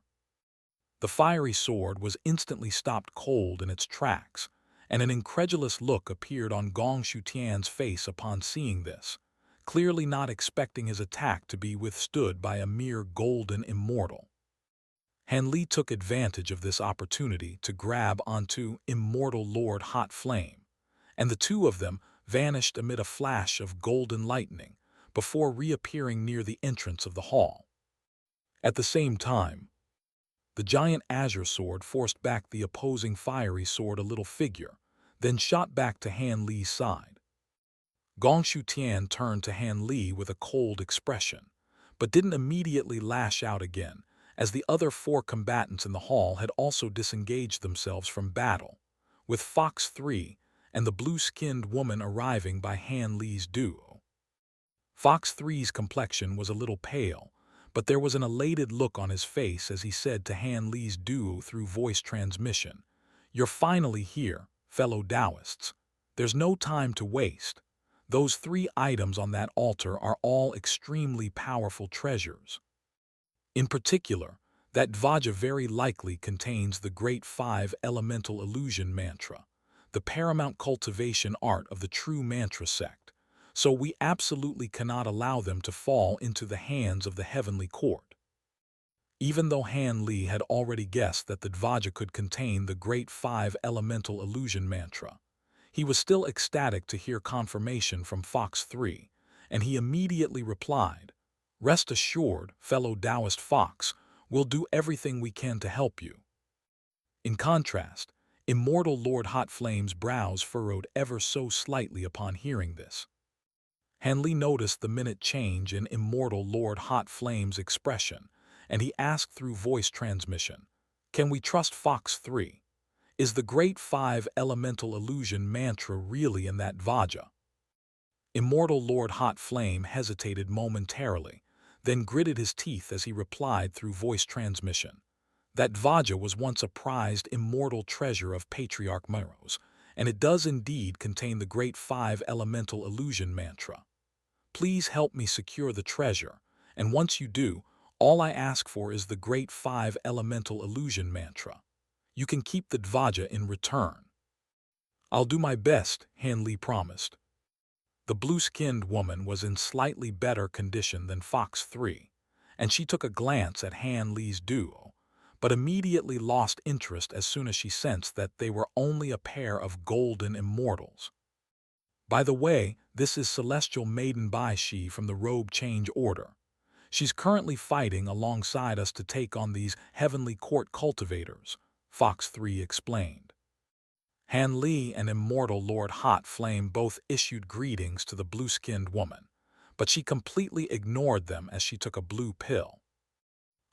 The fiery sword was instantly stopped cold in its tracks, and an incredulous look appeared on Gong Shutian's face upon seeing this, clearly not expecting his attack to be withstood by a mere golden immortal. Han Li took advantage of this opportunity to grab onto Immortal Lord Hot Flame, and the two of them vanished amid a flash of golden lightning before reappearing near the entrance of the hall. At the same time, the giant azure sword forced back the opposing fiery sword a little figure, then shot back to Han Li's side. Gong Shutian turned to Han Li with a cold expression, but didn't immediately lash out again, as the other 4 combatants in the hall had also disengaged themselves from battle, with Fox 3 and the blue-skinned woman arriving by Han Li's duo. Fox 3's complexion was a little pale, but there was an elated look on his face as he said to Han Li's duo through voice transmission, "You're finally here, fellow Taoists. There's no time to waste. Those 3 items on that altar are all extremely powerful treasures. In particular, that Dvaja very likely contains the Great 5 Elemental Illusion Mantra, the paramount cultivation art of the true mantra sect, so we absolutely cannot allow them to fall into the hands of the heavenly court." Even though Han Li had already guessed that the Dvaja could contain the Great 5 Elemental Illusion Mantra, he was still ecstatic to hear confirmation from Fox 3, and he immediately replied, "Rest assured, fellow Taoist Fox, we'll do everything we can to help you." In contrast, Immortal Lord Hot Flame's brows furrowed ever so slightly upon hearing this. Han Li noticed the minute change in Immortal Lord Hot Flame's expression, and he asked through voice transmission, "Can we trust Fox 3? Is the Great 5 Elemental Illusion Mantra really in that Dvaja?" Immortal Lord Hot Flame hesitated momentarily, then gritted his teeth as he replied through voice transmission, "That Dvaja was once a prized immortal treasure of Patriarch Meros, and it does indeed contain the Great 5 Elemental Illusion Mantra. Please help me secure the treasure, and once you do, all I ask for is the Great 5 Elemental Illusion Mantra. You can keep the Dvaja in return." "I'll do my best," Han Li promised. The blue-skinned woman was in slightly better condition than Fox 3, and she took a glance at Han Li's duo, but immediately lost interest as soon as she sensed that they were only a pair of golden immortals. "By the way, this is Celestial Maiden Bai Shi from the Robe Change Order. She's currently fighting alongside us to take on these Heavenly Court cultivators," Fox 3 explained. Han Li and Immortal Lord Hot Flame both issued greetings to the blue-skinned woman, but she completely ignored them as she took a blue pill.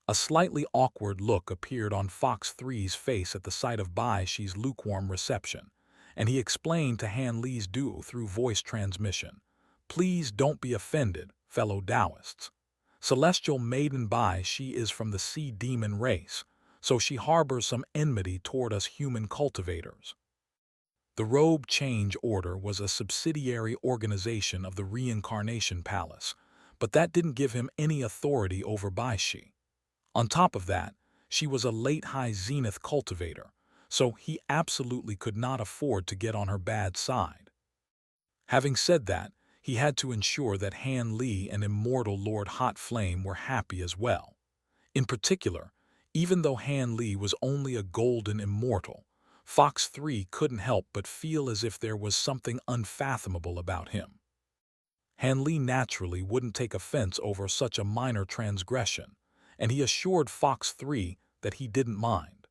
A slightly awkward look appeared on Fox 3's face at the sight of Bai Shi's lukewarm reception, and he explained to Han Li's duo through voice transmission, "Please don't be offended, fellow Taoists. Celestial Maiden Bai Shi is from the Sea Demon race, so she harbors some enmity toward us human cultivators." The Robe Change Order was a subsidiary organization of the Reincarnation Palace, but that didn't give him any authority over Bai Shi. On top of that, she was a late High Zenith cultivator, so he absolutely could not afford to get on her bad side. Having said that, he had to ensure that Han Li and Immortal Lord Hot Flame were happy as well. In particular, even though Han Li was only a golden immortal, Fox 3 couldn't help but feel as if there was something unfathomable about him. Han Li naturally wouldn't take offense over such a minor transgression, and he assured Fox 3 that he didn't mind.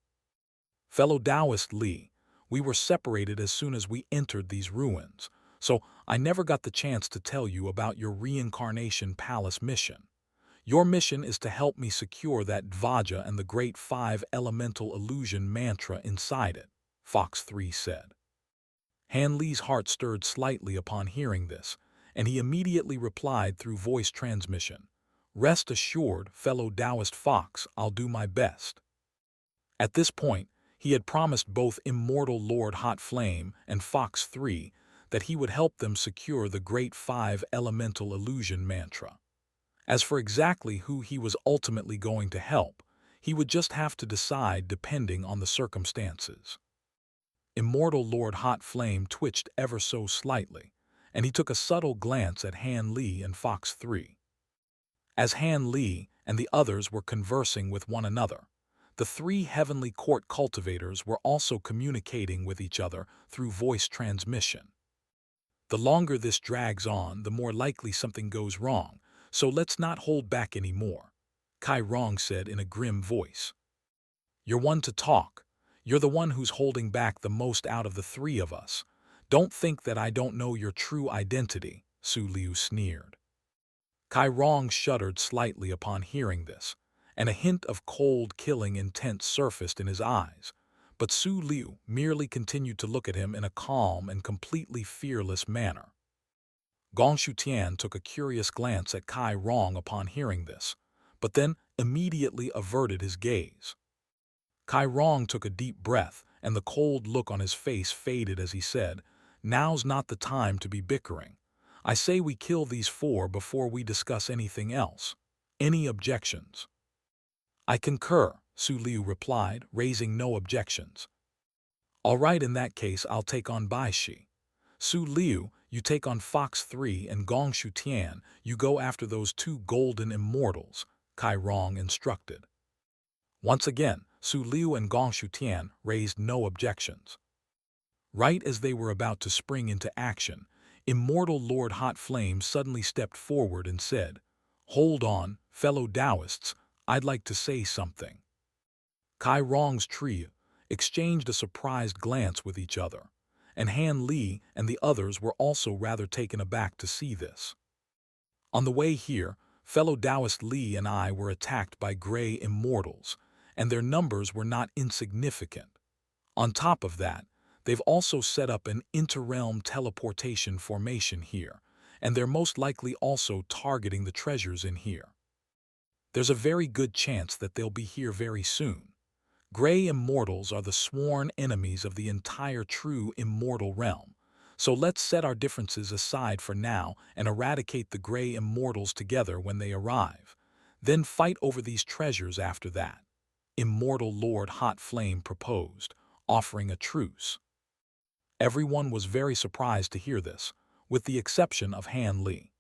Fellow Taoist Li, we were separated as soon as we entered these ruins, so I never got the chance to tell you about your reincarnation palace mission. Your mission is to help me secure that Dvaja and the Great Five Elemental Illusion mantra inside it, Fox 3 said. Han Li's heart stirred slightly upon hearing this, and he immediately replied through voice transmission, "Rest assured, fellow Taoist Fox, I'll do my best." At this point, he had promised both Immortal Lord Hot Flame and Fox 3 that he would help them secure the Great Five Elemental Illusion mantra. As for exactly who he was ultimately going to help, he would just have to decide depending on the circumstances. Immortal Lord Hot Flame twitched ever so slightly, and he took a subtle glance at Han Li and Fox 3. As Han Li and the others were conversing with one another, the three Heavenly Court cultivators were also communicating with each other through voice transmission. The longer this drags on, the more likely something goes wrong, so let's not hold back anymore, Kai Rong said in a grim voice. You're one to talk. You're the one who's holding back the most out of the three of us. Don't think that I don't know your true identity, Su Liu sneered. Kai Rong shuddered slightly upon hearing this, and a hint of cold, killing intent surfaced in his eyes, but Su Liu merely continued to look at him in a calm and completely fearless manner. Gong Shutian took a curious glance at Kai Rong upon hearing this, but then immediately averted his gaze. Kai Rong took a deep breath, and the cold look on his face faded as he said, "Now's not the time to be bickering. I say we kill these four before we discuss anything else. Any objections?" "I concur," Su Liu replied, raising no objections. "All right, in that case I'll take on Bai Shi. Su Liu, you take on Fox 3, and Gong Shutian, you go after those two golden immortals," Kai Rong instructed. Once again, Su Liu and Gong Shutian raised no objections. Right as they were about to spring into action, Immortal Lord Hot Flame suddenly stepped forward and said, "Hold on, fellow Taoists, I'd like to say something." Kai Rong's trio exchanged a surprised glance with each other, and Han Li and the others were also rather taken aback to see this. On the way here, fellow Taoist Li and I were attacked by gray immortals, and their numbers were not insignificant. On top of that, they've also set up an interrealm teleportation formation here, and they're most likely also targeting the treasures in here. There's a very good chance that they'll be here very soon. Gray immortals are the sworn enemies of the entire true immortal realm, so let's set our differences aside for now and eradicate the gray immortals together when they arrive, then fight over these treasures after that, Immortal Lord Hot Flame proposed, offering a truce. Everyone was very surprised to hear this, with the exception of Han Li.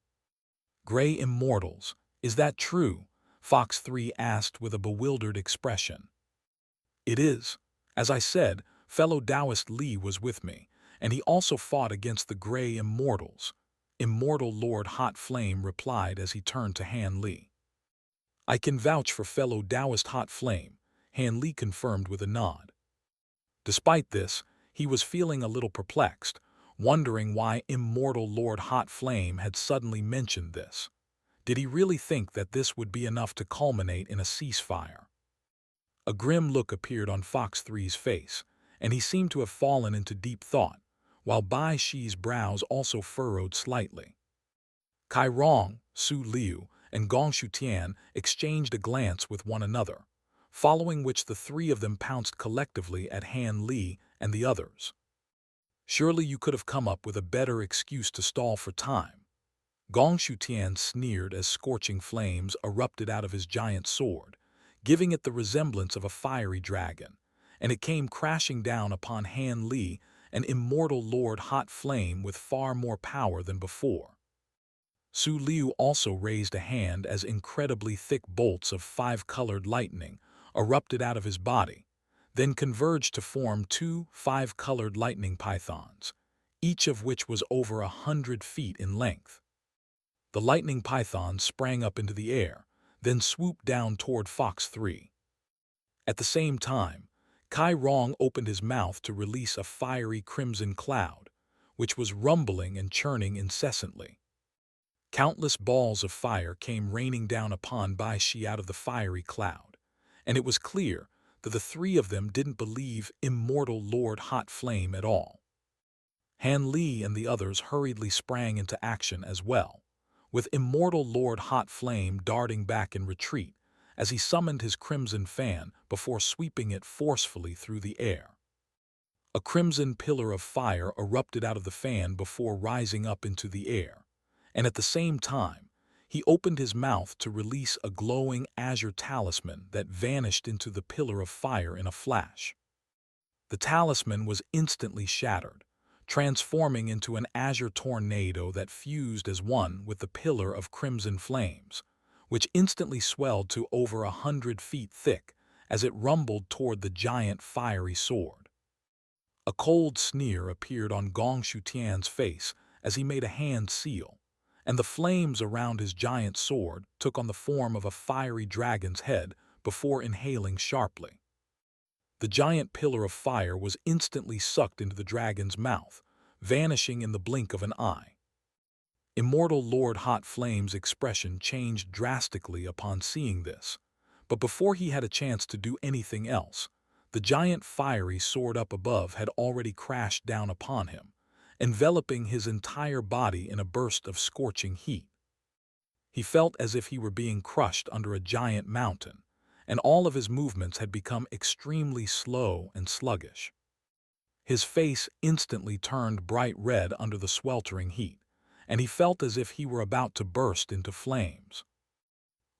"Gray immortals, is that true?" Fox 3 asked with a bewildered expression. "It is. As I said, fellow Taoist Li was with me, and he also fought against the gray immortals," Immortal Lord Hot Flame replied as he turned to Han Li. "I can vouch for fellow Taoist Hot Flame," Han Li confirmed with a nod. Despite this, he was feeling a little perplexed, wondering why Immortal Lord Hot Flame had suddenly mentioned this. Did he really think that this would be enough to culminate in a ceasefire? A grim look appeared on Fox 3's face, and he seemed to have fallen into deep thought, while Bai Shi's brows also furrowed slightly. Kai Rong, Su Liu, and Gong Shutian exchanged a glance with one another, following which the three of them pounced collectively at Han Li and the others. "Surely you could have come up with a better excuse to stall for time." Gong Shutian sneered as scorching flames erupted out of his giant sword, giving it the resemblance of a fiery dragon, and it came crashing down upon Han Li an immortal Lord Hot Flame with far more power than before. Su Liu also raised a hand as incredibly thick bolts of five-colored lightning erupted out of his body, then converged to form two five-colored lightning pythons, each of which was over 100 feet in length. The lightning pythons sprang up into the air, then swooped down toward Fox 3. At the same time, Kai Rong opened his mouth to release a fiery crimson cloud, which was rumbling and churning incessantly. Countless balls of fire came raining down upon Bai Shi out of the fiery cloud, and it was clear that the three of them didn't believe Immortal Lord Hot Flame at all. Han Li and the others hurriedly sprang into action as well, with Immortal Lord Hot Flame darting back in retreat as he summoned his crimson fan before sweeping it forcefully through the air. A crimson pillar of fire erupted out of the fan before rising up into the air, and at the same time, he opened his mouth to release a glowing azure talisman that vanished into the pillar of fire in a flash. The talisman was instantly shattered, transforming into an azure tornado that fused as one with the pillar of crimson flames, which instantly swelled to over 100 feet thick as it rumbled toward the giant fiery sword. A cold sneer appeared on Gong Shutian's face as he made a hand seal, and the flames around his giant sword took on the form of a fiery dragon's head before inhaling sharply. The giant pillar of fire was instantly sucked into the dragon's mouth, vanishing in the blink of an eye. Immortal Lord Hot Flame's expression changed drastically upon seeing this, but before he had a chance to do anything else, the giant fiery sword up above had already crashed down upon him, enveloping his entire body in a burst of scorching heat. He felt as if he were being crushed under a giant mountain, and all of his movements had become extremely slow and sluggish. His face instantly turned bright red under the sweltering heat, and he felt as if he were about to burst into flames.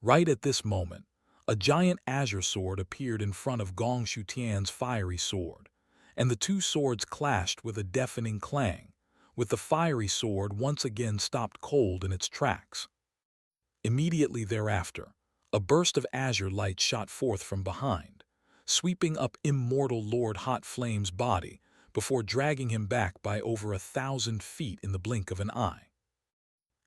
Right at this moment, a giant azure sword appeared in front of Gong Shutian's fiery sword, and the two swords clashed with a deafening clang, with the fiery sword once again stopped cold in its tracks. Immediately thereafter, a burst of azure light shot forth from behind, sweeping up Immortal Lord Hot Flame's body before dragging him back by over 1,000 feet in the blink of an eye.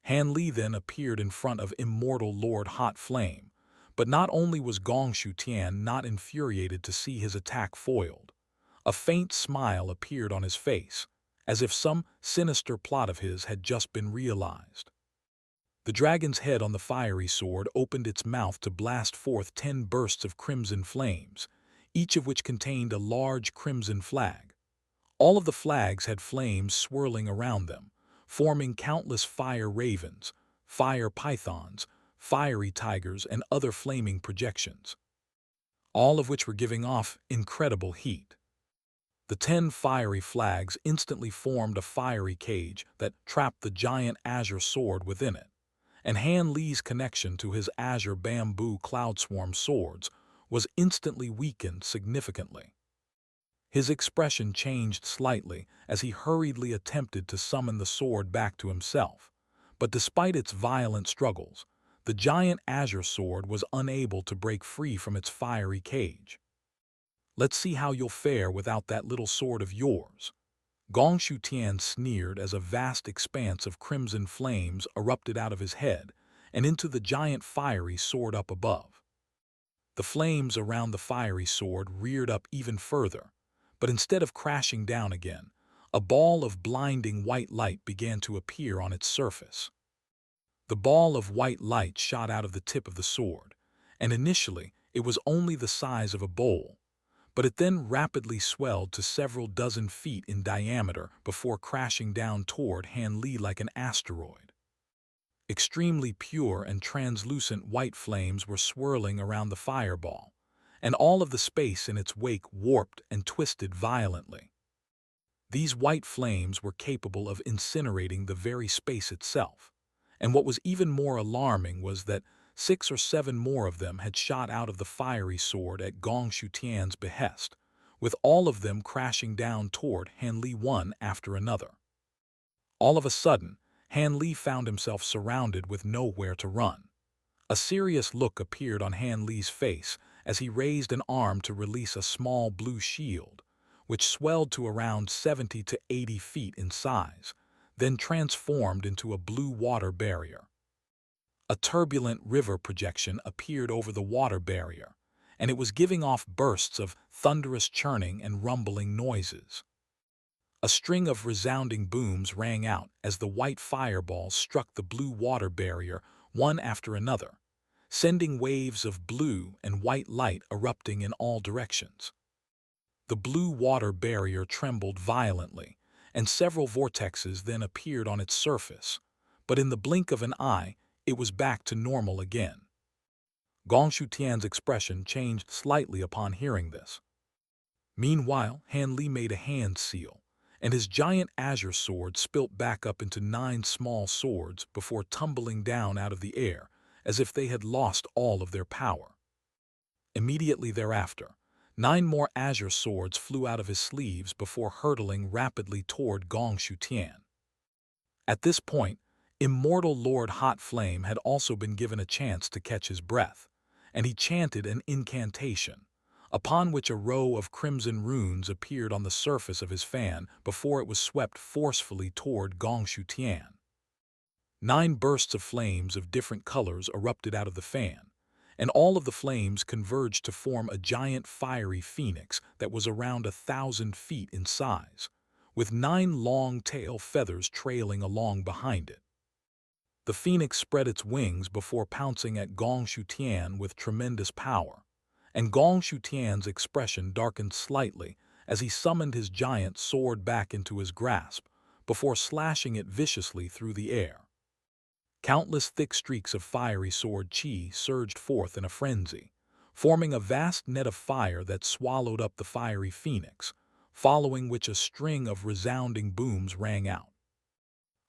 Han Li then appeared in front of Immortal Lord Hot Flame, but not only was Gong Shutian not infuriated to see his attack foiled, a faint smile appeared on his face, as if some sinister plot of his had just been realized. The dragon's head on the fiery sword opened its mouth to blast forth 10 bursts of crimson flames, each of which contained a large crimson flag. All of the flags had flames swirling around them, forming countless fire ravens, fire pythons, fiery tigers, and other flaming projections, all of which were giving off incredible heat. The 10 fiery flags instantly formed a fiery cage that trapped the giant azure sword within it, and Han Li's connection to his azure bamboo cloudswarm swords was instantly weakened significantly. His expression changed slightly as he hurriedly attempted to summon the sword back to himself, but despite its violent struggles, the giant azure sword was unable to break free from its fiery cage. "Let's see how you'll fare without that little sword of yours." Gong Shutian sneered as a vast expanse of crimson flames erupted out of his head and into the giant fiery sword up above. The flames around the fiery sword reared up even further, but instead of crashing down again, a ball of blinding white light began to appear on its surface. The ball of white light shot out of the tip of the sword, and initially it was only the size of a bowl, but it then rapidly swelled to several dozen feet in diameter before crashing down toward Han Li like an asteroid. Extremely pure and translucent white flames were swirling around the fireball, and all of the space in its wake warped and twisted violently. These white flames were capable of incinerating the very space itself, and what was even more alarming was that 6 or 7 more of them had shot out of the fiery sword at Gong Shutian's behest, with all of them crashing down toward Han Li one after another. All of a sudden, Han Li found himself surrounded with nowhere to run. A serious look appeared on Han Li's face as he raised an arm to release a small blue shield, which swelled to around 70 to 80 feet in size, then transformed into a blue water barrier. A turbulent river projection appeared over the water barrier, and it was giving off bursts of thunderous churning and rumbling noises. A string of resounding booms rang out as the white fireballs struck the blue water barrier one after another, sending waves of blue and white light erupting in all directions. The blue water barrier trembled violently, and several vortexes then appeared on its surface, but in the blink of an eye, it was back to normal again. Gong Shutian's expression changed slightly upon hearing this. Meanwhile, Han Li made a hand seal, and his giant azure sword spilt back up into 9 small swords before tumbling down out of the air, as if they had lost all of their power. Immediately thereafter, 9 more azure swords flew out of his sleeves before hurtling rapidly toward Gong Shutian. At this point, Immortal Lord Hot Flame had also been given a chance to catch his breath, and he chanted an incantation, upon which a row of crimson runes appeared on the surface of his fan before it was swept forcefully toward Gong Shutian. 9 bursts of flames of different colors erupted out of the fan, and all of the flames converged to form a giant fiery phoenix that was around 1,000 feet in size, with 9 long tail feathers trailing along behind it. The phoenix spread its wings before pouncing at Gong Shutian with tremendous power, and Gong Shutian's expression darkened slightly as he summoned his giant sword back into his grasp before slashing it viciously through the air. Countless thick streaks of fiery sword chi surged forth in a frenzy, forming a vast net of fire that swallowed up the fiery phoenix, following which a string of resounding booms rang out.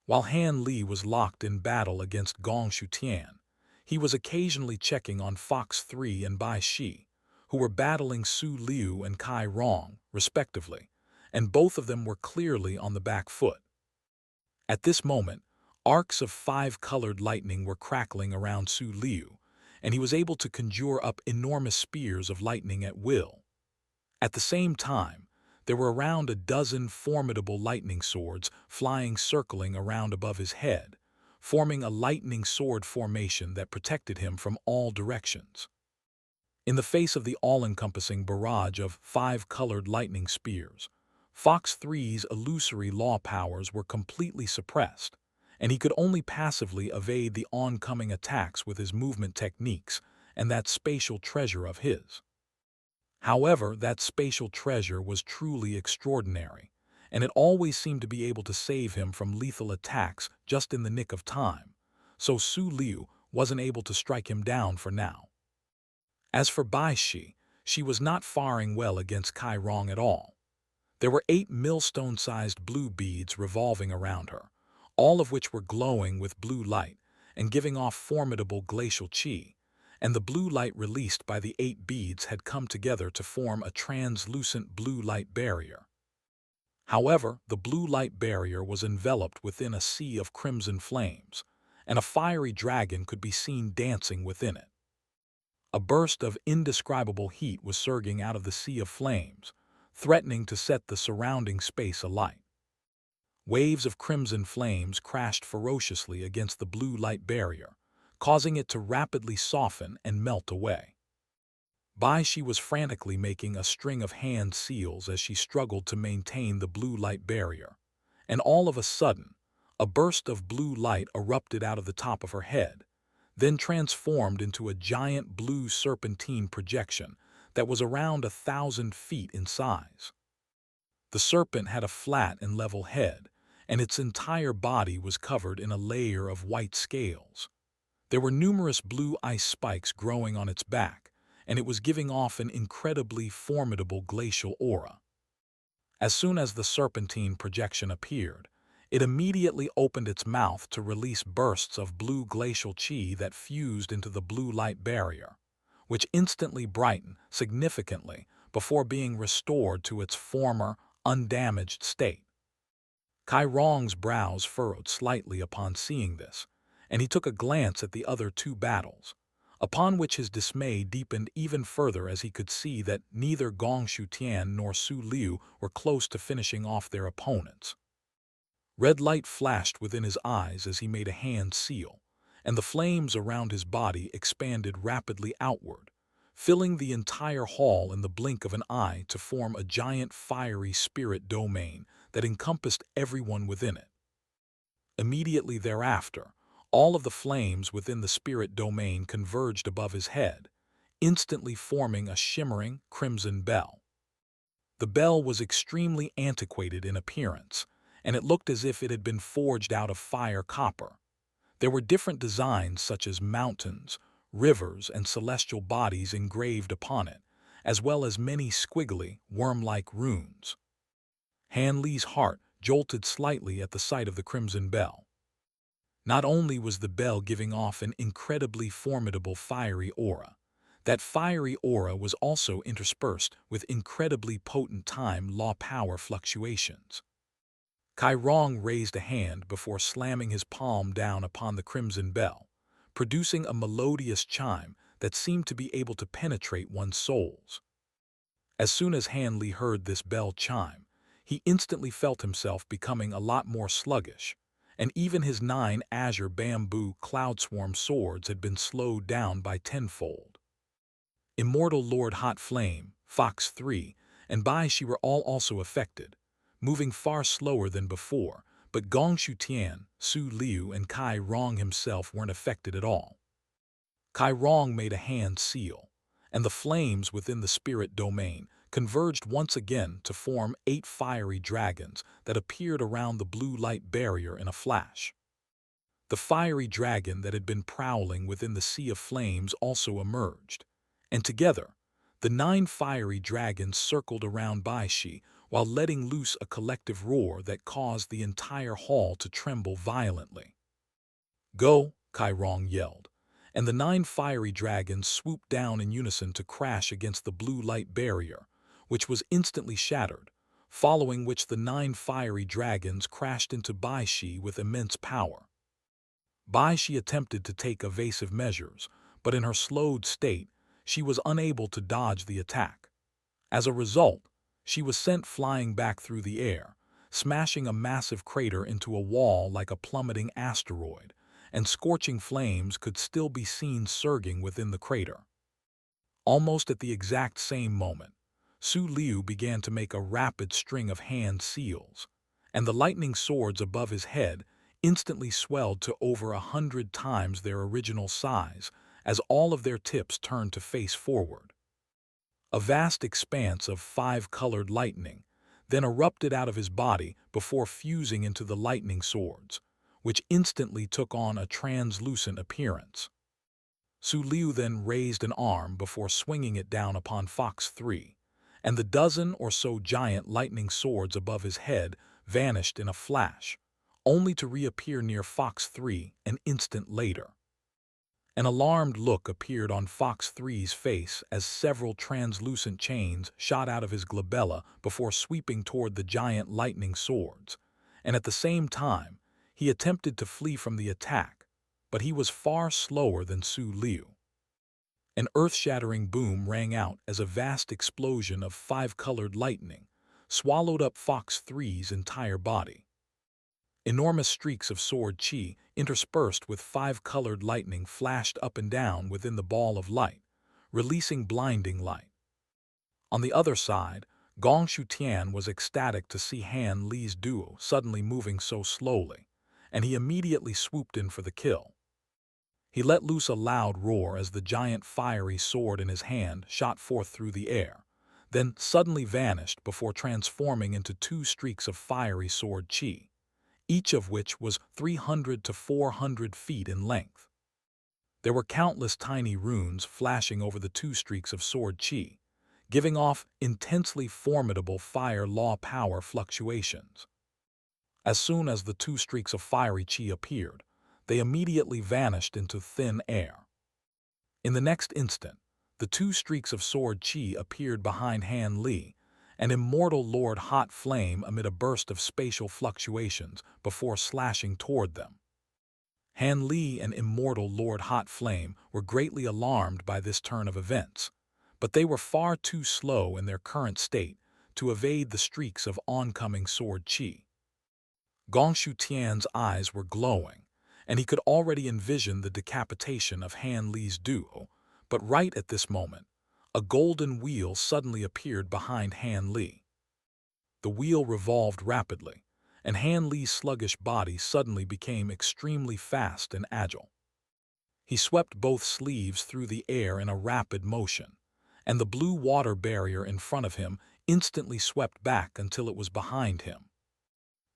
While Han Li was locked in battle against Gong Shutian, he was occasionally checking on Fox 3 and Bai Shi, who were battling Su Liu and Kai Rong, respectively, and both of them were clearly on the back foot. At this moment, arcs of 5-colored lightning were crackling around Su Liu, and he was able to conjure up enormous spears of lightning at will. At the same time, there were around a dozen formidable lightning swords circling around above his head, forming a lightning sword formation that protected him from all directions. In the face of the all-encompassing barrage of 5-colored lightning spears, Fox 3's illusory law powers were completely suppressed, and he could only passively evade the oncoming attacks with his movement techniques and that spatial treasure of his. However, that spatial treasure was truly extraordinary, and it always seemed to be able to save him from lethal attacks just in the nick of time, so Su Liu wasn't able to strike him down for now. As for Bai Shi, she was not faring well against Kai Rong at all. There were 8 millstone-sized blue beads revolving around her, all of which were glowing with blue light and giving off formidable glacial chi, and the blue light released by the 8 beads had come together to form a translucent blue light barrier. However, the blue light barrier was enveloped within a sea of crimson flames, and a fiery dragon could be seen dancing within it. A burst of indescribable heat was surging out of the sea of flames, threatening to set the surrounding space alight. Waves of crimson flames crashed ferociously against the blue light barrier, causing it to rapidly soften and melt away. Bai Shi was frantically making a string of hand seals as she struggled to maintain the blue light barrier, and all of a sudden, a burst of blue light erupted out of the top of her head, then transformed into a giant blue serpentine projection that was around 1,000 feet in size. The serpent had a flat and level head, and its entire body was covered in a layer of white scales. There were numerous blue ice spikes growing on its back, and it was giving off an incredibly formidable glacial aura. As soon as the serpentine projection appeared, it immediately opened its mouth to release bursts of blue glacial chi that fused into the blue light barrier, which instantly brightened significantly before being restored to its former, undamaged state. Kai Rong's brows furrowed slightly upon seeing this, and he took a glance at the other two battles, upon which his dismay deepened even further as he could see that neither Gong Shutian nor Su Liu were close to finishing off their opponents. Red light flashed within his eyes as he made a hand seal, and the flames around his body expanded rapidly outward, filling the entire hall in the blink of an eye to form a giant fiery spirit domain that encompassed everyone within it. Immediately thereafter, all of the flames within the spirit domain converged above his head, instantly forming a shimmering crimson bell. The bell was extremely antiquated in appearance, and it looked as if it had been forged out of fire copper. There were different designs such as mountains, rivers, and celestial bodies engraved upon it, as well as many squiggly, worm-like runes. Han Li's heart jolted slightly at the sight of the crimson bell. Not only was the bell giving off an incredibly formidable fiery aura, that fiery aura was also interspersed with incredibly potent time-law power fluctuations. Kai Rong raised a hand before slamming his palm down upon the crimson bell, producing a melodious chime that seemed to be able to penetrate one's souls. As soon as Han Li heard this bell chime, he instantly felt himself becoming a lot more sluggish, and even his 9 azure bamboo cloud swarm swords had been slowed down by tenfold. Immortal Lord Hot Flame, Fox 3, and Bai Shi were all also affected, moving far slower than before, but Gong Shutian, Su Liu, and Kai Rong himself weren't affected at all. Kai Rong made a hand seal, and the flames within the spirit domain converged once again to form 8 fiery dragons that appeared around the blue light barrier in a flash. The fiery dragon that had been prowling within the sea of flames also emerged, and together, the 9 fiery dragons circled around Bai Shi while letting loose a collective roar that caused the entire hall to tremble violently. "Go!" Kai Rong yelled, and the 9 fiery dragons swooped down in unison to crash against the blue light barrier, which was instantly shattered, following which the 9 fiery dragons crashed into Bai Shi with immense power. Bai Shi attempted to take evasive measures, but in her slowed state, she was unable to dodge the attack. As a result, she was sent flying back through the air, smashing a massive crater into a wall like a plummeting asteroid, and scorching flames could still be seen surging within the crater. Almost at the exact same moment, Su Liu began to make a rapid string of hand seals, and the lightning swords above his head instantly swelled to over 100 times their original size as all of their tips turned to face forward. A vast expanse of 5-colored lightning then erupted out of his body before fusing into the lightning swords, which instantly took on a translucent appearance. Su Liu then raised an arm before swinging it down upon Fox 3, and the dozen or so giant lightning swords above his head vanished in a flash, only to reappear near Fox 3 an instant later. An alarmed look appeared on Fox 3's face as several translucent chains shot out of his glabella before sweeping toward the giant lightning swords, and at the same time, he attempted to flee from the attack, but he was far slower than Su Liu. An earth-shattering boom rang out as a vast explosion of 5-colored lightning swallowed up Fox 3's entire body. Enormous streaks of sword chi, interspersed with 5-colored lightning, flashed up and down within the ball of light, releasing blinding light. On the other side, Gong Shutian was ecstatic to see Han Li's duo suddenly moving so slowly, and he immediately swooped in for the kill. He let loose a loud roar as the giant fiery sword in his hand shot forth through the air, then suddenly vanished before transforming into 2 streaks of fiery sword chi, each of which was 300 to 400 feet in length. There were countless tiny runes flashing over the 2 streaks of sword chi, giving off intensely formidable fire law power fluctuations. As soon as the 2 streaks of fiery chi appeared, they immediately vanished into thin air. In the next instant, the two streaks of sword chi appeared behind Han Li, and Immortal Lord Hot Flame amid a burst of spatial fluctuations before slashing toward them. Han Li and Immortal Lord Hot Flame were greatly alarmed by this turn of events, but they were far too slow in their current state to evade the streaks of oncoming sword chi. Gongshu Tian's eyes were glowing, and he could already envision the decapitation of Han Li's duo, but right at this moment, a golden wheel suddenly appeared behind Han Li. The wheel revolved rapidly, and Han Li's sluggish body suddenly became extremely fast and agile. He swept both sleeves through the air in a rapid motion, and the blue water barrier in front of him instantly swept back until it was behind him.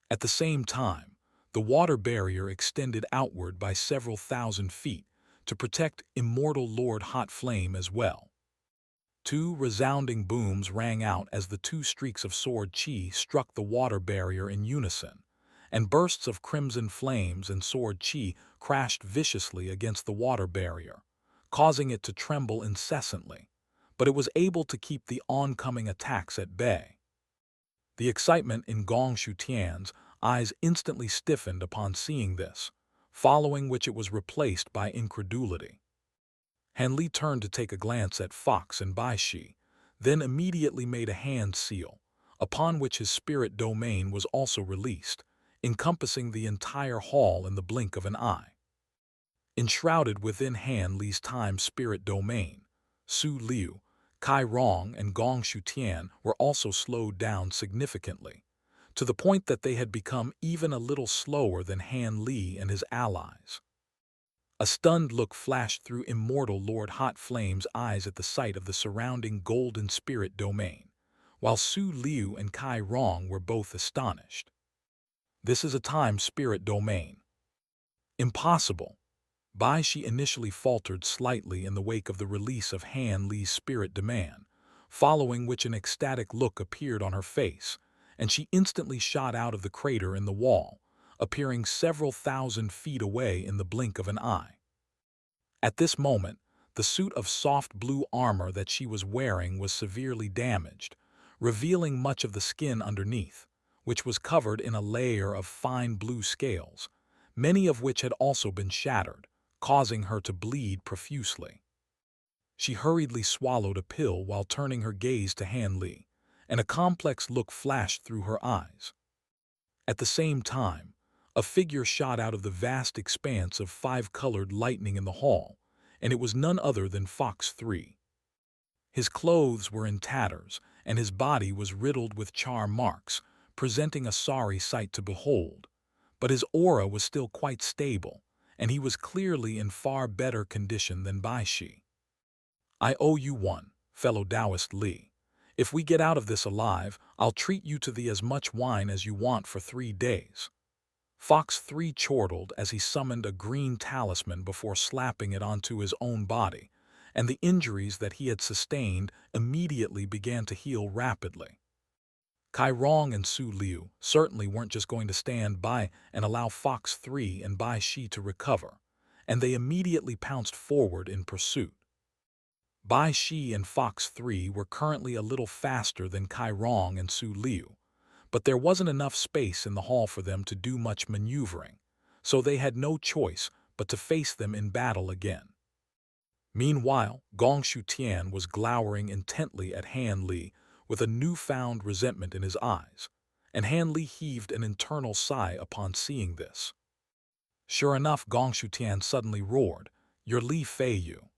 At the same time, the water barrier extended outward by several thousand feet to protect Immortal Lord Hot Flame as well. Two resounding booms rang out as the two streaks of sword chi struck the water barrier in unison, and bursts of crimson flames and sword chi crashed viciously against the water barrier, causing it to tremble incessantly, but it was able to keep the oncoming attacks at bay. The excitement in Gongshu Tian's eyes instantly stiffened upon seeing this, following which it was replaced by incredulity. Han Li turned to take a glance at Fox and Bai Shi, then immediately made a hand seal, upon which his spirit domain was also released, encompassing the entire hall in the blink of an eye. Enshrouded within Han Li's time spirit domain, Su Liu, Kai Rong, and Gongshu Tian were also slowed down significantly, to the point that they had become even a little slower than Han Li and his allies. A stunned look flashed through Immortal Lord Hot Flame's eyes at the sight of the surrounding golden spirit domain, while Su Liu and Kai Rong were both astonished. This is a time spirit domain. Impossible. Bai Shi initially faltered slightly in the wake of the release of Han Li's spirit demand, following which an ecstatic look appeared on her face, and she instantly shot out of the crater in the wall, appearing several thousand feet away in the blink of an eye. At this moment, the suit of soft blue armor that she was wearing was severely damaged, revealing much of the skin underneath, which was covered in a layer of fine blue scales, many of which had also been shattered, causing her to bleed profusely. She hurriedly swallowed a pill while turning her gaze to Han Li, and a complex look flashed through her eyes. At the same time, a figure shot out of the vast expanse of five-colored lightning in the hall, and it was none other than Fox 3. His clothes were in tatters, and his body was riddled with char marks, presenting a sorry sight to behold, but his aura was still quite stable, and he was clearly in far better condition than Bai Shi. "I owe you one, fellow Taoist Li. If we get out of this alive, I'll treat you to as much wine as you want for 3 days. Fox 3 chortled as he summoned a green talisman before slapping it onto his own body, and the injuries that he had sustained immediately began to heal rapidly. Kai Rong and Su Liu certainly weren't just going to stand by and allow Fox 3 and Bai Shi to recover, and they immediately pounced forward in pursuit. Bai Shi and Fox 3 were currently a little faster than Kai Rong and Su Liu, but there wasn't enough space in the hall for them to do much maneuvering, so they had no choice but to face them in battle again. Meanwhile, Gongshu Tian was glowering intently at Han Li with a newfound resentment in his eyes, and Han Li heaved an internal sigh upon seeing this. Sure enough, Gongshu Tian suddenly roared, "You're Li Fei Yu."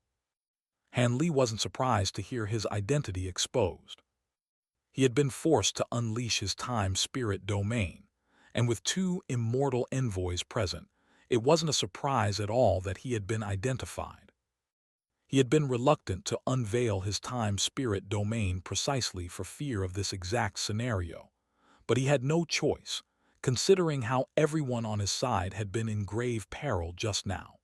Han Li wasn't surprised to hear his identity exposed. He had been forced to unleash his time spirit domain, and with 2 immortal envoys present, it wasn't a surprise at all that he had been identified. He had been reluctant to unveil his time spirit domain precisely for fear of this exact scenario, but he had no choice, considering how everyone on his side had been in grave peril just now.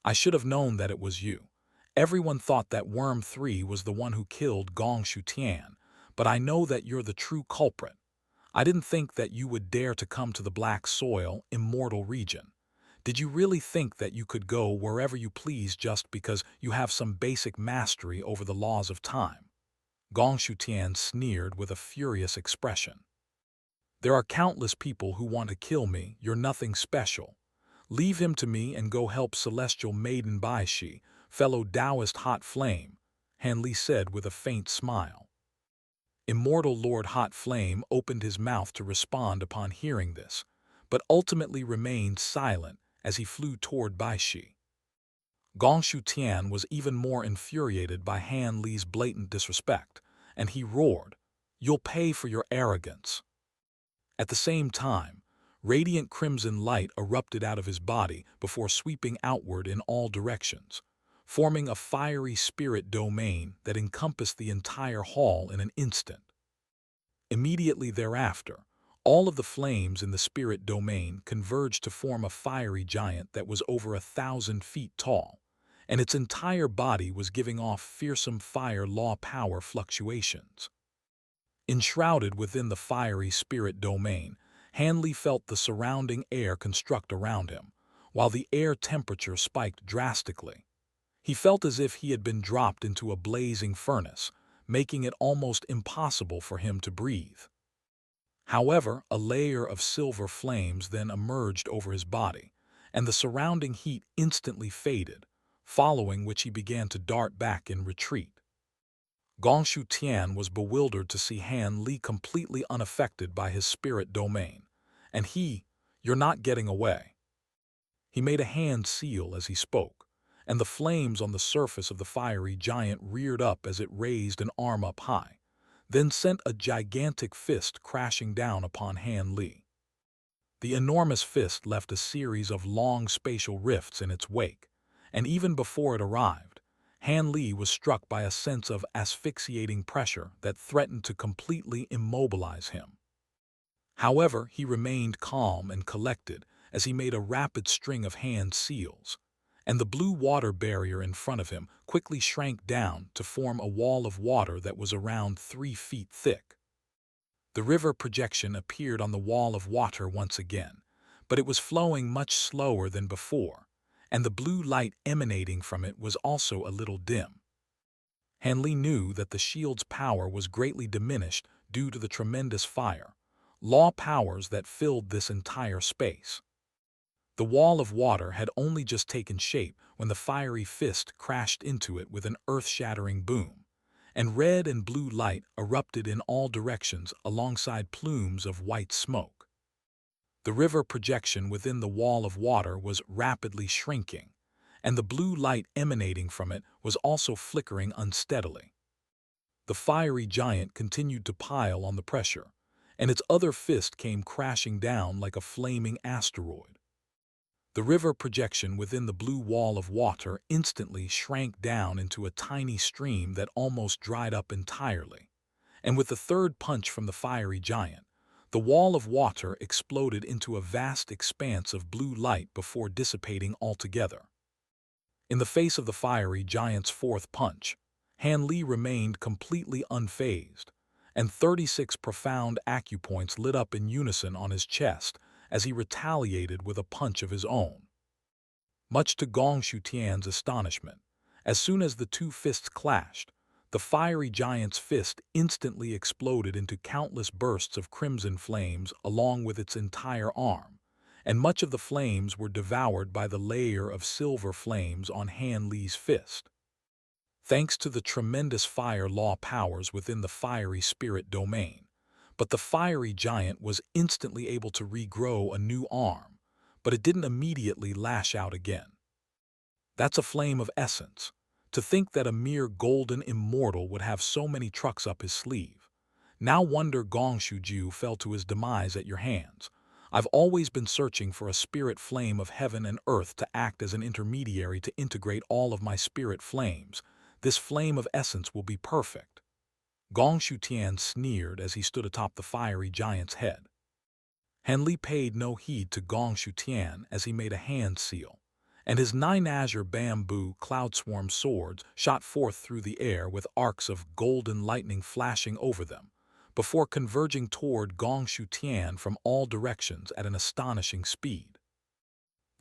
"I should have known that it was you. Everyone thought that Worm 3 was the one who killed Gongshu Tian, but I know that you're the true culprit. I didn't think that you would dare to come to the Black Soil, Immortal region. Did you really think that you could go wherever you please just because you have some basic mastery over the laws of time? Gong Shutian sneered with a furious expression. There are countless people who want to kill me. You're nothing special. Leave him to me and go help celestial maiden Bai Shi, fellow Taoist hot flame, Han Li said with a faint smile. Immortal Lord Hot Flame opened his mouth to respond upon hearing this, but ultimately remained silent as he flew toward Bai Shi. Gong Shutian was even more infuriated by Han Li's blatant disrespect, and he roared, "You'll pay for your arrogance." At the same time, radiant crimson light erupted out of his body before sweeping outward in all directions, forming a fiery spirit domain that encompassed the entire hall in an instant. Immediately thereafter, all of the flames in the spirit domain converged to form a fiery giant that was over 1,000 feet tall, and its entire body was giving off fearsome fire law power fluctuations. Enshrouded within the fiery spirit domain, Hanley felt the surrounding air construct around him, while the air temperature spiked drastically. He felt as if he had been dropped into a blazing furnace, making it almost impossible for him to breathe. However, a layer of silver flames then emerged over his body, and the surrounding heat instantly faded, following which he began to dart back in retreat. Gong Shutian was bewildered to see Han Li completely unaffected by his spirit domain, and "You're not getting away." He made a hand seal as he spoke, and the flames on the surface of the fiery giant reared up as it raised an arm up high, then sent a gigantic fist crashing down upon Han Li. The enormous fist left a series of long spatial rifts in its wake, and even before it arrived, Han Li was struck by a sense of asphyxiating pressure that threatened to completely immobilize him. However, he remained calm and collected as he made a rapid string of hand seals, and the blue water barrier in front of him quickly shrank down to form a wall of water that was around 3 feet thick. The river projection appeared on the wall of water once again, but it was flowing much slower than before, and the blue light emanating from it was also a little dim. Hanley knew that the shield's power was greatly diminished due to the tremendous fire, law powers that filled this entire space. The wall of water had only just taken shape when the fiery fist crashed into it with an earth-shattering boom, and red and blue light erupted in all directions alongside plumes of white smoke. The river projection within the wall of water was rapidly shrinking, and the blue light emanating from it was also flickering unsteadily. The fiery giant continued to pile on the pressure, and its other fist came crashing down like a flaming asteroid. The river projection within the blue wall of water instantly shrank down into a tiny stream that almost dried up entirely, and with the third punch from the fiery giant, the wall of water exploded into a vast expanse of blue light before dissipating altogether. In the face of the fiery giant's fourth punch, Han Li remained completely unfazed, and 36 profound acupoints lit up in unison on his chest as he retaliated with a punch of his own. Much to Gong Shutian's astonishment, as soon as the two fists clashed, the fiery giant's fist instantly exploded into countless bursts of crimson flames along with its entire arm, and much of the flames were devoured by the layer of silver flames on Han Li's fist. Thanks to the tremendous fire law powers within the fiery spirit domain, but the fiery giant was instantly able to regrow a new arm, but it didn't immediately lash out again. That's a flame of essence. To think that a mere golden immortal would have so many trucks up his sleeve. Now wonder Gong Shuju fell to his demise at your hands. I've always been searching for a spirit flame of heaven and earth to act as an intermediary to integrate all of my spirit flames. This flame of essence will be perfect. Gong Shutian sneered as he stood atop the fiery giant's head. Henley paid no heed to Gong Shutian as he made a hand seal, and his 9 azure bamboo cloud-swarm swords shot forth through the air with arcs of golden lightning flashing over them, before converging toward Gong Shutian from all directions at an astonishing speed.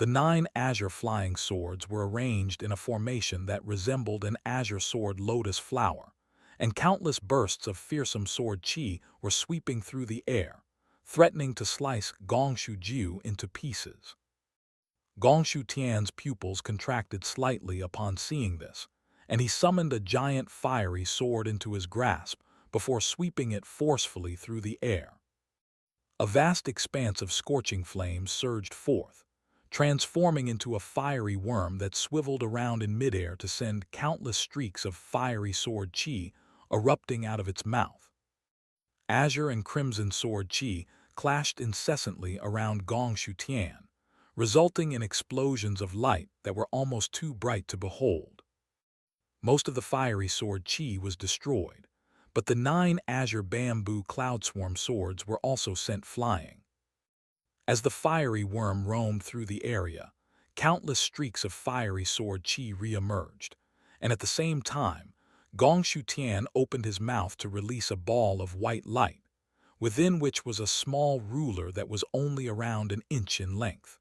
The 9 azure flying swords were arranged in a formation that resembled an azure sword lotus flower, and countless bursts of fearsome sword chi were sweeping through the air, threatening to slice Gong Shujiu into pieces. Gong Shu Tian's pupils contracted slightly upon seeing this, and he summoned a giant fiery sword into his grasp before sweeping it forcefully through the air. A vast expanse of scorching flames surged forth, transforming into a fiery worm that swiveled around in midair to send countless streaks of fiery sword chi erupting out of its mouth. Azure and crimson sword chi clashed incessantly around Gong Shu Tian, resulting in explosions of light that were almost too bright to behold. Most of the fiery sword chi was destroyed, but the 9 azure bamboo cloud swarm swords were also sent flying. As the fiery worm roamed through the area, countless streaks of fiery sword chi re-emerged, and at the same time, Gong Shu Tian opened his mouth to release a ball of white light, within which was a small ruler that was only around an inch in length.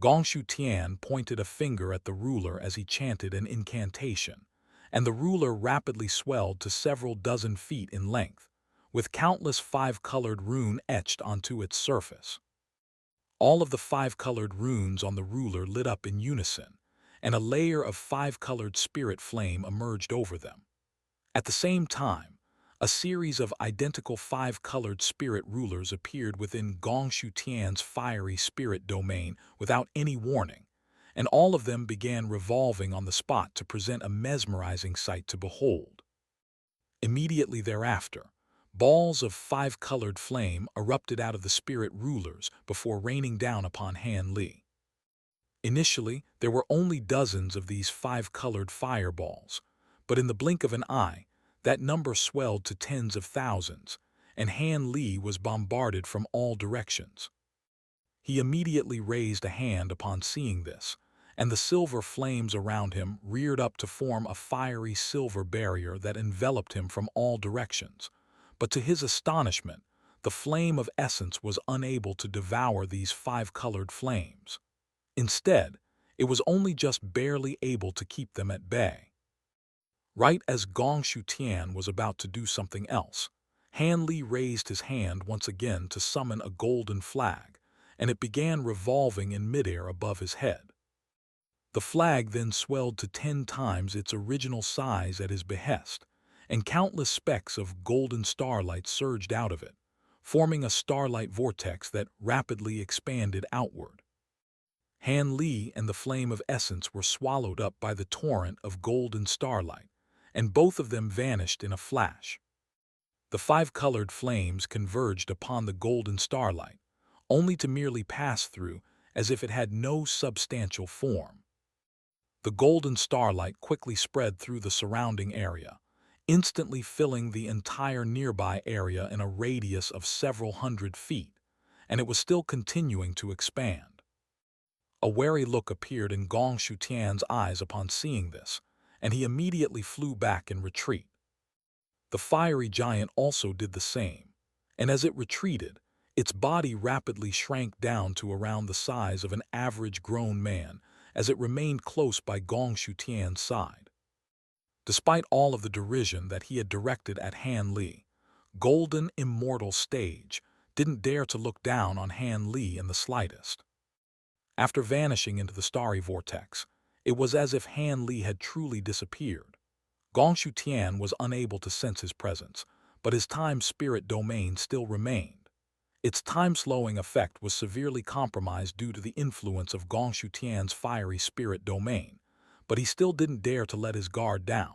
Gong Shu Tian pointed a finger at the ruler as he chanted an incantation, and the ruler rapidly swelled to several dozen feet in length, with countless 5-colored runes etched onto its surface. All of the 5-colored runes on the ruler lit up in unison, and a layer of 5-colored spirit flame emerged over them. At the same time, a series of identical 5-colored spirit rulers appeared within Gong Shu Tian's fiery spirit domain without any warning, and all of them began revolving on the spot to present a mesmerizing sight to behold. Immediately thereafter, balls of 5-colored flame erupted out of the spirit rulers before raining down upon Han Li. Initially, there were only dozens of these 5-colored fireballs, but in the blink of an eye, that number swelled to tens of thousands, and Han Li was bombarded from all directions. He immediately raised a hand upon seeing this, and the silver flames around him reared up to form a fiery silver barrier that enveloped him from all directions. But to his astonishment, the flame of essence was unable to devour these 5-colored flames. Instead, it was only just barely able to keep them at bay. Right as Gong Shu Tian was about to do something else, Han Li raised his hand once again to summon a golden flag, and it began revolving in midair above his head. The flag then swelled to 10 times its original size at his behest, and countless specks of golden starlight surged out of it, forming a starlight vortex that rapidly expanded outward. Han Li and the flame of essence were swallowed up by the torrent of golden starlight, and both of them vanished in a flash. The 5-colored flames converged upon the golden starlight, only to merely pass through as if it had no substantial form. The golden starlight quickly spread through the surrounding area, instantly filling the entire nearby area in a radius of several hundred feet, and it was still continuing to expand. A wary look appeared in Gong Shu Tian's eyes upon seeing this, and he immediately flew back in retreat. The fiery giant also did the same, and as it retreated, its body rapidly shrank down to around the size of an average grown man as it remained close by Gong Shu Tian's side. Despite all of the derision that he had directed at Han Li, Golden Immortal Stage didn't dare to look down on Han Li in the slightest. After vanishing into the starry vortex, it was as if Han Li had truly disappeared. Gong Shu Tian was unable to sense his presence, but his time-spirit domain still remained. Its time-slowing effect was severely compromised due to the influence of Gong Shu Tian's fiery spirit domain, but he still didn't dare to let his guard down.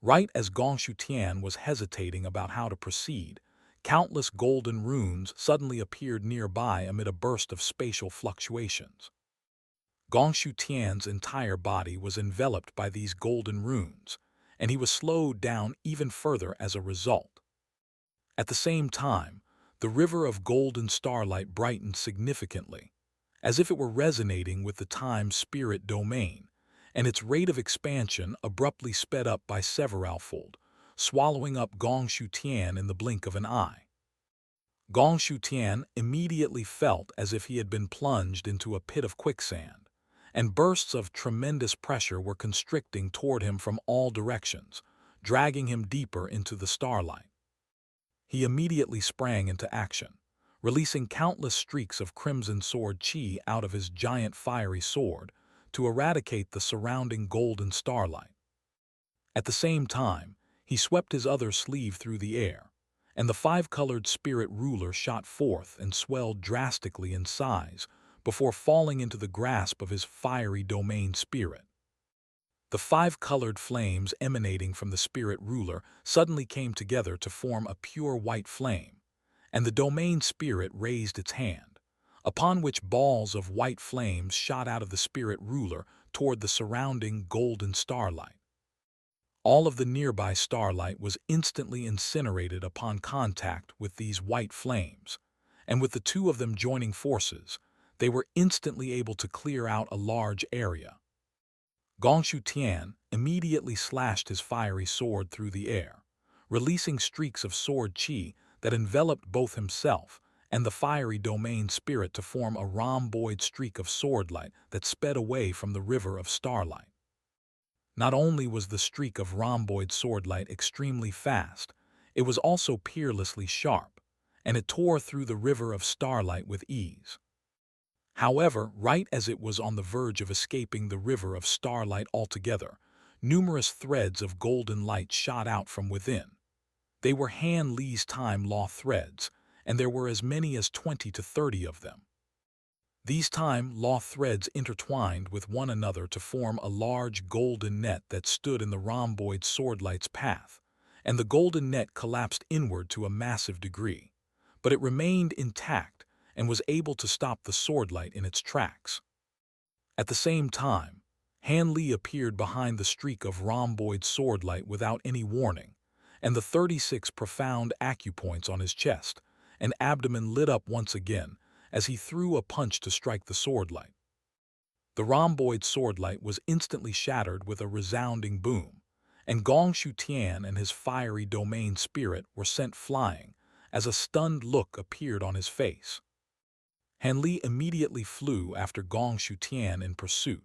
Right as Gong Shu Tian was hesitating about how to proceed, countless golden runes suddenly appeared nearby amid a burst of spatial fluctuations. Gong Shu Tian's entire body was enveloped by these golden runes, and he was slowed down even further as a result. At the same time, the river of golden starlight brightened significantly, as if it were resonating with the time-spirit domain, and its rate of expansion abruptly sped up by severalfold, swallowing up Gong Shu Tian in the blink of an eye. Gong Tian immediately felt as if he had been plunged into a pit of quicksand, and bursts of tremendous pressure were constricting toward him from all directions, dragging him deeper into the starlight. He immediately sprang into action, releasing countless streaks of crimson sword chi out of his giant fiery sword to eradicate the surrounding golden starlight. At the same time, he swept his other sleeve through the air, and the five-colored spirit ruler shot forth and swelled drastically in size before falling into the grasp of his fiery domain spirit. The five-colored flames emanating from the spirit ruler suddenly came together to form a pure white flame, and the domain spirit raised its hand, upon which balls of white flames shot out of the spirit ruler toward the surrounding golden starlight. All of the nearby starlight was instantly incinerated upon contact with these white flames, and with the two of them joining forces, they were instantly able to clear out a large area. Gong Tian immediately slashed his fiery sword through the air, releasing streaks of sword chi that enveloped both himself and the fiery domain spirit to form a rhomboid streak of swordlight that sped away from the river of starlight. Not only was the streak of rhomboid swordlight extremely fast, it was also peerlessly sharp, and it tore through the river of starlight with ease. However, right as it was on the verge of escaping the river of starlight altogether, numerous threads of golden light shot out from within. They were Han Li's time law threads, and there were as many as 20 to 30 of them. These time law threads intertwined with one another to form a large golden net that stood in the rhomboid swordlight's path, and the golden net collapsed inward to a massive degree, but it remained intact and was able to stop the swordlight in its tracks. At the same time, Han Li appeared behind the streak of rhomboid swordlight without any warning, and the 36 profound acupoints on his chest and abdomen lit up once again as he threw a punch to strike the swordlight. The rhomboid swordlight was instantly shattered with a resounding boom, and Gong Tian and his fiery domain spirit were sent flying as a stunned look appeared on his face. Han Li immediately flew after Gong Tian in pursuit,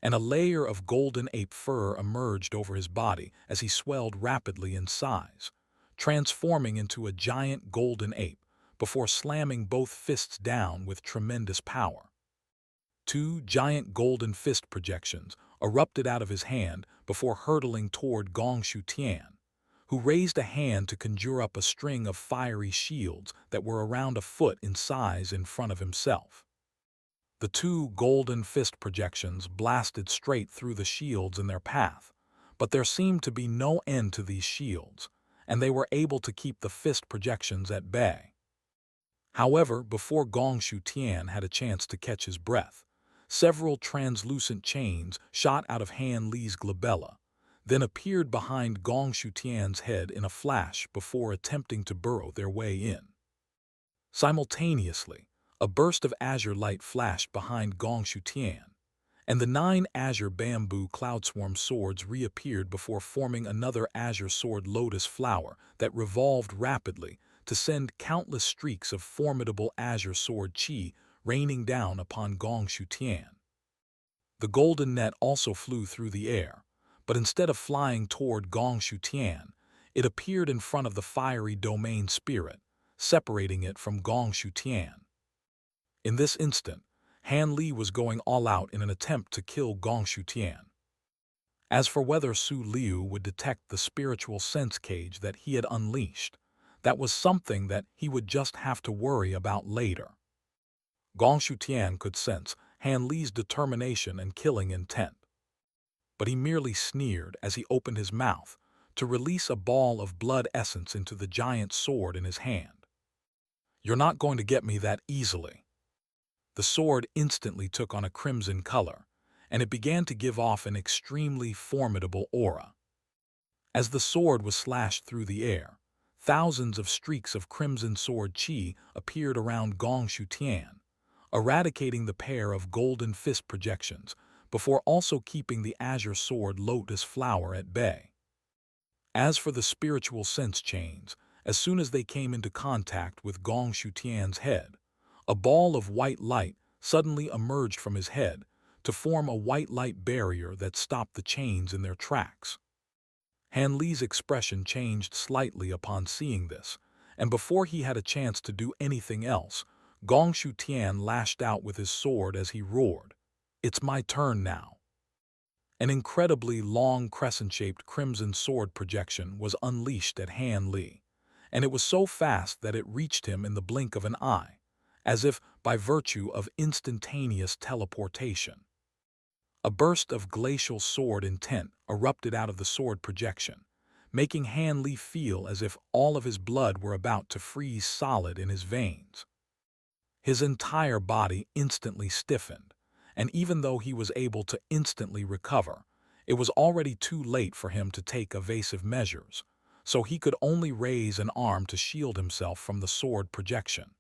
and a layer of golden ape fur emerged over his body as he swelled rapidly in size, transforming into a giant golden ape before slamming both fists down with tremendous power. Two giant golden fist projections erupted out of his hand before hurtling toward Gong Tian, who raised a hand to conjure up a string of fiery shields that were around a foot in size in front of himself. The two golden fist projections blasted straight through the shields in their path, but there seemed to be no end to these shields, and they were able to keep the fist projections at bay. However, before Gong Tian had a chance to catch his breath, several translucent chains shot out of Han Li's glabella, then appeared behind Gong Tian's head in a flash before attempting to burrow their way in. Simultaneously, a burst of azure light flashed behind Gong Tian, and the 9 azure bamboo cloudswarm swords reappeared before forming another azure sword lotus flower that revolved rapidly to send countless streaks of formidable azure sword chi raining down upon Gong Tian. The golden net also flew through the air, but instead of flying toward Gong Tian, it appeared in front of the fiery domain spirit, separating it from Gong Tian. In this instant, Han Li was going all out in an attempt to kill Gong Tian. As for whether Su Liu would detect the spiritual sense cage that he had unleashed, that was something that he would just have to worry about later. Gong Tian could sense Han Li's determination and killing intent, but he merely sneered as he opened his mouth to release a ball of blood essence into the giant sword in his hand. "You're not going to get me that easily." The sword instantly took on a crimson color, and it began to give off an extremely formidable aura. As the sword was slashed through the air, thousands of streaks of crimson sword chi appeared around Gong Tian, eradicating the pair of golden fist projections before also keeping the azure sword lotus flower at bay. As for the spiritual sense chains, as soon as they came into contact with Gong Shutian's head. A ball of white light suddenly emerged from his head to form a white light barrier that stopped the chains in their tracks. Han Li's expression changed slightly upon seeing this, and before he had a chance to do anything else, Gong Shutian lashed out with his sword as he roared, "It's my turn now." An incredibly long crescent-shaped crimson sword projection was unleashed at Han Li, and it was so fast that it reached him in the blink of an eye, as if by virtue of instantaneous teleportation. A burst of glacial sword intent erupted out of the sword projection, making Han Li feel as if all of his blood were about to freeze solid in his veins. His entire body instantly stiffened, and even though he was able to instantly recover, it was already too late for him to take evasive measures, so he could only raise an arm to shield himself from the sword projection.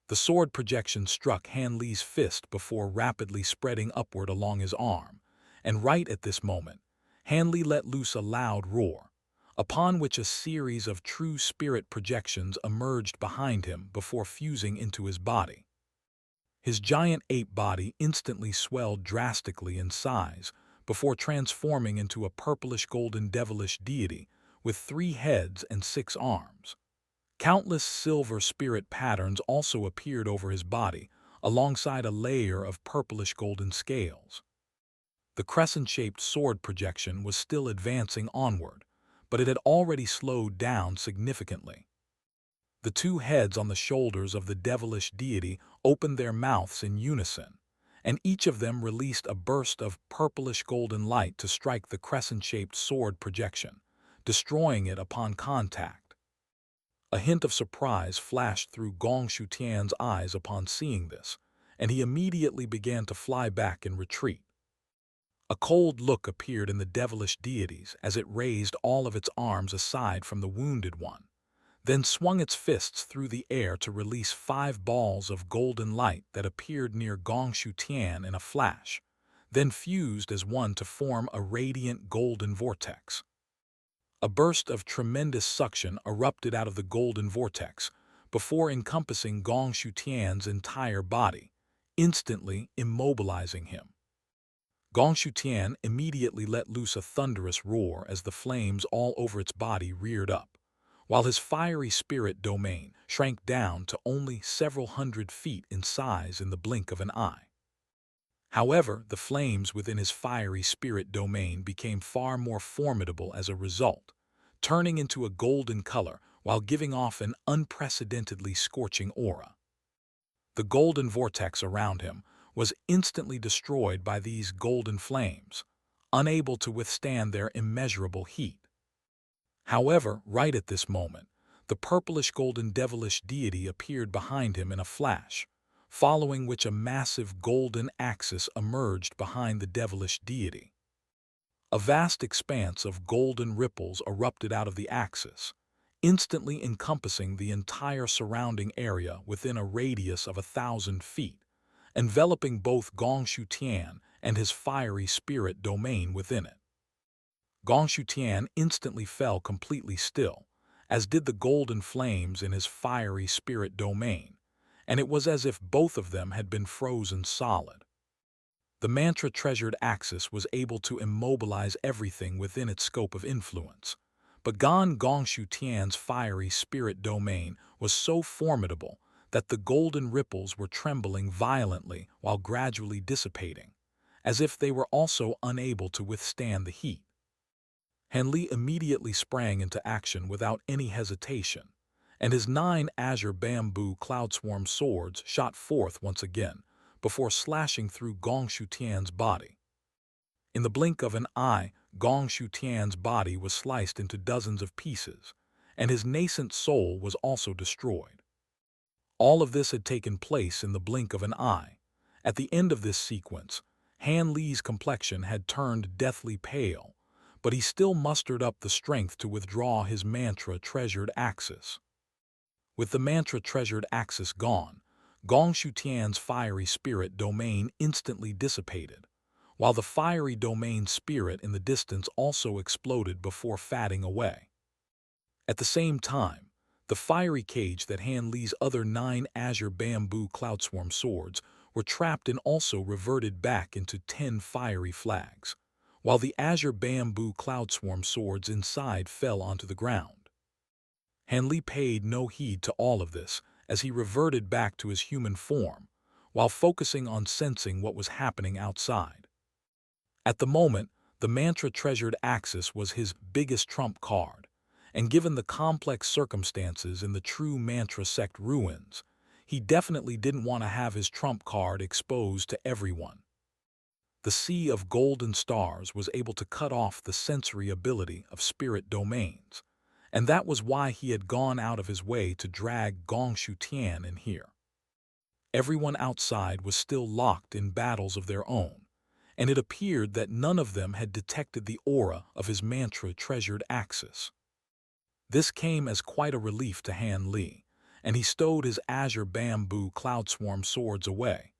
The sword projection struck Han Li's fist before rapidly spreading upward along his arm, and right at this moment, Han Li let loose a loud roar, upon which a series of true spirit projections emerged behind him before fusing into his body. His giant ape body instantly swelled drastically in size before transforming into a purplish-golden devilish deity with 3 heads and 6 arms. Countless silver spirit patterns also appeared over his body, alongside a layer of purplish-golden scales. The crescent-shaped sword projection was still advancing onward, but it had already slowed down significantly. The 2 heads on the shoulders of the devilish deity opened their mouths in unison, and each of them released a burst of purplish-golden light to strike the crescent-shaped sword projection, destroying it upon contact. A hint of surprise flashed through Gong Shutian's eyes upon seeing this, and he immediately began to fly back in retreat. A cold look appeared in the devilish deities as it raised all of its arms aside from the wounded one, then swung its fists through the air to release 5 balls of golden light that appeared near Gong Shutian in a flash, then fused as one to form a radiant golden vortex. A burst of tremendous suction erupted out of the golden vortex before encompassing Gong Shutian's entire body, instantly immobilizing him. Gong Shutian immediately let loose a thunderous roar as the flames all over its body reared up, while his fiery spirit domain shrank down to only several hundred feet in size in the blink of an eye. However, the flames within his fiery spirit domain became far more formidable as a result, turning into a golden color while giving off an unprecedentedly scorching aura. The golden vortex around him was instantly destroyed by these golden flames, unable to withstand their immeasurable heat. However, right at this moment, the purplish-golden devilish deity appeared behind him in a flash, following which a massive golden axis emerged behind the devilish deity. A vast expanse of golden ripples erupted out of the axis, instantly encompassing the entire surrounding area within a radius of 1,000 feet, enveloping both Gong Shutian and his fiery spirit domain within it. Gong Shutian instantly fell completely still, as did the golden flames in his fiery spirit domain, and it was as if both of them had been frozen solid. The mantra-treasured axis was able to immobilize everything within its scope of influence, but Gong Shutian's fiery spirit domain was so formidable that the golden ripples were trembling violently while gradually dissipating, as if they were also unable to withstand the heat. Han Li immediately sprang into action without any hesitation, and his 9 azure bamboo cloudswarm swords shot forth once again, before slashing through Gong Shutian's body. In the blink of an eye, Gong Shutian's body was sliced into dozens of pieces, and his nascent soul was also destroyed. All of this had taken place in the blink of an eye. At the end of this sequence, Han Li's complexion had turned deathly pale, but he still mustered up the strength to withdraw his mantra-treasured axis. With the mantra-treasured axis gone, Gong Shutian's fiery spirit domain instantly dissipated, while the fiery domain spirit in the distance also exploded before fading away. At the same time, The fiery cage that Han Li's other 9 azure bamboo cloudswarm swords were trapped in also reverted back into 10 fiery flags, while the azure bamboo cloudswarm swords inside fell onto the ground. Han Li paid no heed to all of this as he reverted back to his human form, while focusing on sensing what was happening outside. At the moment, the mantra-treasured axis was his biggest trump card, and given the complex circumstances in the true mantra sect ruins, he definitely didn't want to have his trump card exposed to everyone. The sea of golden stars was able to cut off the sensory ability of spirit domains, and that was why he had gone out of his way to drag Gongshu Tian in here. Everyone outside was still locked in battles of their own, and it appeared that none of them had detected the aura of his mantra-treasured axis. This came as quite a relief to Han Li, and he stowed his azure bamboo cloudswarm swords away,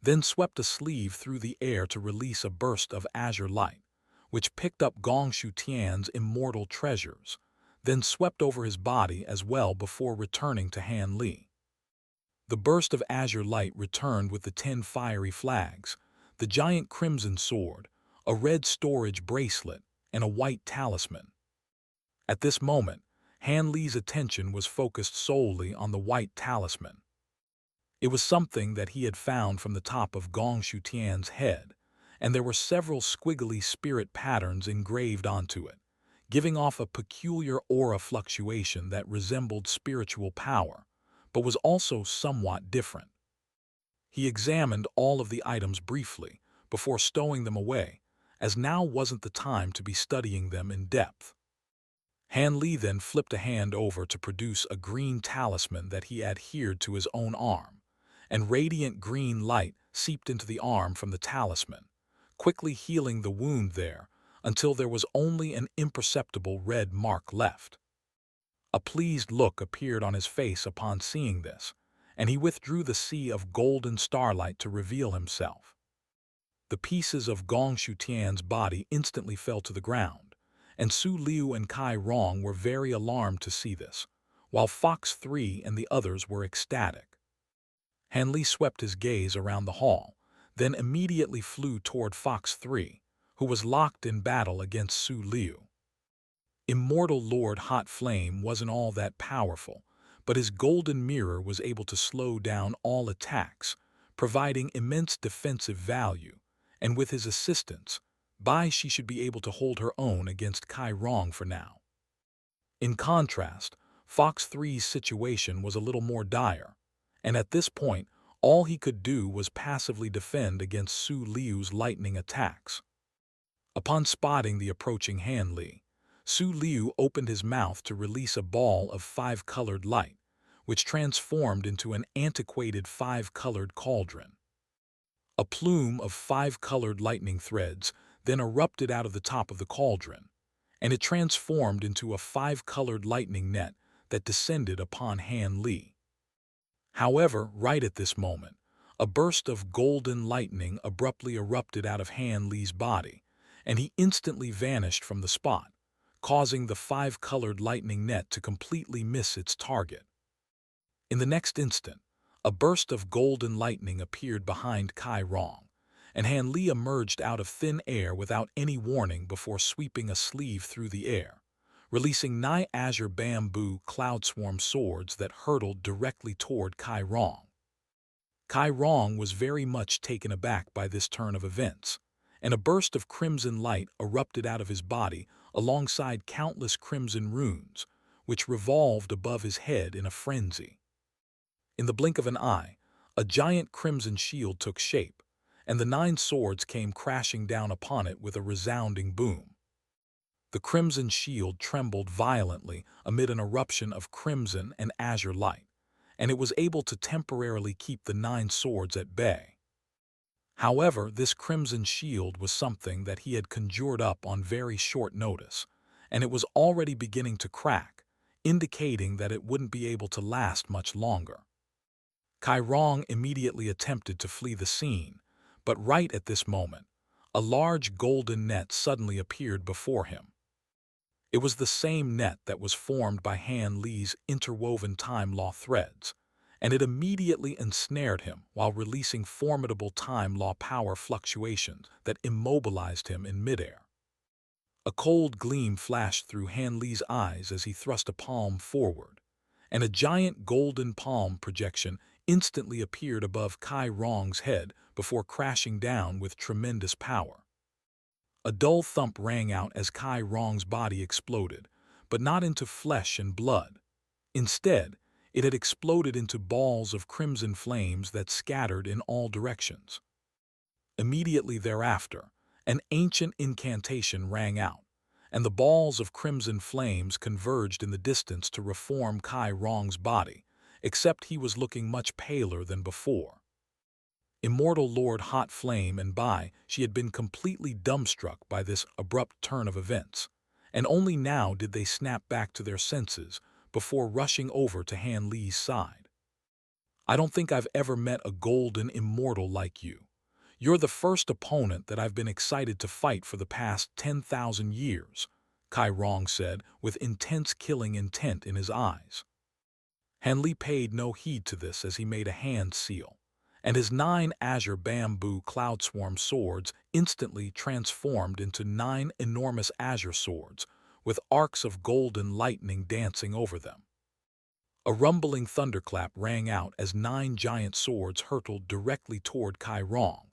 then swept a sleeve through the air to release a burst of azure light, which picked up Gongshu Tian's immortal treasures, then swept over his body as well before returning to Han Li. The burst of azure light returned with the 10 fiery flags, the giant crimson sword, a red storage bracelet, and a white talisman. At this moment, Han Li's attention was focused solely on the white talisman. It was something that he had found from the top of Gongshu Tian's head, and there were several squiggly spirit patterns engraved onto it, giving off a peculiar aura fluctuation that resembled spiritual power, but was also somewhat different. He examined all of the items briefly before stowing them away, as now wasn't the time to be studying them in depth. Han Li then flipped a hand over to produce a green talisman that he adhered to his own arm, and radiant green light seeped into the arm from the talisman, quickly healing the wound there until there was only an imperceptible red mark left. A pleased look appeared on his face upon seeing this, and he withdrew the sea of golden starlight to reveal himself. The pieces of Gongshu Tian's body instantly fell to the ground, and Su Liu and Kai Rong were very alarmed to see this, while Fox 3 and the others were ecstatic. Han Li swept his gaze around the hall, then immediately flew toward Fox 3, who was locked in battle against Su Liu. Immortal Lord Hot Flame wasn't all that powerful, but his golden mirror was able to slow down all attacks, providing immense defensive value, and with his assistance, she should be able to hold her own against Kai Rong for now. In contrast, Fox 3's situation was a little more dire, and at this point, all he could do was passively defend against Su Liu's lightning attacks. Upon spotting the approaching Han Li, Su Liu opened his mouth to release a ball of 5-colored light, which transformed into an antiquated 5-colored cauldron. A plume of 5-colored lightning threads then erupted out of the top of the cauldron, and it transformed into a 5-colored lightning net that descended upon Han Li. However, right at this moment, a burst of golden lightning abruptly erupted out of Han Li's body, and he instantly vanished from the spot, causing the 5-colored lightning net to completely miss its target. In the next instant, a burst of golden lightning appeared behind Kai Rong, and Han Li emerged out of thin air without any warning before sweeping a sleeve through the air, releasing 9 azure bamboo cloudswarm swords that hurtled directly toward Kai Rong. Kai Rong was very much taken aback by this turn of events, and a burst of crimson light erupted out of his body alongside countless crimson runes, which revolved above his head in a frenzy. In the blink of an eye, a giant crimson shield took shape, and the 9 swords came crashing down upon it with a resounding boom. The crimson shield trembled violently amid an eruption of crimson and azure light, and it was able to temporarily keep the 9 swords at bay. However, this crimson shield was something that he had conjured up on very short notice, and it was already beginning to crack, indicating that it wouldn't be able to last much longer. Kai Rong immediately attempted to flee the scene, but right at this moment, a large golden net suddenly appeared before him. It was the same net that was formed by Han Li's interwoven time law threads, and it immediately ensnared him while releasing formidable time law power fluctuations that immobilized him in midair. A cold gleam flashed through Han Li's eyes as he thrust a palm forward, and a giant golden palm projection instantly appeared above Kai Rong's head before crashing down with tremendous power. A dull thump rang out as Kai Rong's body exploded, but not into flesh and blood. Instead, it had exploded into balls of crimson flames that scattered in all directions. Immediately thereafter, an ancient incantation rang out, and the balls of crimson flames converged in the distance to reform Kai Rong's body, except he was looking much paler than before. Immortal Lord Hot Flame and Bai, she had been completely dumbstruck by this abrupt turn of events, and only now did they snap back to their senses before rushing over to Han Li's side. I don't think I've ever met a golden immortal like you. You're the first opponent that I've been excited to fight for the past 10,000 years, Kai Rong said with intense killing intent in his eyes. Han Li paid no heed to this as he made a hand seal, and his 9 azure bamboo cloud swarm swords instantly transformed into 9 enormous azure swords, with arcs of golden lightning dancing over them. A rumbling thunderclap rang out as 9 giant swords hurtled directly toward Kai Rong,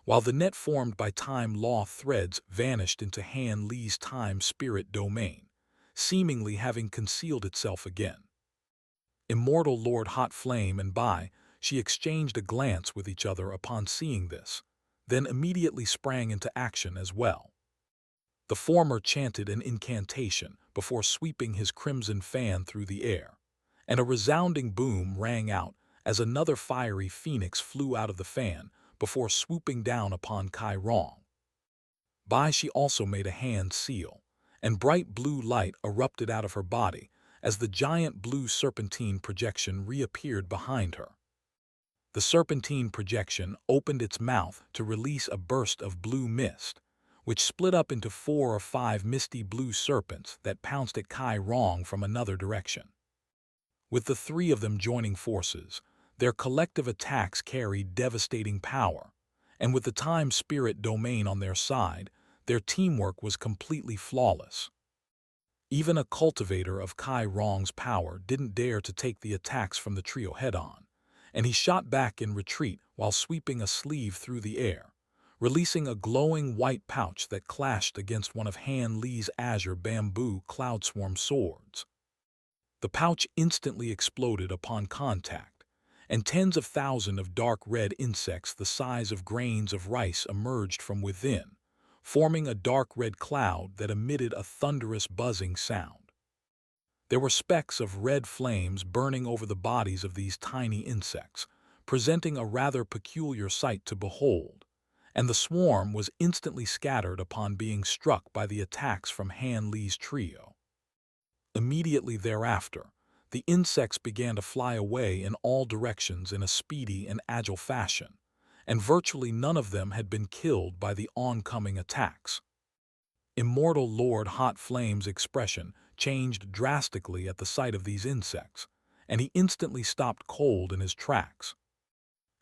while the net formed by time law threads vanished into Han Li's time spirit domain, seemingly having concealed itself again. Immortal Lord Hot Flame and Bai, she exchanged a glance with each other upon seeing this, then immediately sprang into action as well. The former chanted an incantation before sweeping his crimson fan through the air, and a resounding boom rang out as another fiery phoenix flew out of the fan before swooping down upon Kai Rong. Bai, she also made a hand seal, and bright blue light erupted out of her body as the giant blue serpentine projection reappeared behind her. The serpentine projection opened its mouth to release a burst of blue mist, which split up into 4 or 5 misty blue serpents that pounced at Kai Rong from another direction. With the 3 of them joining forces, their collective attacks carried devastating power, and with the time spirit domain on their side, their teamwork was completely flawless. Even a cultivator of Kai Rong's power didn't dare to take the attacks from the trio head-on, and he shot back in retreat while sweeping a sleeve through the air, releasing a glowing white pouch that clashed against one of Han Li's azure bamboo cloud swarm swords. The pouch instantly exploded upon contact, and tens of thousands of dark red insects the size of grains of rice emerged from within, forming a dark red cloud that emitted a thunderous buzzing sound. There were specks of red flames burning over the bodies of these tiny insects, presenting a rather peculiar sight to behold, and the swarm was instantly scattered upon being struck by the attacks from Han Li's trio. Immediately thereafter, the insects began to fly away in all directions in a speedy and agile fashion, and virtually none of them had been killed by the oncoming attacks. Immortal Lord Hot Flame's expression changed drastically at the sight of these insects, and he instantly stopped cold in his tracks.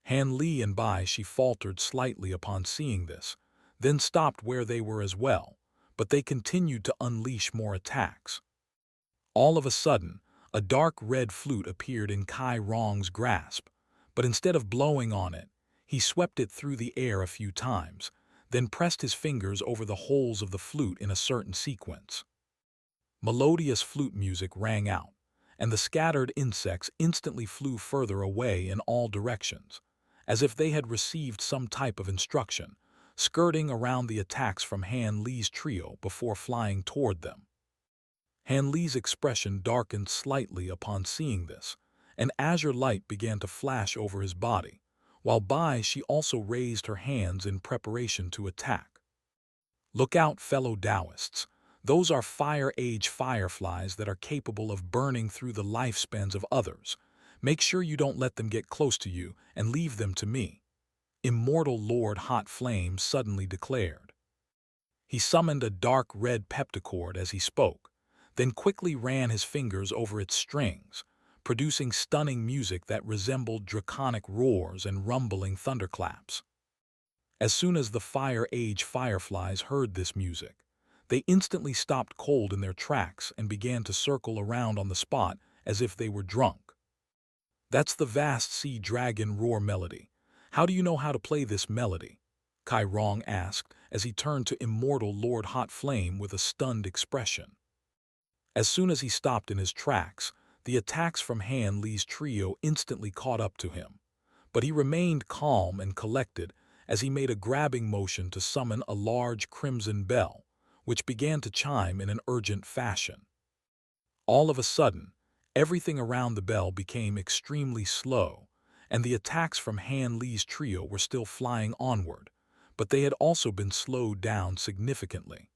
Han Li and Bai, she faltered slightly upon seeing this, then stopped where they were as well, but they continued to unleash more attacks. All of a sudden, a dark red flute appeared in Kai Rong's grasp, but instead of blowing on it, he swept it through the air a few times, then pressed his fingers over the holes of the flute in a certain sequence. Melodious flute music rang out, and the scattered insects instantly flew further away in all directions, as if they had received some type of instruction, skirting around the attacks from Han Li's trio before flying toward them. Han Li's expression darkened slightly upon seeing this, and azure light began to flash over his body, while Bai, she also raised her hands in preparation to attack. Look out, fellow Taoists. Those are Fire Age fireflies that are capable of burning through the lifespans of others. Make sure you don't let them get close to you and leave them to me, Immortal Lord Hot Flame suddenly declared. He summoned a dark red pepticord as he spoke, then quickly ran his fingers over its strings, producing stunning music that resembled draconic roars and rumbling thunderclaps. As soon as the Fire Age fireflies heard this music, they instantly stopped cold in their tracks and began to circle around on the spot as if they were drunk. "That's the vast sea dragon roar melody. How do you know how to play this melody?" Kai Rong asked as he turned to Immortal Lord Hot Flame with a stunned expression. As soon as he stopped in his tracks, the attacks from Han Li's trio instantly caught up to him, but he remained calm and collected as he made a grabbing motion to summon a large crimson bell, which began to chime in an urgent fashion. All of a sudden, everything around the bell became extremely slow, and the attacks from Han Li's trio were still flying onward, but they had also been slowed down significantly.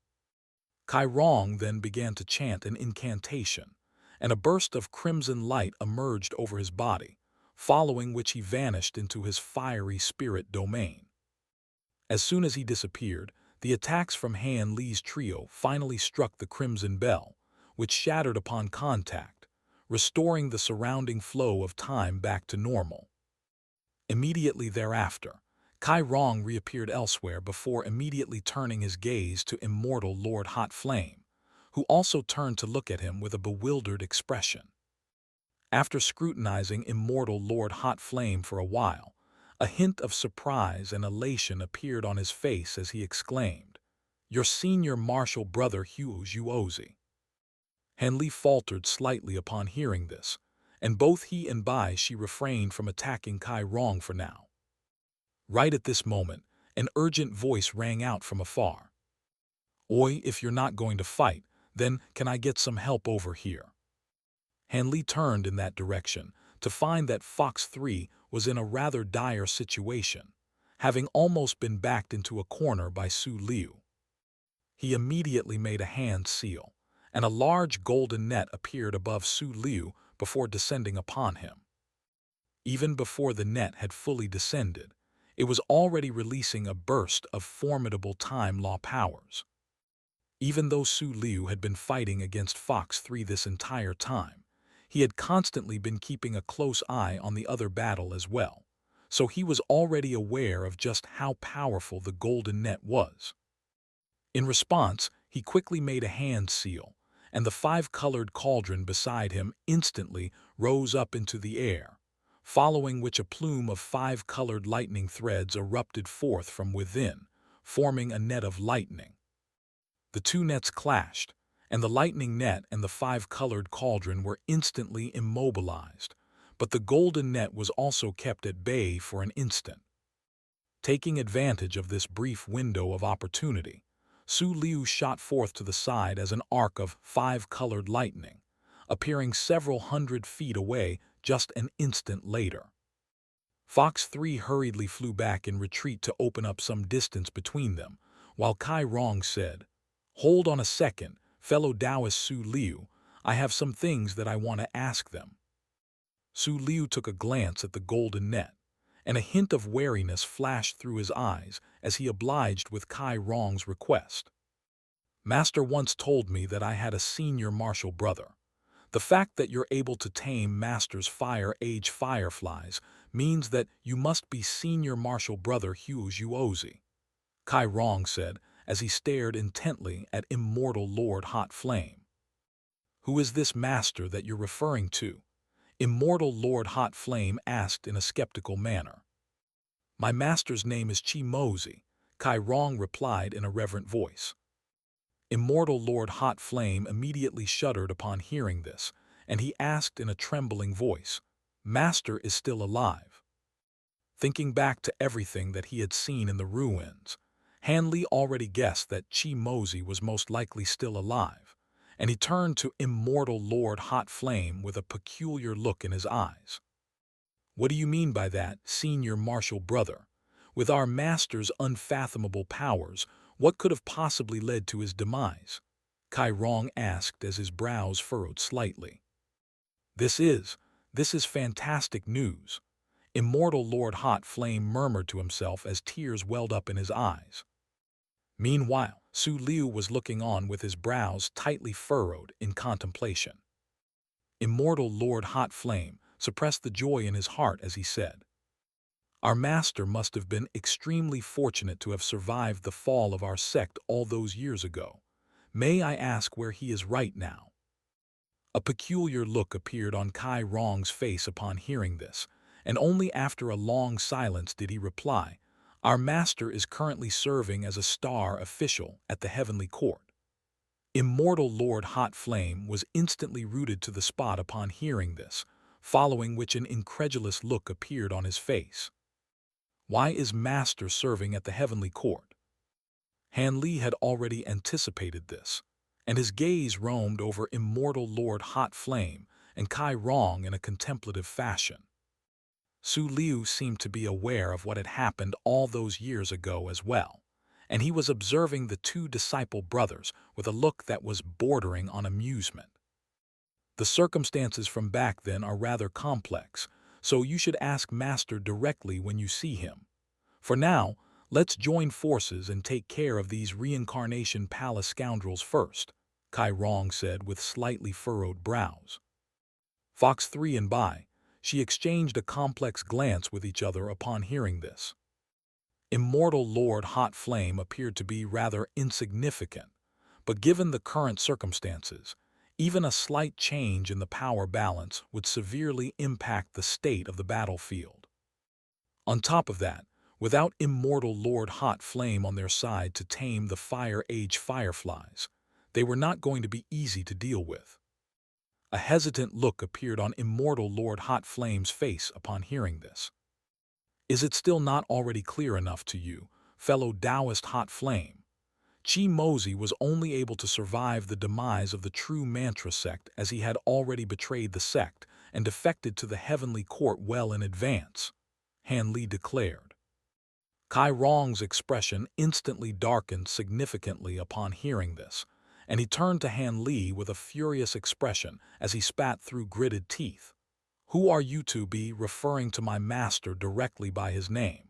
Kai Rong then began to chant an incantation, and a burst of crimson light emerged over his body, following which he vanished into his fiery spirit domain. As soon as he disappeared, the attacks from Han Li's trio finally struck the crimson bell, which shattered upon contact, restoring the surrounding flow of time back to normal. Immediately thereafter, Kai Rong reappeared elsewhere before immediately turning his gaze to Immortal Lord Hot Flame, who also turned to look at him with a bewildered expression. After scrutinizing Immortal Lord Hot Flame for a while, a hint of surprise and elation appeared on his face as he exclaimed, "Your senior martial brother Hugh Zhuozi." Henley faltered slightly upon hearing this, and both he and Bai Shi refrained from attacking Kai Rong for now. Right at this moment, an urgent voice rang out from afar. "Oi, if you're not going to fight, then can I get some help over here?" Hanli turned in that direction to find that Fox 3 was in a rather dire situation, having almost been backed into a corner by Su Liu. He immediately made a hand seal, and a large golden net appeared above Su Liu before descending upon him. Even before the net had fully descended, it was already releasing a burst of formidable time law powers. Even though Su Liu had been fighting against Fox 3 this entire time, he had constantly been keeping a close eye on the other battle as well, so he was already aware of just how powerful the golden net was. In response, he quickly made a hand seal, and the five-colored cauldron beside him instantly rose up into the air, following which a plume of five-colored lightning threads erupted forth from within, forming a net of lightning. The two nets clashed, and the lightning net and the five-colored cauldron were instantly immobilized, but the golden net was also kept at bay for an instant. Taking advantage of this brief window of opportunity, Su Liu shot forth to the side as an arc of five-colored lightning, appearing several hundred feet away just an instant later. Fox 3 hurriedly flew back in retreat to open up some distance between them, while Kai Rong said, "Hold on a second, fellow Taoist Su Liu, I have some things that I want to ask them." Su Liu took a glance at the golden net, and a hint of wariness flashed through his eyes as he obliged with Kai Rong's request. "Master once told me that I had a senior martial brother. The fact that you're able to tame Master's Fire Age fireflies means that you must be senior martial brother Hugh Zhuozi," Kai Rong said as he stared intently at Immortal Lord Hot Flame. "Who is this master that you're referring to?" Immortal Lord Hot Flame asked in a skeptical manner. "My master's name is Chi Mozi," Kai Rong replied in a reverent voice. Immortal Lord Hot Flame immediately shuddered upon hearing this, and he asked in a trembling voice, "Master is still alive?" Thinking back to everything that he had seen in the ruins, Hanli already guessed that Chi Mozi was most likely still alive, and he turned to Immortal Lord Hot Flame with a peculiar look in his eyes. "What do you mean by that, senior martial brother? With our master's unfathomable powers, what could have possibly led to his demise?" Kai Rong asked as his brows furrowed slightly. This is fantastic news," Immortal Lord Hot Flame murmured to himself as tears welled up in his eyes. Meanwhile, Su Liu was looking on with his brows tightly furrowed in contemplation. Immortal Lord Hot Flame suppressed the joy in his heart as he said, "Our master must have been extremely fortunate to have survived the fall of our sect all those years ago. May I ask where he is right now?" A peculiar look appeared on Kai Rong's face upon hearing this, and only after a long silence did he reply, "Our master is currently serving as a star official at the Heavenly Court." Immortal Lord Hot Flame was instantly rooted to the spot upon hearing this, following which an incredulous look appeared on his face. Why is Master serving at the Heavenly Court? Han Li had already anticipated this, and his gaze roamed over Immortal Lord Hot Flame and Kai Rong in a contemplative fashion. Su Liu seemed to be aware of what had happened all those years ago as well, and he was observing the two disciple brothers with a look that was bordering on amusement. The circumstances from back then are rather complex, so you should ask Master directly when you see him. For now, let's join forces and take care of these reincarnation palace scoundrels first, Kai Rong said with slightly furrowed brows. Fox 3 and Bai, she exchanged a complex glance with each other upon hearing this. Immortal Lord Hot Flame appeared to be rather insignificant, but given the current circumstances, even a slight change in the power balance would severely impact the state of the battlefield. On top of that, without Immortal Lord Hot Flame on their side to tame the Fire Age fireflies, they were not going to be easy to deal with. A hesitant look appeared on Immortal Lord Hot Flame's face upon hearing this. Is it still not already clear enough to you, fellow Taoist Hot Flame? Chi Mozi was only able to survive the demise of the true Mantra sect as he had already betrayed the sect and defected to the Heavenly Court well in advance, Han Li declared. Kai Rong's expression instantly darkened significantly upon hearing this, and he turned to Han Li with a furious expression as he spat through gritted teeth. Who are you to be referring to my master directly by his name?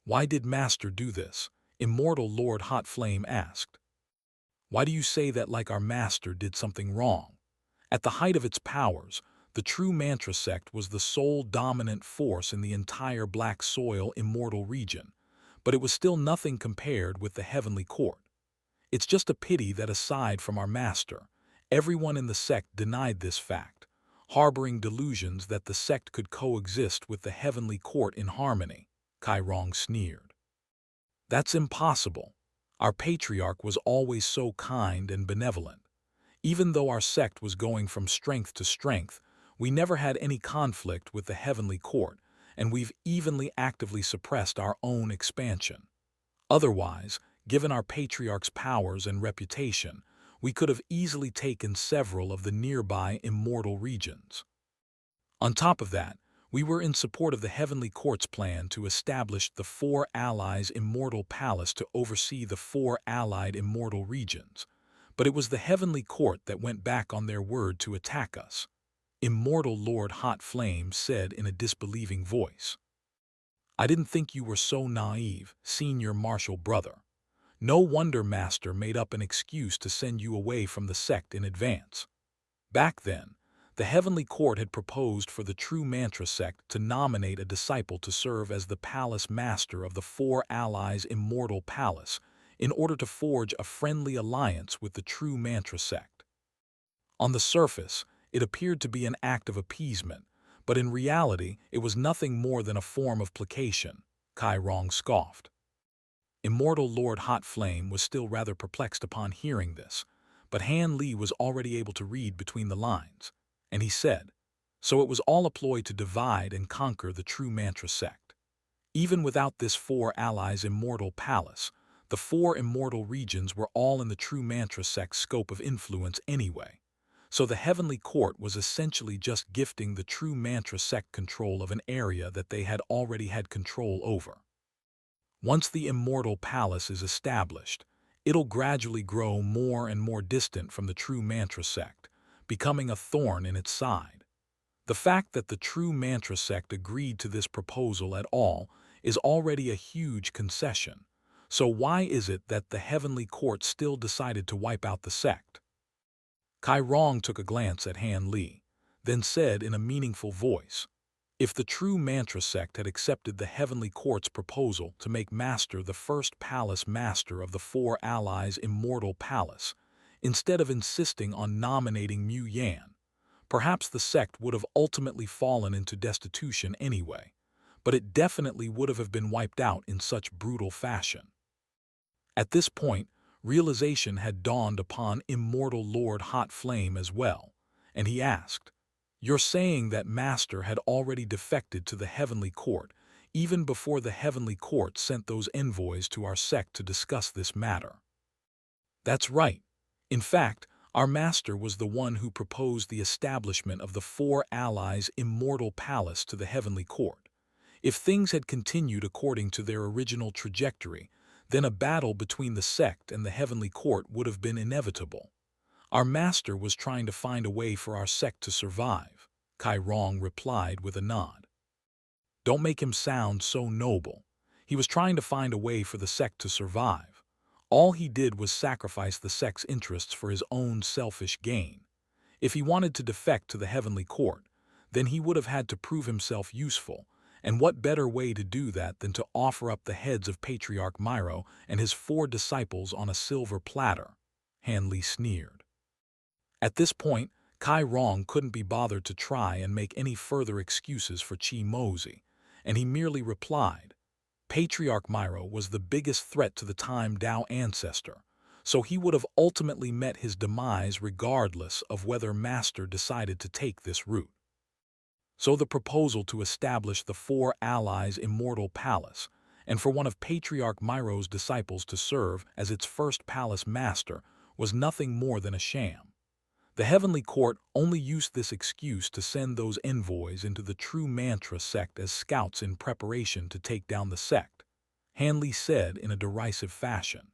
Why did Master do this? Immortal Lord Hot Flame asked. Why do you say that like our master did something wrong? At the height of its powers, the true Mantra sect was the sole dominant force in the entire Black Soil Immortal region, but it was still nothing compared with the Heavenly Court. It's just a pity that aside from our master, everyone in the sect denied this fact, harboring delusions that the sect could coexist with the Heavenly Court in harmony, Kai Rong sneered. That's impossible. Our patriarch was always so kind and benevolent. Even though our sect was going from strength to strength, we never had any conflict with the Heavenly Court, and we've evenly actively suppressed our own expansion. Otherwise, given our patriarch's powers and reputation, we could have easily taken several of the nearby immortal regions. On top of that, we were in support of the Heavenly Court's plan to establish the Four Allies Immortal Palace to oversee the four allied immortal regions, but it was the Heavenly Court that went back on their word to attack us, Immortal Lord Hot Flame said in a disbelieving voice. I didn't think you were so naive, Senior Marshal Brother. No wonder Master made up an excuse to send you away from the sect in advance. Back then, the Heavenly Court had proposed for the true Mantra sect to nominate a disciple to serve as the palace master of the Four Allies Immortal Palace in order to forge a friendly alliance with the true Mantra sect. On the surface, it appeared to be an act of appeasement, but in reality it was nothing more than a form of placation, Kai Rong scoffed. Immortal Lord Hot Flame was still rather perplexed upon hearing this, but Han Li was already able to read between the lines, and he said, so it was all a ploy to divide and conquer the true Mantra sect. Even without this Four Allies Immortal Palace, the four immortal regions were all in the true Mantra sect's scope of influence anyway, so the Heavenly Court was essentially just gifting the true Mantra sect control of an area that they had already had control over. Once the Immortal Palace is established, it'll gradually grow more and more distant from the true Mantra sect, becoming a thorn in its side. The fact that the true Mantra sect agreed to this proposal at all is already a huge concession, So why is it that the Heavenly Court still decided to wipe out the sect? Kai Rong took a glance at Han Li, then said in a meaningful voice, if the true mantra sect had accepted the Heavenly Court's proposal to make Master the first palace master of the four allies' Immortal Palace, instead of insisting on nominating Mu Yan, perhaps the sect would have ultimately fallen into destitution anyway, but it definitely would have been wiped out in such brutal fashion. At this point, realization had dawned upon Immortal Lord Hot Flame as well, and he asked, "You're saying that Master had already defected to the Heavenly Court, even before the Heavenly Court sent those envoys to our sect to discuss this matter?" That's right. In fact, our Master was the one who proposed the establishment of the four allies' Immortal Palace to the Heavenly Court. If things had continued according to their original trajectory, then a battle between the sect and the Heavenly Court would have been inevitable. Our Master was trying to find a way for our sect to survive, Kai Rong replied with a nod. Don't make him sound so noble. He was trying to find a way for the sect to survive. All he did was sacrifice the sect's interests for his own selfish gain. If he wanted to defect to the Heavenly Court, then he would have had to prove himself useful, and what better way to do that than to offer up the heads of Patriarch Myro and his 4 disciples on a silver platter? Han Li sneered. At this point, Kai Rong couldn't be bothered to try and make any further excuses for Chi Mozi, and he merely replied, Patriarch Myro was the biggest threat to the Time Dao ancestor, so he would have ultimately met his demise regardless of whether Master decided to take this route. So the proposal to establish the four allies' Immortal Palace, and for one of Patriarch Myro's disciples to serve as its first palace master, was nothing more than a sham. The Heavenly Court only used this excuse to send those envoys into the true mantra sect as scouts in preparation to take down the sect, Han Li said in a derisive fashion.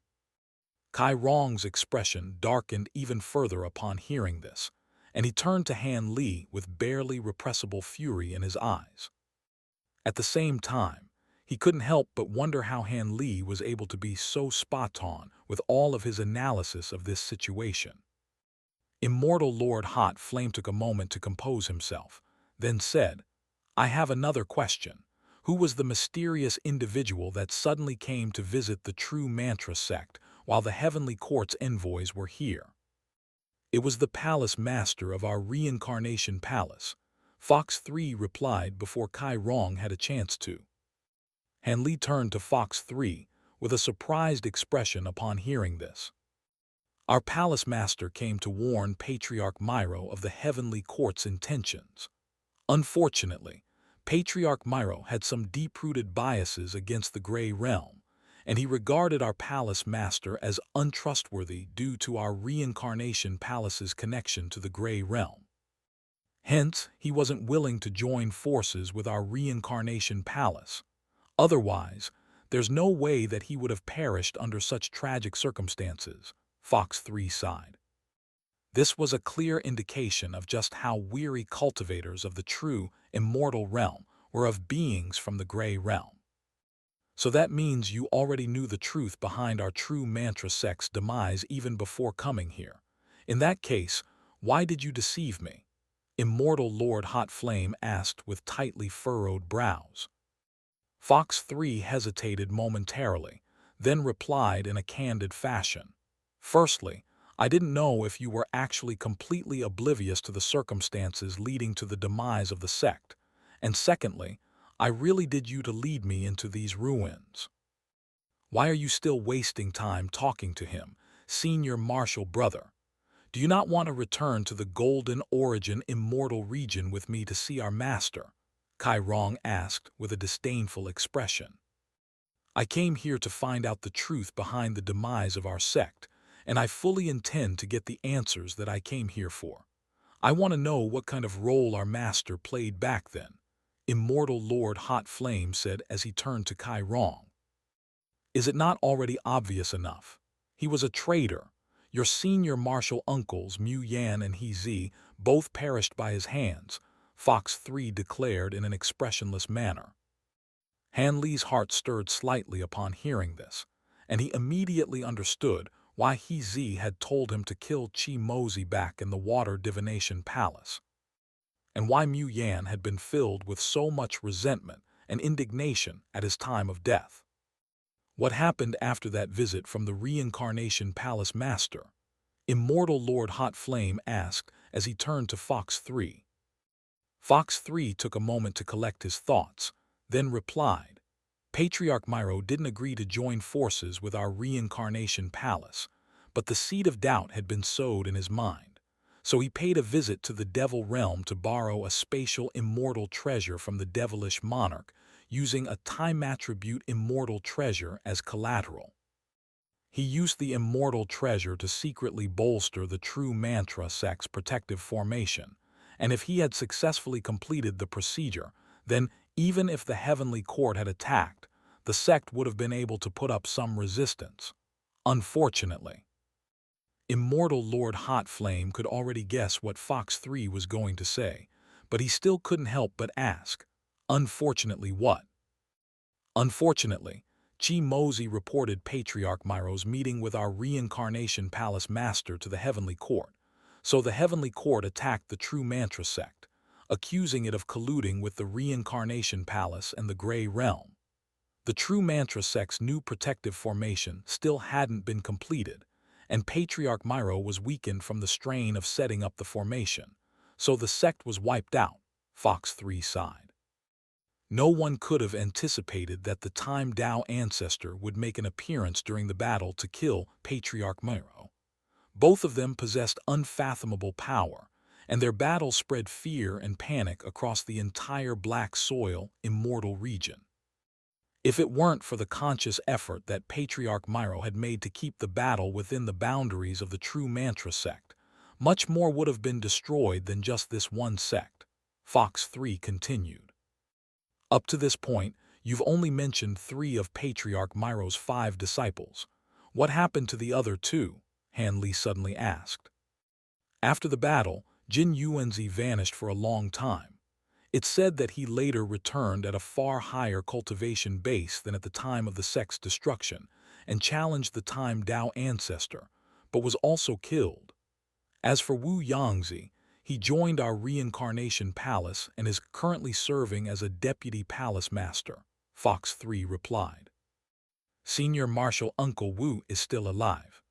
Kai Rong's expression darkened even further upon hearing this, and he turned to Han Li with barely repressible fury in his eyes. At the same time, he couldn't help but wonder how Han Li was able to be so spot-on with all of his analysis of this situation. Immortal Lord Hot Flame took a moment to compose himself, then said, I have another question. Who was the mysterious individual that suddenly came to visit the true mantra sect while the Heavenly Court's envoys were here? It was the palace master of our reincarnation palace, Fox 3 replied before Kai Rong had a chance to. Han Li turned to Fox 3 with a surprised expression upon hearing this. Our palace master came to warn Patriarch Myro of the Heavenly Court's intentions. Unfortunately, Patriarch Myro had some deep-rooted biases against the Grey Realm, and he regarded our palace master as untrustworthy due to our reincarnation palace's connection to the Grey Realm. Hence, he wasn't willing to join forces with our reincarnation palace. Otherwise, there's no way that he would have perished under such tragic circumstances, Fox 3 sighed. This was a clear indication of just how weary cultivators of the true, immortal realm were of beings from the Grey Realm. So that means you already knew the truth behind our true mantra sect's demise even before coming here. In that case, why did you deceive me? Immortal Lord Hot Flame asked with tightly furrowed brows. Fox 3 hesitated momentarily, then replied in a candid fashion. Firstly, I didn't know if you were actually completely oblivious to the circumstances leading to the demise of the sect, and secondly, I really did you to lead me into these ruins. Why are you still wasting time talking to him, senior martial brother? Do you not want to return to the Golden Origin Immortal region with me to see our master? Kai Rong asked with a disdainful expression. I came here to find out the truth behind the demise of our sect, and I fully intend to get the answers that I came here for. I want to know what kind of role our master played back then, Immortal Lord Hot Flame said as he turned to Kai Rong. Is it not already obvious enough? He was a traitor. Your senior martial uncles, Mu Yan and He Zi, both perished by his hands, Fox 3 declared in an expressionless manner. Han Li's heart stirred slightly upon hearing this, and he immediately understood why He Zi had told him to kill Qi Mozi back in the Water Divination Palace, and why Mu Yan had been filled with so much resentment and indignation at his time of death. What happened after that visit from the Reincarnation Palace Master? Immortal Lord Hot Flame asked as he turned to Fox 3. Fox 3 took a moment to collect his thoughts, then replied, Patriarch Myro didn't agree to join forces with our Reincarnation Palace, but the seed of doubt had been sowed in his mind. So he paid a visit to the Devil Realm to borrow a spatial immortal treasure from the devilish monarch, using a time attribute immortal treasure as collateral. He used the immortal treasure to secretly bolster the true mantra sect's protective formation, and if he had successfully completed the procedure, then even if the heavenly court had attacked, the sect would have been able to put up some resistance. Unfortunately, Immortal Lord Hot Flame could already guess what Fox 3 was going to say, but he still couldn't help but ask, unfortunately what? Unfortunately, Qi Mozi reported Patriarch Myro's meeting with our Reincarnation Palace Master to the Heavenly Court, so the Heavenly Court attacked the True Mantra Sect, accusing it of colluding with the Reincarnation Palace and the Grey Realm. The True Mantra Sect's new protective formation still hadn't been completed, and Patriarch Myro was weakened from the strain of setting up the formation, so the sect was wiped out, Fox 3 sighed. No one could have anticipated that the Time Dao ancestor would make an appearance during the battle to kill Patriarch Myro. Both of them possessed unfathomable power, and their battle spread fear and panic across the entire Black Soil Immortal region. If it weren't for the conscious effort that Patriarch Myro had made to keep the battle within the boundaries of the True Mantra Sect, much more would have been destroyed than just this one sect, Fox 3 continued. Up to this point, you've only mentioned 3 of Patriarch Myro's 5 disciples. What happened to the other 2? Han Li suddenly asked. After the battle, Jin Yuanzi vanished for a long time. It's said that he later returned at a far higher cultivation base than at the time of the sect's destruction and challenged the Time Dao ancestor, but was also killed. As for Wu Yangzi, he joined our Reincarnation Palace and is currently serving as a Deputy Palace Master, Fox 3 replied. Senior Marshal Uncle Wu is still alive.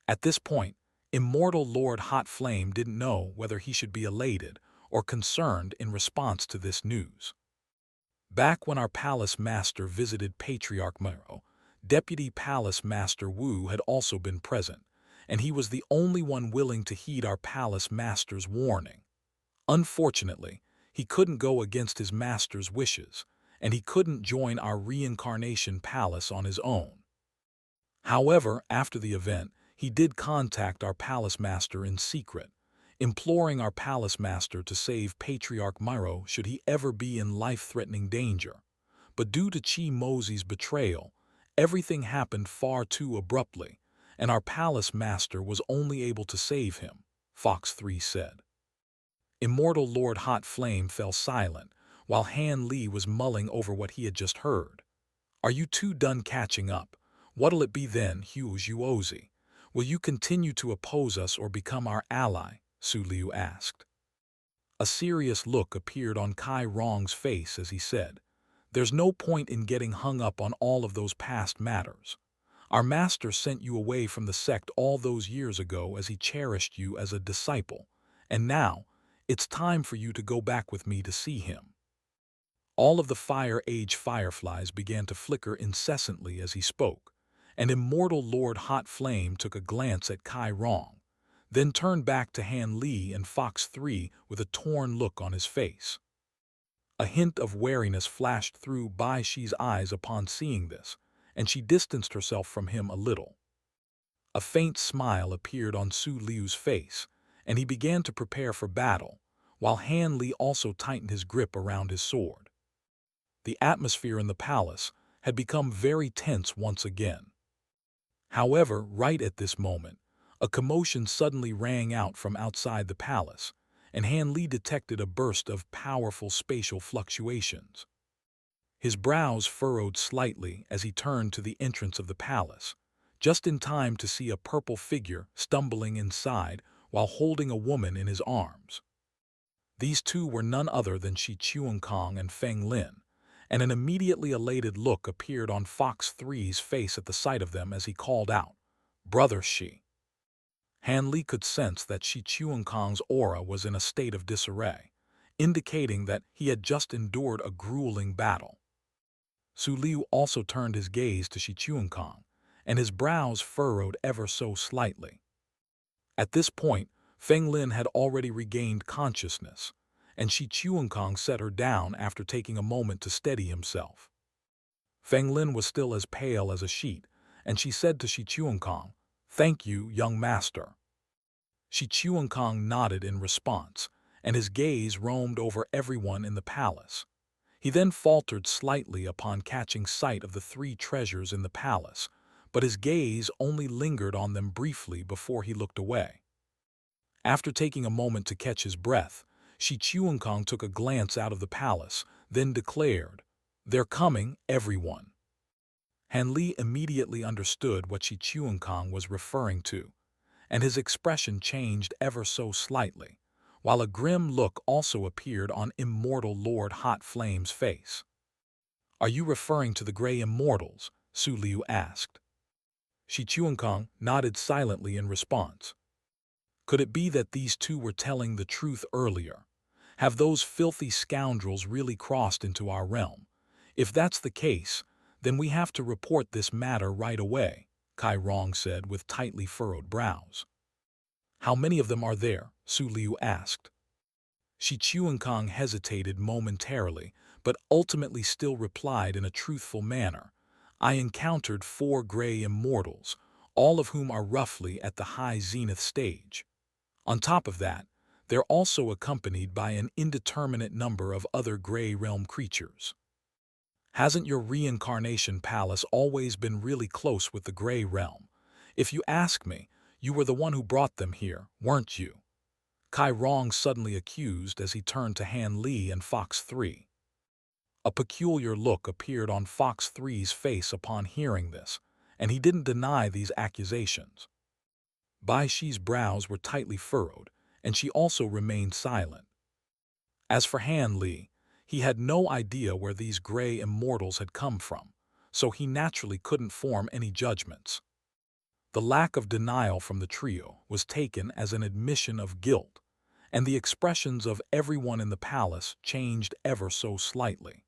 At this point, Immortal Lord Hot Flame didn't know whether he should be elated or concerned in response to this news. Back when our Palace Master visited Patriarch Myro, Deputy Palace Master Wu had also been present, and he was the only one willing to heed our Palace Master's warning. Unfortunately, he couldn't go against his master's wishes, and he couldn't join our Reincarnation Palace on his own. However, after the event, he did contact our Palace Master in secret, imploring our Palace Master to save Patriarch Myro should he ever be in life-threatening danger. But due to Qi Mozi's betrayal, everything happened far too abruptly, and our Palace Master was only able to save him, Fox 3 said. Immortal Lord Hot Flame fell silent, while Han Li was mulling over what he had just heard. Are you two done catching up? What'll it be then, Hugh Yuozi? Will you continue to oppose us or become our ally? Su Liu asked. A serious look appeared on Kai Rong's face as he said, There's no point in getting hung up on all of those past matters. Our master sent you away from the sect all those years ago as he cherished you as a disciple, and now it's time for you to go back with me to see him. All of the Fire Age fireflies began to flicker incessantly as he spoke, and Immortal Lord Hot Flame took a glance at Kai Rong, then turned back to Han Li and Fox 3 with a torn look on his face. A hint of wariness flashed through Bai Shi's eyes upon seeing this, and she distanced herself from him a little. A faint smile appeared on Su Liu's face, and he began to prepare for battle, while Han Li also tightened his grip around his sword. The atmosphere in the palace had become very tense once again. However, right at this moment, a commotion suddenly rang out from outside the palace, and Han Li detected a burst of powerful spatial fluctuations. His brows furrowed slightly as he turned to the entrance of the palace, just in time to see a purple figure stumbling inside while holding a woman in his arms. These two were none other than Shi Chuankong and Feng Lin, and an immediately elated look appeared on Fox 3's face at the sight of them as he called out, "Brother Shi." Han Li could sense that Shi Chuankong's aura was in a state of disarray, indicating that he had just endured a grueling battle. Su Liu also turned his gaze to Shi Chuankong, and his brows furrowed ever so slightly. At this point, Feng Lin had already regained consciousness, and Shi Chuankong set her down after taking a moment to steady himself. Feng Lin was still as pale as a sheet, and she said to Shi Chuankong, "Thank you, young master." Shi Chuankong nodded in response, and his gaze roamed over everyone in the palace. He then faltered slightly upon catching sight of the three treasures in the palace, but his gaze only lingered on them briefly before he looked away. After taking a moment to catch his breath, Shi Chuankong took a glance out of the palace, then declared, "They're coming, everyone." Han Li immediately understood what Shi Chuankong was referring to, and his expression changed ever so slightly, while a grim look also appeared on Immortal Lord Hot Flame's face. "Are you referring to the Grey Immortals?" Su Liu asked. Shi Chuankong nodded silently in response. Could it be that these two were telling the truth earlier? Have those filthy scoundrels really crossed into our realm? If that's the case, then we have to report this matter right away, Kai Rong said with tightly furrowed brows. "How many of them are there?" Su Liu asked. Shi Chuankong hesitated momentarily, but ultimately still replied in a truthful manner, "I encountered 4 Grey Immortals, all of whom are roughly at the high zenith stage. On top of that, they're also accompanied by an indeterminate number of other Grey Realm creatures." "Hasn't your reincarnation palace always been really close with the Grey Realm? If you ask me, you were the one who brought them here, weren't you?" Kai Rong suddenly accused as he turned to Han Li and Fox 3. A peculiar look appeared on Fox 3's face upon hearing this, and he didn't deny these accusations. Bai Shi's brows were tightly furrowed, and she also remained silent. As for Han Li, he had no idea where these Grey Immortals had come from, so he naturally couldn't form any judgments. The lack of denial from the trio was taken as an admission of guilt, and the expressions of everyone in the palace changed ever so slightly.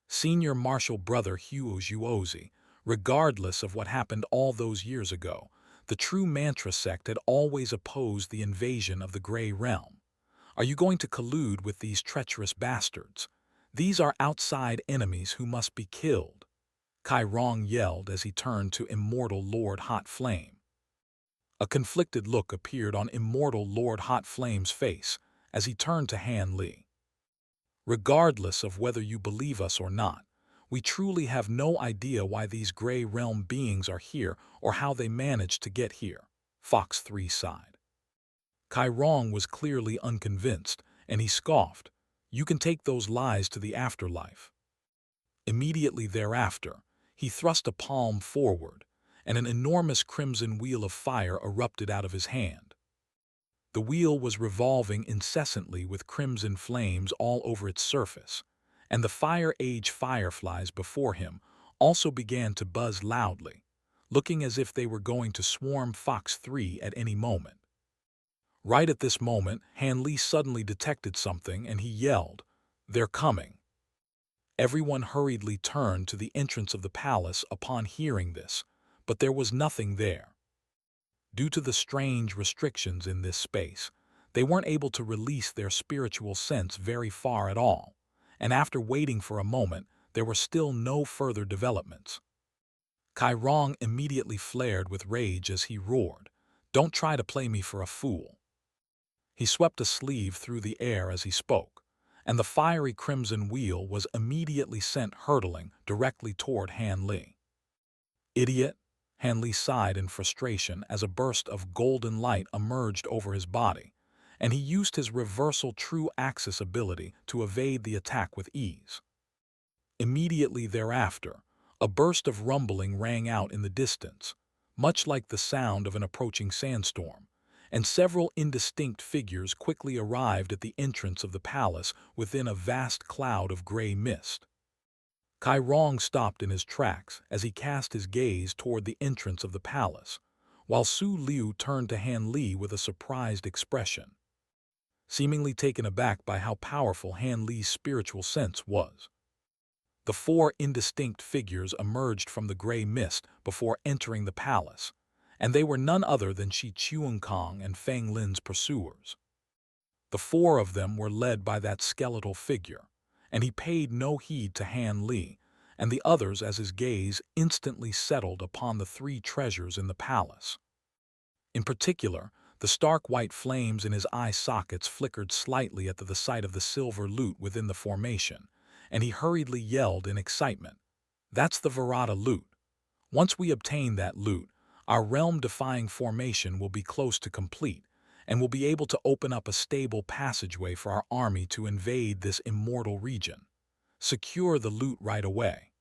Senior Marshal Brother Huo Zhuozi, regardless of what happened all those years ago, the true Mantra Sect had always opposed the invasion of the Grey Realm. Are you going to collude with these treacherous bastards? These are outside enemies who must be killed, Kai Rong yelled as he turned to Immortal Lord Hot Flame. A conflicted look appeared on Immortal Lord Hot Flame's face as he turned to Han Li. "Regardless of whether you believe us or not, we truly have no idea why these Grey Realm beings are here or how they managed to get here," Fox 3 sighed. Kai Rong was clearly unconvinced, and he scoffed, "You can take those lies to the afterlife." Immediately thereafter, he thrust a palm forward, and an enormous crimson wheel of fire erupted out of his hand. The wheel was revolving incessantly with crimson flames all over its surface, and the Fire Age fireflies before him also began to buzz loudly, looking as if they were going to swarm Fox 3 at any moment. Right at this moment, Han Li suddenly detected something and he yelled, "They're coming." Everyone hurriedly turned to the entrance of the palace upon hearing this, but there was nothing there. Due to the strange restrictions in this space, they weren't able to release their spiritual sense very far at all, and after waiting for a moment, there were still no further developments. Kai Rong immediately flared with rage as he roared, "Don't try to play me for a fool." He swept a sleeve through the air as he spoke, and the fiery crimson wheel was immediately sent hurtling directly toward Han Li. "Idiot!" Han Li sighed in frustration as a burst of golden light emerged over his body, and he used his reversal true axis ability to evade the attack with ease. Immediately thereafter, a burst of rumbling rang out in the distance, much like the sound of an approaching sandstorm, and several indistinct figures quickly arrived at the entrance of the palace within a vast cloud of gray mist. Kai Rong stopped in his tracks as he cast his gaze toward the entrance of the palace, while Su Liu turned to Han Li with a surprised expression, seemingly taken aback by how powerful Han Li's spiritual sense was. The four indistinct figures emerged from the gray mist before entering the palace, and they were none other than Shi Chuankong and Feng Lin's pursuers. The four of them were led by that skeletal figure, and he paid no heed to Han Li and the others as his gaze instantly settled upon the three treasures in the palace. In particular, the stark white flames in his eye sockets flickered slightly at the sight of the silver loot within the formation, and he hurriedly yelled in excitement, "That's the Virata loot. Once we obtain that loot, our realm-defying formation will be close to complete, and we'll be able to open up a stable passageway for our army to invade this immortal region. Secure the loot right away."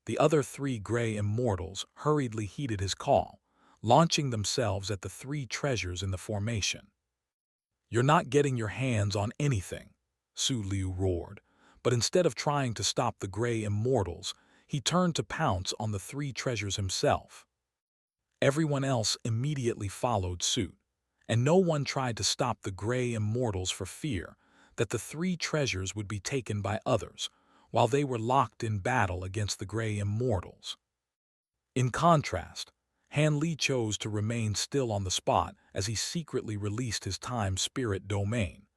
The other three gray immortals hurriedly heeded his call, launching themselves at the three treasures in the formation. "You're not getting your hands on anything," Su Liu roared, but instead of trying to stop the gray immortals, he turned to pounce on the three treasures himself. Everyone else immediately followed suit, and no one tried to stop the gray immortals for fear that the three treasures would be taken by others, while they were locked in battle against the gray immortals. In contrast, Han Li chose to remain still on the spot as he secretly released his time spirit domain,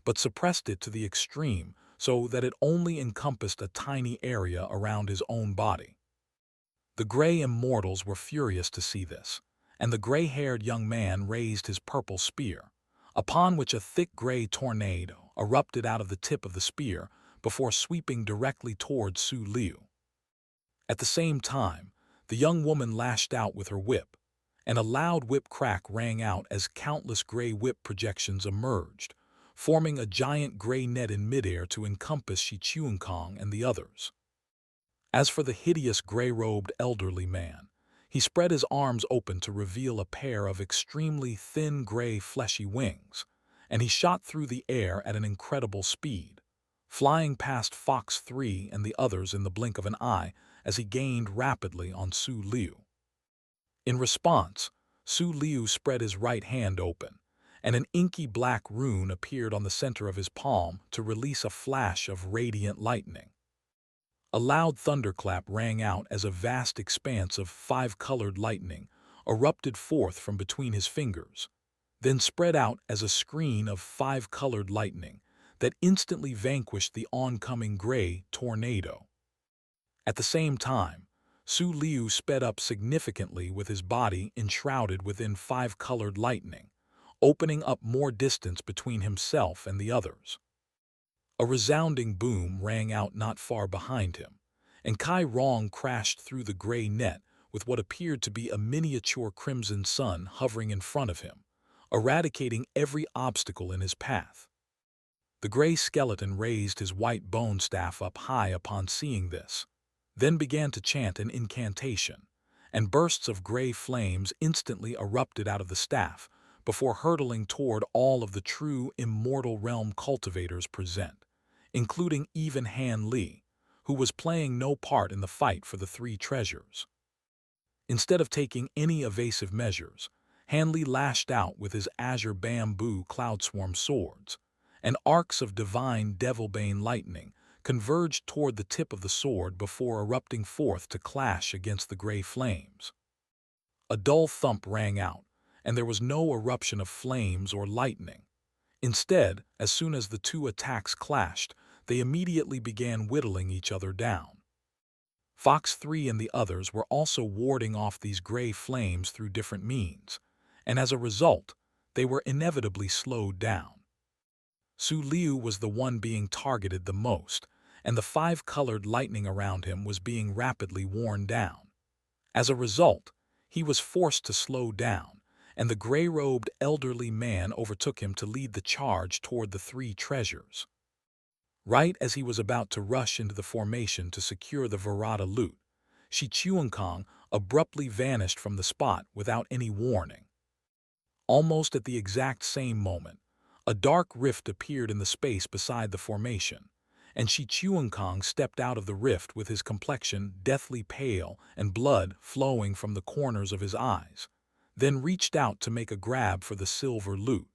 but suppressed it to the extreme so that it only encompassed a tiny area around his own body. The gray immortals were furious to see this, and the gray-haired young man raised his purple spear, upon which a thick gray tornado erupted out of the tip of the spear before sweeping directly towards Su Liu. At the same time, the young woman lashed out with her whip, and a loud whip crack rang out as countless gray whip projections emerged, forming a giant gray net in midair to encompass Shi Chuankong and the others. As for the hideous gray-robed elderly man, he spread his arms open to reveal a pair of extremely thin gray fleshy wings, and he shot through the air at an incredible speed, flying past Fox 3 and the others in the blink of an eye as he gained rapidly on Su Liu. In response, Su Liu spread his right hand open, and an inky black rune appeared on the center of his palm to release a flash of radiant lightning. A loud thunderclap rang out as a vast expanse of five-colored lightning erupted forth from between his fingers, then spread out as a screen of five-colored lightning that instantly vanquished the oncoming gray tornado. At the same time, Su Liu sped up significantly with his body enshrouded within five-colored lightning, opening up more distance between himself and the others. A resounding boom rang out not far behind him, and Kai Rong crashed through the gray net with what appeared to be a miniature crimson sun hovering in front of him, eradicating every obstacle in his path. The gray skeleton raised his white bone staff up high upon seeing this, then began to chant an incantation, and bursts of gray flames instantly erupted out of the staff before hurtling toward all of the true immortal realm cultivators present, including even Han Li, who was playing no part in the fight for the three treasures. Instead of taking any evasive measures, Han Li lashed out with his azure bamboo cloudswarm swords, and arcs of divine devilbane lightning converged toward the tip of the sword before erupting forth to clash against the gray flames. A dull thump rang out, and there was no eruption of flames or lightning. Instead, as soon as the two attacks clashed, they immediately began whittling each other down. Fox 3 and the others were also warding off these gray flames through different means, and as a result, they were inevitably slowed down. Su Liu was the one being targeted the most, and the five-colored lightning around him was being rapidly worn down. As a result, he was forced to slow down, and the gray-robed elderly man overtook him to lead the charge toward the three treasures. Right as he was about to rush into the formation to secure the Verada loot, Shi Chuankong abruptly vanished from the spot without any warning. Almost at the exact same moment, a dark rift appeared in the space beside the formation, and Shi Chuankong stepped out of the rift with his complexion deathly pale and blood flowing from the corners of his eyes, then reached out to make a grab for the silver loot.